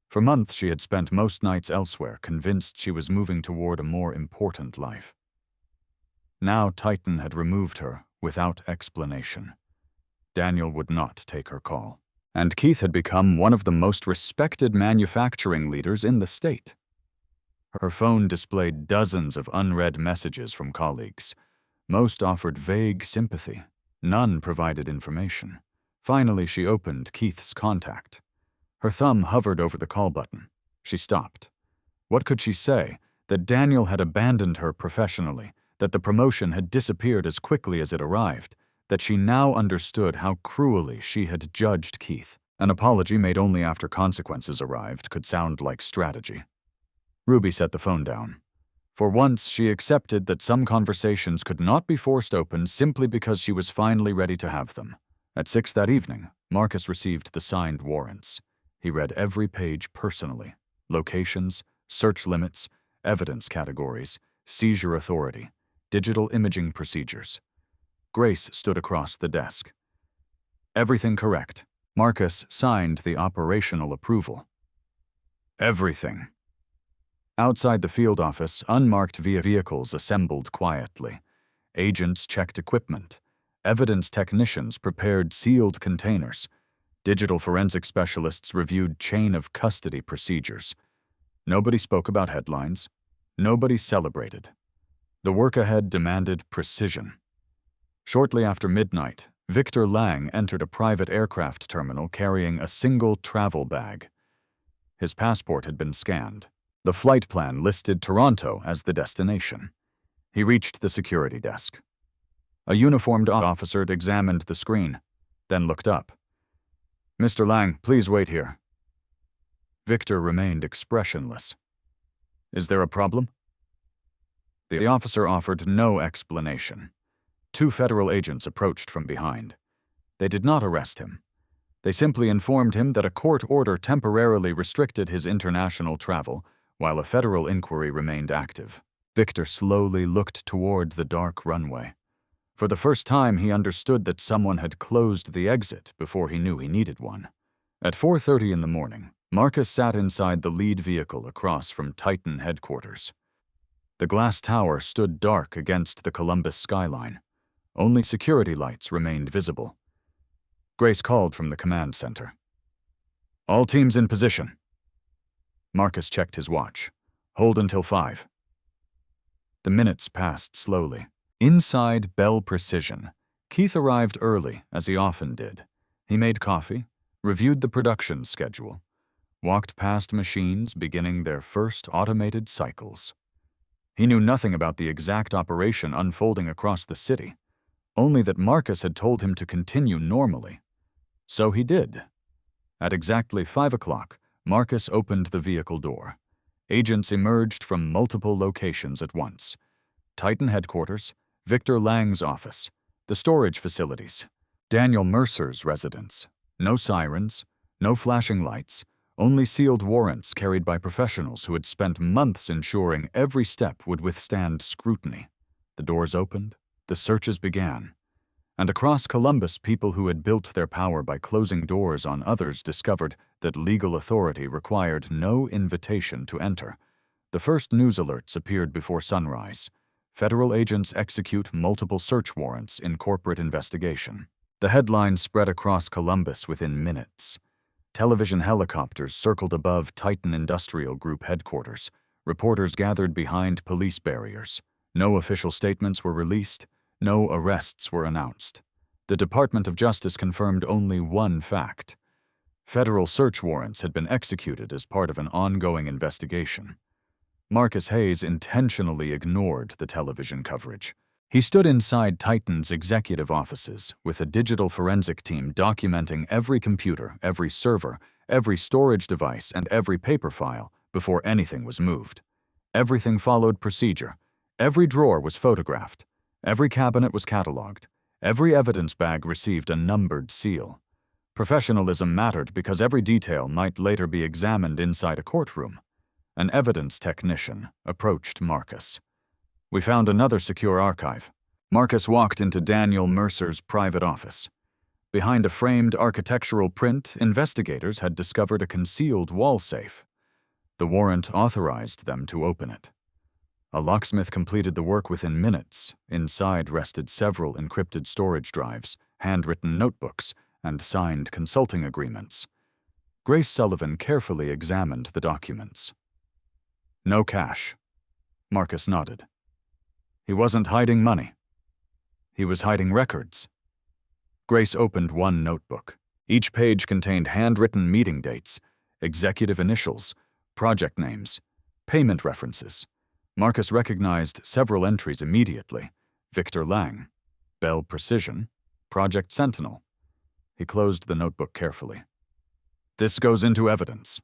For months she had spent most nights elsewhere, convinced she was moving toward a more important life. Now Titan had removed her without explanation. Daniel would not take her call. And Keith had become one of the most respected manufacturing leaders in the state. Her phone displayed dozens of unread messages from colleagues. Most offered vague sympathy. None provided information. Finally, she opened Keith's contact. Her thumb hovered over the call button. She stopped. What could she say? That Daniel had abandoned her professionally, that the promotion had disappeared as quickly as it arrived, that she now understood how cruelly she had judged Keith. An apology made only after consequences arrived could sound like strategy. Ruby set the phone down. For once, she accepted that some conversations could not be forced open simply because she was finally ready to have them. At 6 that evening, Marcus received the signed warrants. He read every page personally. Locations, search limits, evidence categories, seizure authority, digital imaging procedures. Grace stood across the desk. Everything correct. Marcus signed the operational approval. Everything. Outside the field office, unmarked vehicles assembled quietly. Agents checked equipment. Evidence technicians prepared sealed containers. Digital forensic specialists reviewed chain of custody procedures. Nobody spoke about headlines. Nobody celebrated. The work ahead demanded precision. Shortly after midnight, Victor Lang entered a private aircraft terminal carrying a single travel bag. His passport had been scanned. The flight plan listed Toronto as the destination. He reached the security desk. A uniformed officer examined the screen, then looked up. Mr. Lang, please wait here. Victor remained expressionless. Is there a problem? The officer offered no explanation. 2 federal agents approached from behind. They did not arrest him. They simply informed him that a court order temporarily restricted his international travel, while a federal inquiry remained active. Victor slowly looked toward the dark runway. For the first time, he understood that someone had closed the exit before he knew he needed one. At 4:30 in the morning, Marcus sat inside the lead vehicle across from Titan headquarters. The glass tower stood dark against the Columbus skyline. Only security lights remained visible. Grace called from the command center. All teams in position. Marcus checked his watch. Hold until 5. The minutes passed slowly. Inside Bell Precision, Keith arrived early, as he often did. He made coffee, reviewed the production schedule, walked past machines beginning their first automated cycles. He knew nothing about the exact operation unfolding across the city, only that Marcus had told him to continue normally. So he did. At exactly 5 o'clock, Marcus opened the vehicle door. Agents emerged from multiple locations at once. Titan headquarters, Victor Lang's office, the storage facilities, Daniel Mercer's residence. No sirens, no flashing lights, only sealed warrants carried by professionals who had spent months ensuring every step would withstand scrutiny. The doors opened, the searches began. And across Columbus, people who had built their power by closing doors on others discovered that legal authority required no invitation to enter. The first news alerts appeared before sunrise. Federal agents execute multiple search warrants in corporate investigation. The headlines spread across Columbus within minutes. Television helicopters circled above Titan Industrial Group headquarters. Reporters gathered behind police barriers. No official statements were released. No arrests were announced. The Department of Justice confirmed only one fact. Federal search warrants had been executed as part of an ongoing investigation. Marcus Hayes intentionally ignored the television coverage. He stood inside Titan's executive offices with a digital forensic team documenting every computer, every server, every storage device, and every paper file before anything was moved. Everything followed procedure. Every drawer was photographed. Every cabinet was cataloged. Every evidence bag received a numbered seal. Professionalism mattered because every detail might later be examined inside a courtroom. An evidence technician approached Marcus. We found another secure archive. Marcus walked into Daniel Mercer's private office. Behind a framed architectural print, investigators had discovered a concealed wall safe. The warrant authorized them to open it. A locksmith completed the work within minutes. Inside rested several encrypted storage drives, handwritten notebooks, and signed consulting agreements. Grace Sullivan carefully examined the documents. No cash. Marcus nodded. He wasn't hiding money. He was hiding records. Grace opened one notebook. Each page contained handwritten meeting dates, executive initials, project names, payment references. Marcus recognized several entries immediately. Victor Lang, Bell Precision, Project Sentinel. He closed the notebook carefully. This goes into evidence.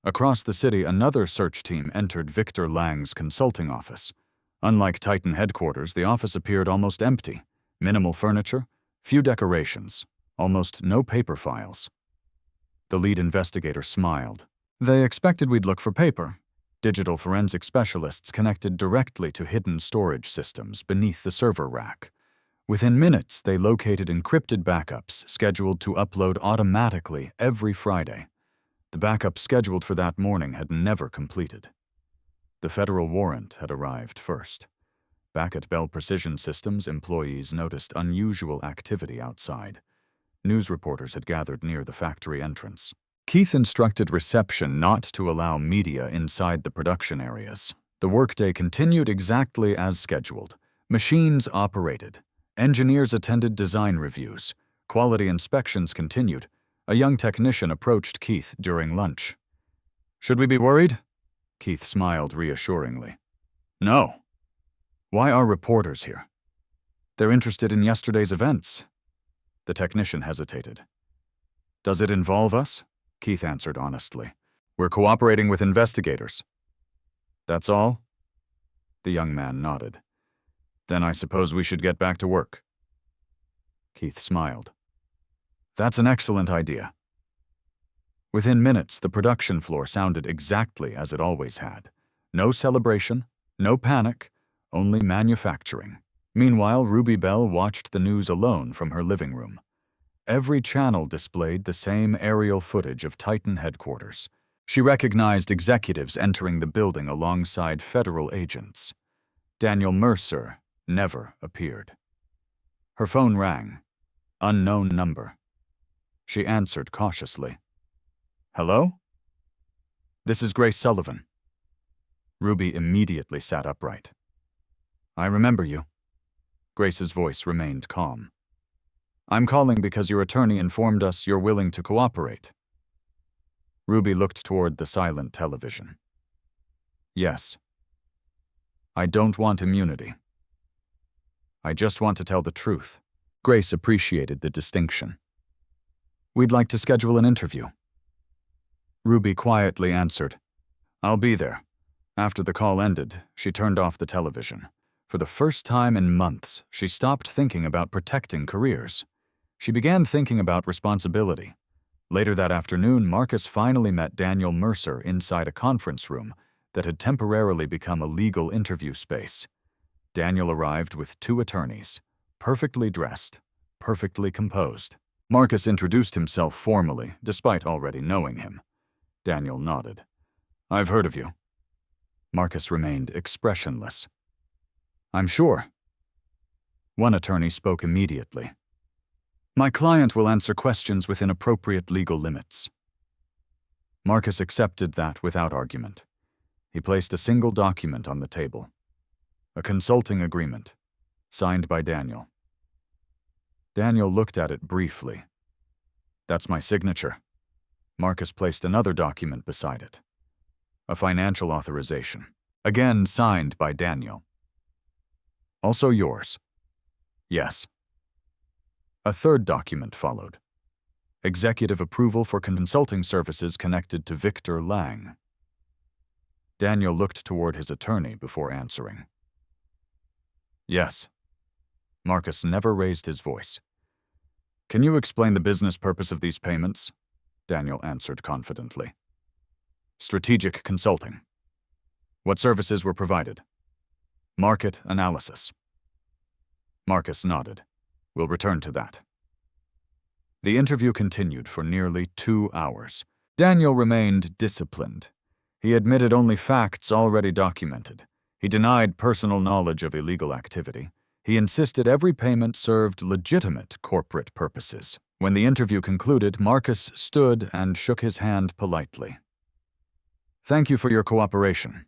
Across the city, another search team entered Victor Lang's consulting office. Unlike Titan headquarters, the office appeared almost empty. Minimal furniture, few decorations, almost no paper files. The lead investigator smiled. They expected we'd look for paper. Digital forensic specialists connected directly to hidden storage systems beneath the server rack. Within minutes, they located encrypted backups scheduled to upload automatically every Friday. The backup scheduled for that morning had never completed. The federal warrant had arrived first. Back at Bell Precision Systems, employees noticed unusual activity outside. News reporters had gathered near the factory entrance. Keith instructed reception not to allow media inside the production areas. The workday continued exactly as scheduled. Machines operated. Engineers attended design reviews. Quality inspections continued. A young technician approached Keith during lunch. "Should we be worried?" Keith smiled reassuringly. "No." "Why are reporters here?" "They're interested in yesterday's events." The technician hesitated. "Does it involve us?" Keith answered honestly. "We're cooperating with investigators." "That's all?" The young man nodded. "Then I suppose we should get back to work." Keith smiled. "That's an excellent idea." Within minutes, the production floor sounded exactly as it always had. No celebration, no panic, only manufacturing. Meanwhile, Ruby Bell watched the news alone from her living room. Every channel displayed the same aerial footage of Titan headquarters. She recognized executives entering the building alongside federal agents. Daniel Mercer never appeared. Her phone rang. Unknown number. She answered cautiously. Hello? This is Grace Sullivan. Ruby immediately sat upright. I remember you. Grace's voice remained calm. I'm calling because your attorney informed us you're willing to cooperate. Ruby looked toward the silent television. Yes. I don't want immunity. I just want to tell the truth. Grace appreciated the distinction. We'd like to schedule an interview. Ruby quietly answered, I'll be there. After the call ended, she turned off the television. For the first time in months, she stopped thinking about protecting careers. She began thinking about responsibility. Later that afternoon, Marcus finally met Daniel Mercer inside a conference room that had temporarily become a legal interview space. Daniel arrived with 2 attorneys, perfectly dressed, perfectly composed. Marcus introduced himself formally, despite already knowing him. Daniel nodded. I've heard of you. Marcus remained expressionless. I'm sure. One attorney spoke immediately. My client will answer questions within appropriate legal limits. Marcus accepted that without argument. He placed a single document on the table. A consulting agreement, signed by Daniel. Daniel looked at it briefly. That's my signature. Marcus placed another document beside it. A financial authorization, again signed by Daniel. Also yours. Yes. A third document followed. Executive approval for consulting services connected to Victor Lang. Daniel looked toward his attorney before answering. Yes. Marcus never raised his voice. Can you explain the business purpose of these payments? Daniel answered confidently. Strategic consulting. What services were provided? Market analysis. Marcus nodded. We'll return to that. The interview continued for nearly 2 hours. Daniel remained disciplined. He admitted only facts already documented. He denied personal knowledge of illegal activity. He insisted every payment served legitimate corporate purposes. When the interview concluded, Marcus stood and shook his hand politely. Thank you for your cooperation,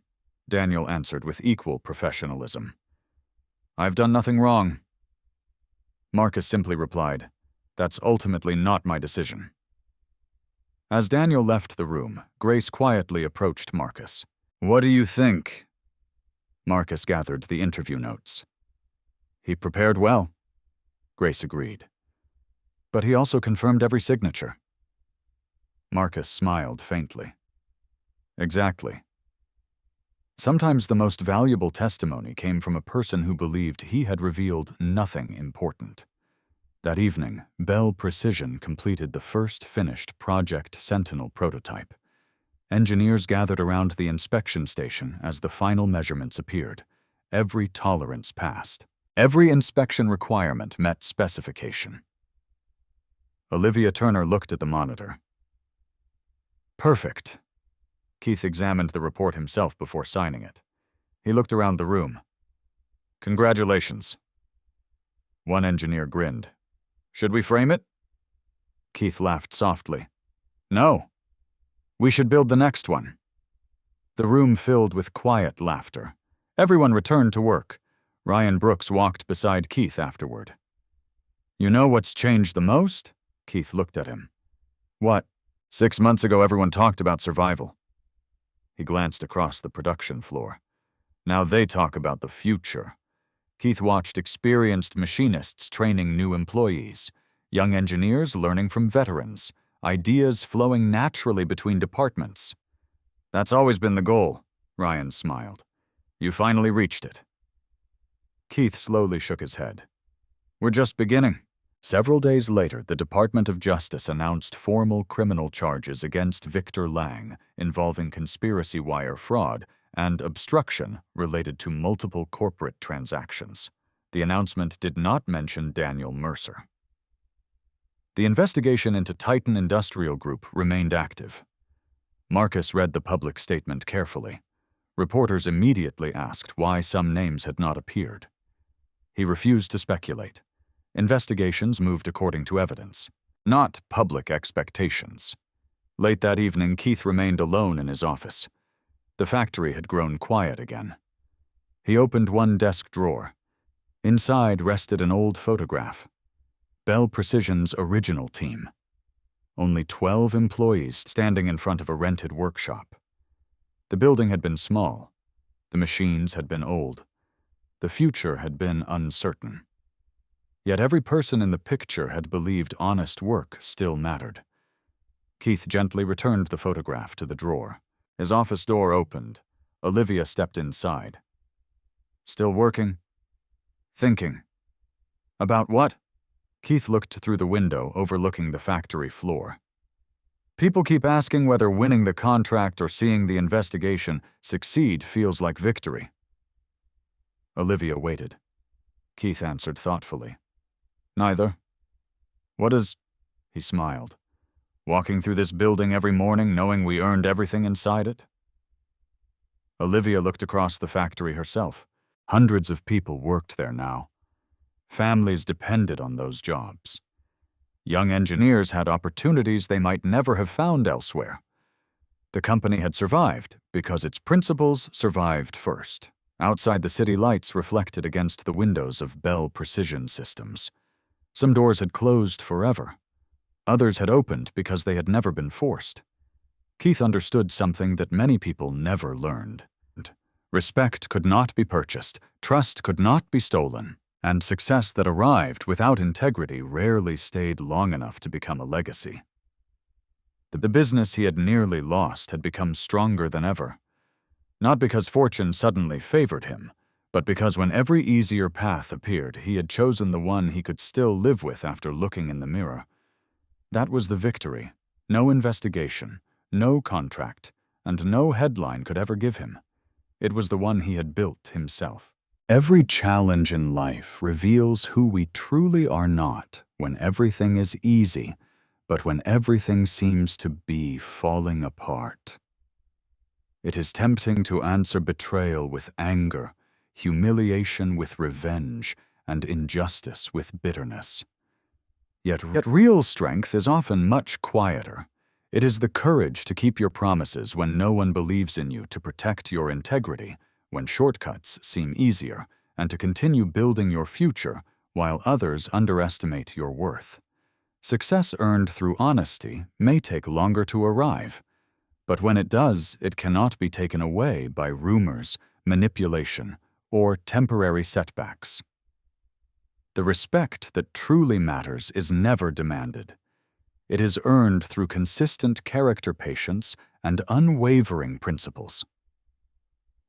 Daniel answered with equal professionalism. I've done nothing wrong. Marcus simply replied, That's ultimately not my decision. As Daniel left the room, Grace quietly approached Marcus. What do you think? Marcus gathered the interview notes. He prepared well, Grace agreed. But he also confirmed every signature. Marcus smiled faintly. Exactly. Sometimes the most valuable testimony came from a person who believed he had revealed nothing important. That evening, Bell Precision completed the first finished Project Sentinel prototype. Engineers gathered around the inspection station as the final measurements appeared. Every tolerance passed. Every inspection requirement met specification. Olivia Turner looked at the monitor. Perfect. Keith examined the report himself before signing it. He looked around the room. Congratulations. One engineer grinned. Should we frame it? Keith laughed softly. No. We should build the next one. The room filled with quiet laughter. Everyone returned to work. Ryan Brooks walked beside Keith afterward. You know what's changed the most? Keith looked at him. What? 6 months ago, everyone talked about survival. He glanced across the production floor. Now they talk about the future. Keith watched experienced machinists training new employees, young engineers learning from veterans, ideas flowing naturally between departments. That's always been the goal, Ryan smiled. You finally reached it. Keith slowly shook his head. We're just beginning. Several days later, the Department of Justice announced formal criminal charges against Victor Lang involving conspiracy wire fraud and obstruction related to multiple corporate transactions. The announcement did not mention Daniel Mercer. The investigation into Titan Industrial Group remained active. Marcus read the public statement carefully. Reporters immediately asked why some names had not appeared. He refused to speculate. Investigations moved according to evidence, not public expectations. Late that evening, Keith remained alone in his office. The factory had grown quiet again. He opened one desk drawer. Inside rested an old photograph. Bell Precision's original team. Only 12 employees standing in front of a rented workshop. The building had been small. The machines had been old. The future had been uncertain. Yet every person in the picture had believed honest work still mattered. Keith gently returned the photograph to the drawer. His office door opened. Olivia stepped inside. Still working? Thinking. About what? Keith looked through the window overlooking the factory floor. People keep asking whether winning the contract or seeing the investigation succeed feels like victory. Olivia waited. Keith answered thoughtfully. Neither. What is... He smiled. Walking through this building every morning knowing we earned everything inside it? Olivia looked across the factory herself. Hundreds of people worked there now. Families depended on those jobs. Young engineers had opportunities they might never have found elsewhere. The company had survived because its principles survived first. Outside, the city lights reflected against the windows of Bell Precision Systems. Some doors had closed forever. Others had opened because they had never been forced. Keith understood something that many people never learned. Respect could not be purchased, trust could not be stolen, and success that arrived without integrity rarely stayed long enough to become a legacy. The business he had nearly lost had become stronger than ever. Not because fortune suddenly favored him, but because when every easier path appeared, he had chosen the one he could still live with after looking in the mirror. That was the victory. No investigation, no contract, and no headline could ever give him. It was the one he had built himself. Every challenge in life reveals who we truly are not when everything is easy, but when everything seems to be falling apart. It is tempting to answer betrayal with anger, humiliation with revenge, and injustice with bitterness. Yet real strength is often much quieter. It is the courage to keep your promises when no one believes in you, to protect your integrity when shortcuts seem easier, and to continue building your future while others underestimate your worth. Success earned through honesty may take longer to arrive, but when it does, it cannot be taken away by rumors, manipulation, or temporary setbacks. The respect that truly matters is never demanded. It is earned through consistent character patience and unwavering principles.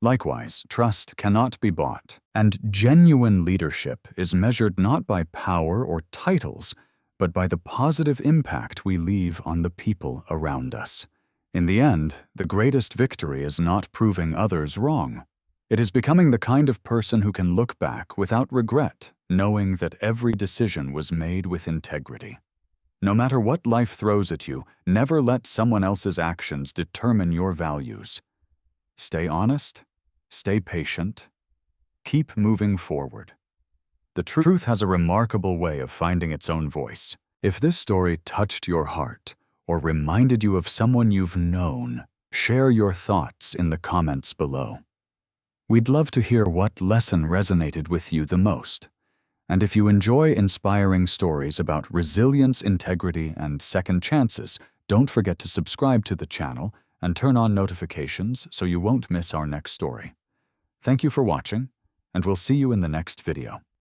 Likewise, trust cannot be bought, and genuine leadership is measured not by power or titles, but by the positive impact we leave on the people around us. In the end, the greatest victory is not proving others wrong. It is becoming the kind of person who can look back without regret, knowing that every decision was made with integrity. No matter what life throws at you, never let someone else's actions determine your values. Stay honest, stay patient, keep moving forward. The truth has a remarkable way of finding its own voice. If this story touched your heart or reminded you of someone you've known, share your thoughts in the comments below. We'd love to hear what lesson resonated with you the most. And if you enjoy inspiring stories about resilience, integrity, and second chances, don't forget to subscribe to the channel and turn on notifications so you won't miss our next story. Thank you for watching, and we'll see you in the next video.